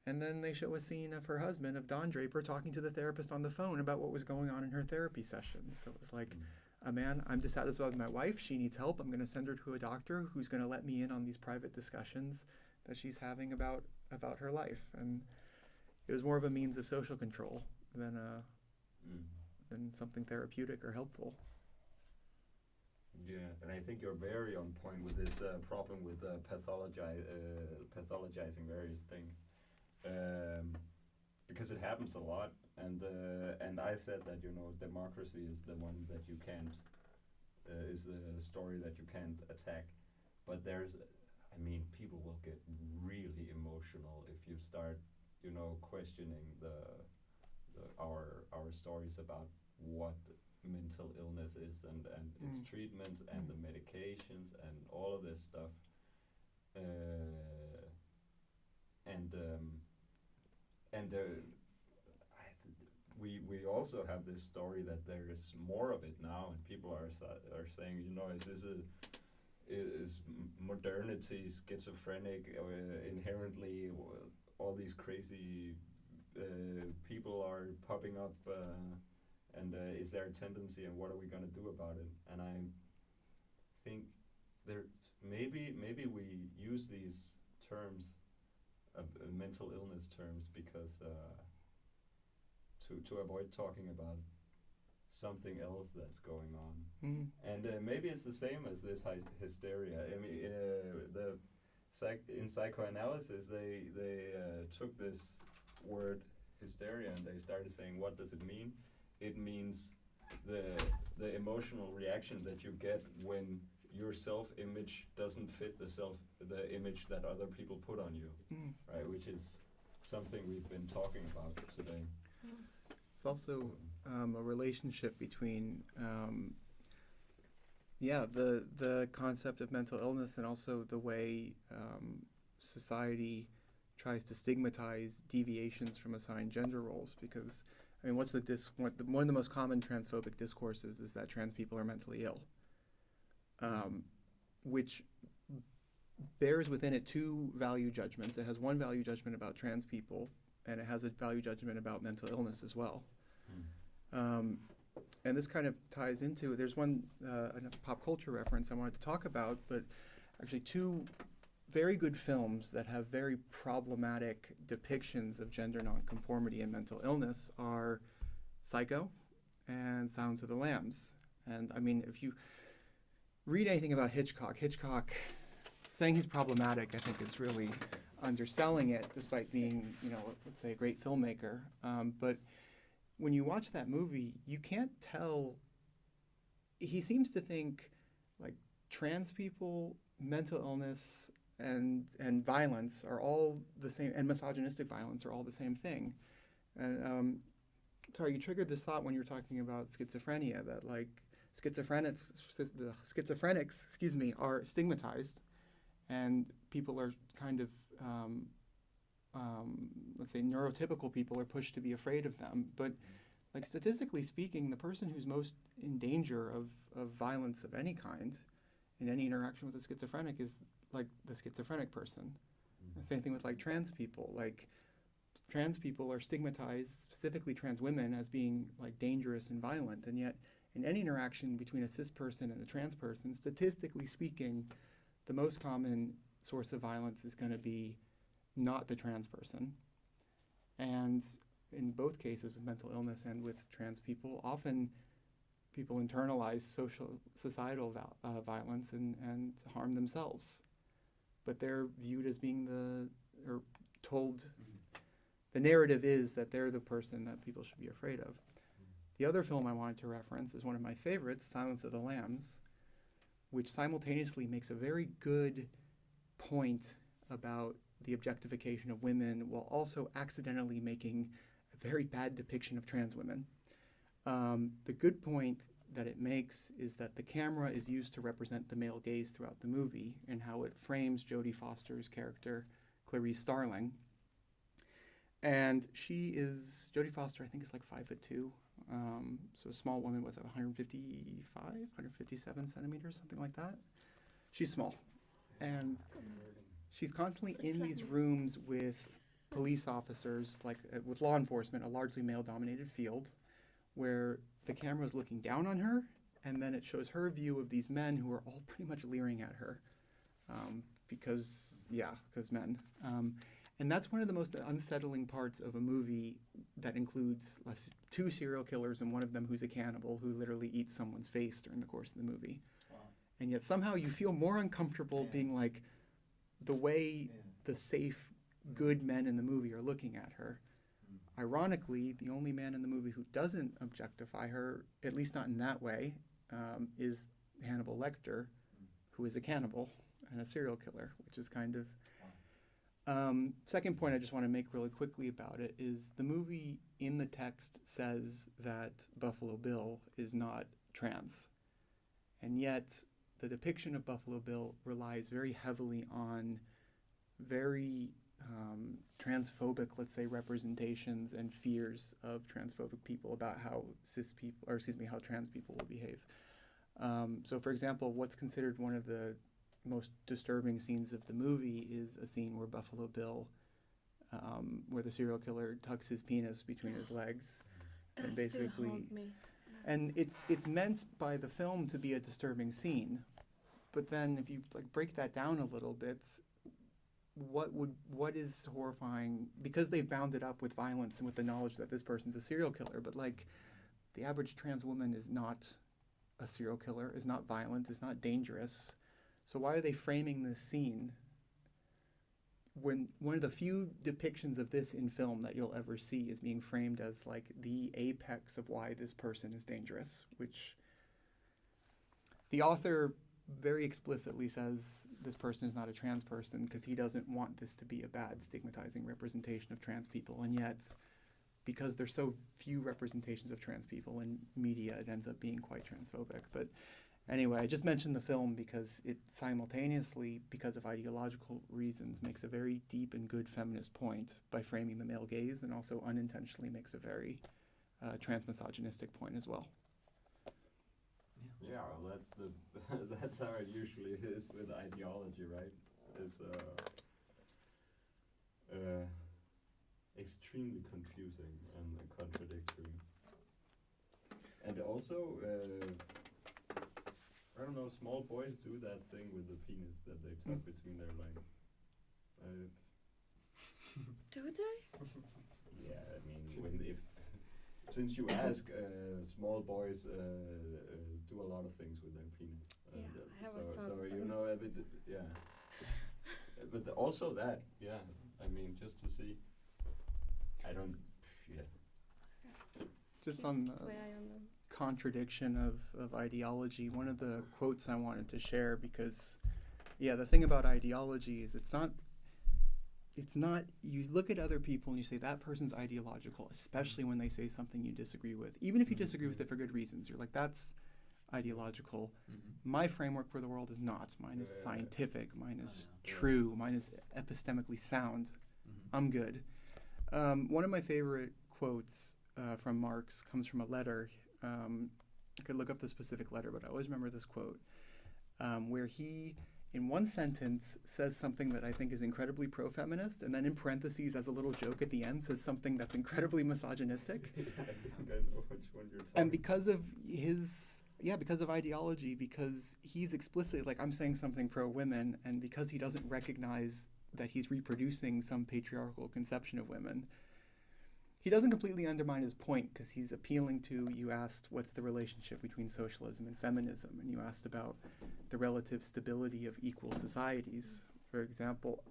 And then they show a scene of her husband, of Don Draper, talking to the therapist on the phone about what was going on in her therapy session. So it was like, I'm dissatisfied with my wife. She needs help. I'm going to send her to a doctor who's going to let me in on these private discussions that she's having about her life. And it was more of a means of social control than something therapeutic or helpful. Yeah, and I think you're very on point with this problem with pathologizing various things, because it happens a lot. And I said that democracy is the one that you can't is the story that you can't attack. But people will get really emotional if you start questioning our stories about what mental illness is and its treatments and the medications and all of this stuff, we also have this story that there is more of it now, and people are saying, is modernity schizophrenic inherently? All these crazy people are popping up. And is there a tendency, and what are we going to do about it? And I think maybe we use these terms, mental illness terms, because to avoid talking about something else that's going on. And maybe it's the same as this hysteria. I mean, in psychoanalysis, they took this word hysteria and they started saying, what does it mean? It means the emotional reaction that you get when your self-image doesn't fit the image that other people put on you, right? Which is something we've been talking about today. It's also a relationship between Yeah, the concept of mental illness and also the way society tries to stigmatize deviations from assigned gender roles. Because, I mean, one of the most common transphobic discourses is that trans people are mentally ill, which bears within it two value judgments. It has one value judgment about trans people, and it has a value judgment about mental illness as well. And this kind of ties into, there's one a pop culture reference I wanted to talk about, but actually two very good films that have very problematic depictions of gender nonconformity and mental illness are Psycho and Silence of the Lambs. And I mean, if you read anything about Hitchcock, saying he's problematic, I think is really underselling it, despite being, let's say a great filmmaker. But when you watch that movie, you can't tell. He seems to think like trans people, mental illness, and violence are all the same, and misogynistic violence are all the same thing. And sorry, you triggered this thought when you were talking about schizophrenia, that like schizophrenics, are stigmatized, and people are kind of let's say neurotypical people are pushed to be afraid of them. But like statistically speaking, the person who's most in danger of violence of any kind in any interaction with a schizophrenic is like the schizophrenic person. The same thing with like trans people. Like trans people are stigmatized, specifically trans women, as being like dangerous and violent, and yet in any interaction between a cis person and a trans person, statistically speaking, the most common source of violence is going to be not the trans person. And in both cases, with mental illness and with trans people, often people internalize societal violence and harm themselves. But they're viewed as being the narrative is that they're the person that people should be afraid of. The other film I wanted to reference is one of my favorites, Silence of the Lambs, which simultaneously makes a very good point about the objectification of women while also accidentally making a very bad depiction of trans women. The good point that it makes is that the camera is used to represent the male gaze throughout the movie and how it frames Jodie Foster's character, Clarice Starling. And Jodie Foster, I think, is like 5'2". So a small woman was 155, 157 centimeters, something like that. She's small. And she's constantly in these rooms with police officers, like with law enforcement, a largely male-dominated field, where the camera is looking down on her, and then it shows her view of these men who are all pretty much leering at her, because men. And that's one of the most unsettling parts of a movie that includes two serial killers and one of them who's a cannibal who literally eats someone's face during the course of the movie. Wow. And yet somehow you feel more uncomfortable being like the way the safe, good men in the movie are looking at her. Ironically, the only man in the movie who doesn't objectify her, at least not in that way, is Hannibal Lecter, who is a cannibal and a serial killer, which is kind of... Second point I just want to make really quickly about it is the movie in the text says that Buffalo Bill is not trans. And yet the depiction of Buffalo Bill relies very heavily on very transphobic, let's say, representations and fears of transphobic people about how how trans people will behave. So for example, what's considered one of the most disturbing scenes of the movie is a scene where Buffalo Bill, where the serial killer tucks his penis between his legs, and basically, and it's meant by the film to be a disturbing scene, but then if you like break that down a little bit, what is horrifying, because they've bound it up with violence and with the knowledge that this person's a serial killer, but like the average trans woman is not a serial killer, is not violent, is not dangerous. So why are they framing this scene when one of the few depictions of this in film that you'll ever see is being framed as like the apex of why this person is dangerous, which the author very explicitly says this person is not a trans person because he doesn't want this to be a bad stigmatizing representation of trans people. And yet, because there's so few representations of trans people in media, it ends up being quite transphobic. But Anyway, I just mentioned the film because it simultaneously, because of ideological reasons, makes a very deep and good feminist point by framing the male gaze, and also unintentionally makes a very transmisogynistic point as well. Yeah, well, that's the that's how it usually is with ideology, right? It's extremely confusing and contradictory, and also I don't know. Small boys do that thing with the penis that they tuck between their legs. Do they? Yeah, I mean, since you ask, small boys do a lot of things with their penis. Yeah, I have a son. So you know a bit, yeah. But also that, yeah. I mean, just to see. I don't, yeah. Just on the contradiction of ideology, one of the quotes I wanted to share, because, yeah, the thing about ideology is it's not, you look at other people and you say that person's ideological, especially when they say something you disagree with. Even if you disagree with it for good reasons, you're like, that's ideological. My framework for the world is not. Mine is scientific, mine is true, mine is epistemically sound. I'm good. One of my favorite quotes from Marx comes from a letter. I could look up the specific letter, but I always remember this quote, where he, in one sentence, says something that I think is incredibly pro-feminist, and then in parentheses, as a little joke at the end, says something that's incredibly misogynistic. I think I know which one you're talking. And because of because of ideology, because he's explicitly, like, I'm saying something pro-women, and because he doesn't recognize that he's reproducing some patriarchal conception of women, he doesn't completely undermine his point, because he's appealing to, you asked what's the relationship between socialism and feminism, and you asked about the relative stability of equal societies, for example.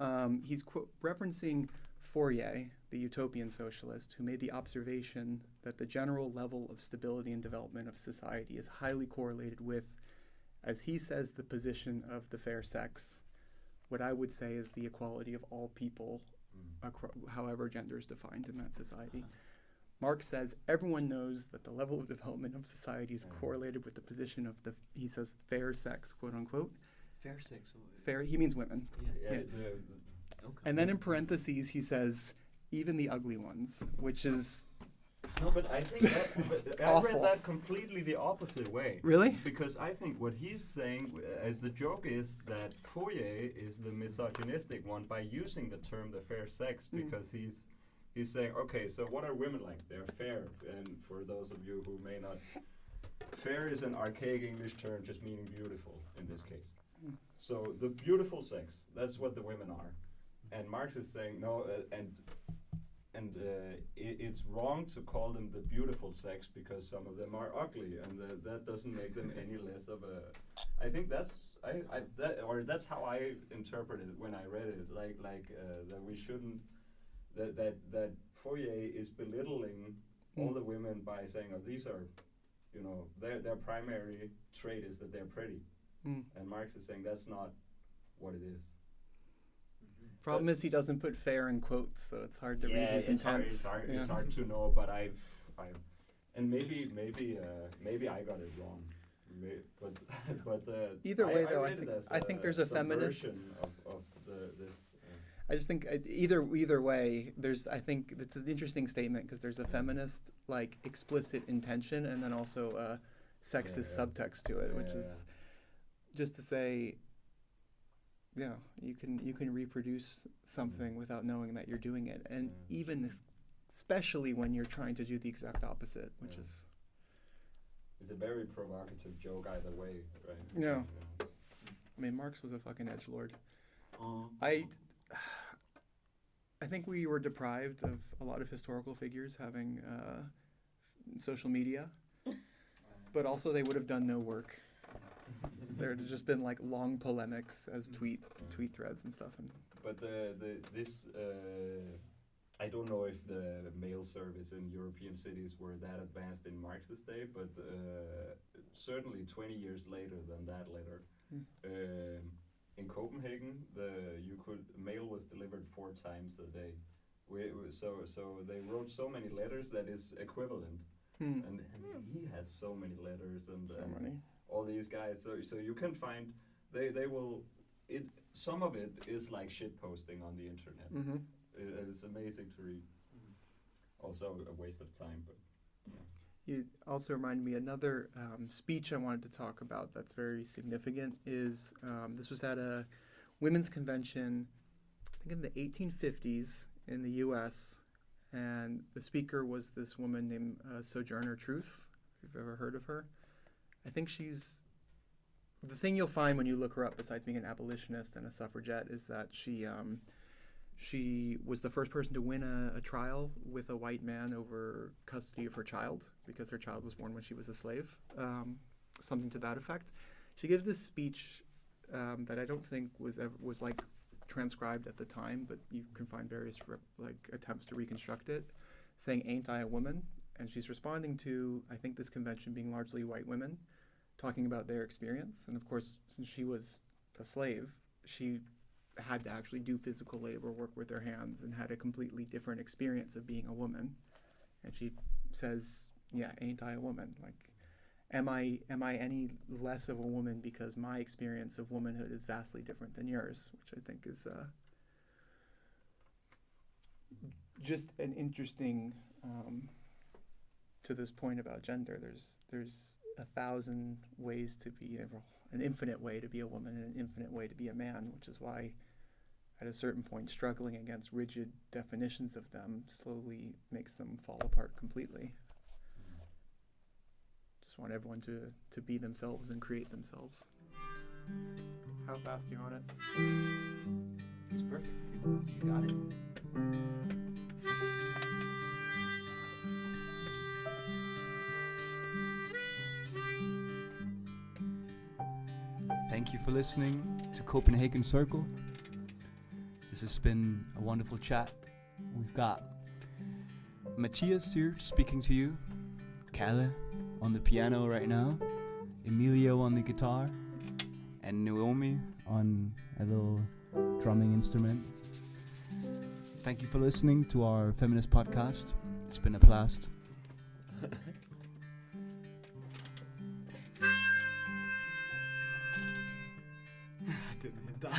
He's referencing Fourier, the utopian socialist, who made the observation that the general level of stability and development of society is highly correlated with, as he says, the position of the fair sex. What I would say is the equality of all people, however gender is defined in that society. Marx says everyone knows that the level of development of society is correlated with the position of the, he says, fair sex, quote unquote. Fair sex? Fair, he means women. Yeah. Okay. And then in parentheses he says, even the ugly ones, which is... No, but I think I read that completely the opposite way. Really? Because I think what he's saying, the joke is that Fourier is the misogynistic one by using the term the fair sex, because he's saying, okay, so what are women like? They're fair. And for those of you who may not, fair is an archaic English term just meaning beautiful in this case. So the beautiful sex, that's what the women are. And Marx is saying, no, it's wrong to call them the beautiful sex because some of them are ugly, and that doesn't make them any less of a. I think that's that's how I interpreted it when I read it. Like that we shouldn't that Fourier is belittling all the women by saying, oh, these are, you know, their primary trait is that they're pretty, and Marx is saying that's not what it is. Problem is he doesn't put fair in quotes, so it's hard to read his intent. It's hard to know, but and maybe I got it wrong. But either way, though, I think there's a feminist. Of this. I just think either way, I think it's an interesting statement, because there's a feminist, like, explicit intention, and then also a sexist subtext to it, which is just to say, yeah, you can reproduce something without knowing that you're doing it, and even especially when you're trying to do the exact opposite, which is. It's a very provocative joke either way, right? Yeah. I mean, Marx was a fucking edgelord. I think we were deprived of a lot of historical figures having social media, but also they would have done no work. There'd just been like long polemics as tweet threads and stuff. But this I don't know if the mail service in European cities were that advanced in Marx's day, but certainly 20 years later than that letter, in Copenhagen, mail was delivered 4 times a day. So they wrote so many letters that is equivalent, and he has so many letters and. all these guys. So you can find they will. Some of it is like shit posting on the internet. Mm-hmm. It's amazing to read. Also a waste of time, but. You also remind me another speech I wanted to talk about that's very significant is this was at a women's convention, I think in the 1850s in the U.S., and the speaker was this woman named Sojourner Truth, if you've ever heard of her. I think she's, the thing you'll find when you look her up, besides being an abolitionist and a suffragette, is that she was the first person to win a trial with a white man over custody of her child because her child was born when she was a slave, something to that effect. She gives this speech that I don't think was like transcribed at the time, but you can find various attempts to reconstruct it, saying, "Ain't I a woman?" And she's responding to, I think, this convention being largely white women, talking about their experience. And of course, since she was a slave, she had to actually do physical labor, work with their hands, and had a completely different experience of being a woman. And she says, "Yeah, ain't I a woman? Like, am I any less of a woman because my experience of womanhood is vastly different than yours?" Which I think is just an interesting, to this point about gender. There's 1,000 ways to be, an infinite way to be a woman and an infinite way to be a man, which is why at a certain point struggling against rigid definitions of them slowly makes them fall apart completely. Just want everyone to be themselves and create themselves. How fast are you on it? It's perfect. You got it. Thank you for listening to Copenhagen Circle. This has been a wonderful chat. We've got Matthias here speaking to you, Kalle on the piano right now, Emilio on the guitar, and Naomi on a little drumming instrument. Thank you for listening to our feminist podcast. It's been a blast. I didn't hit that.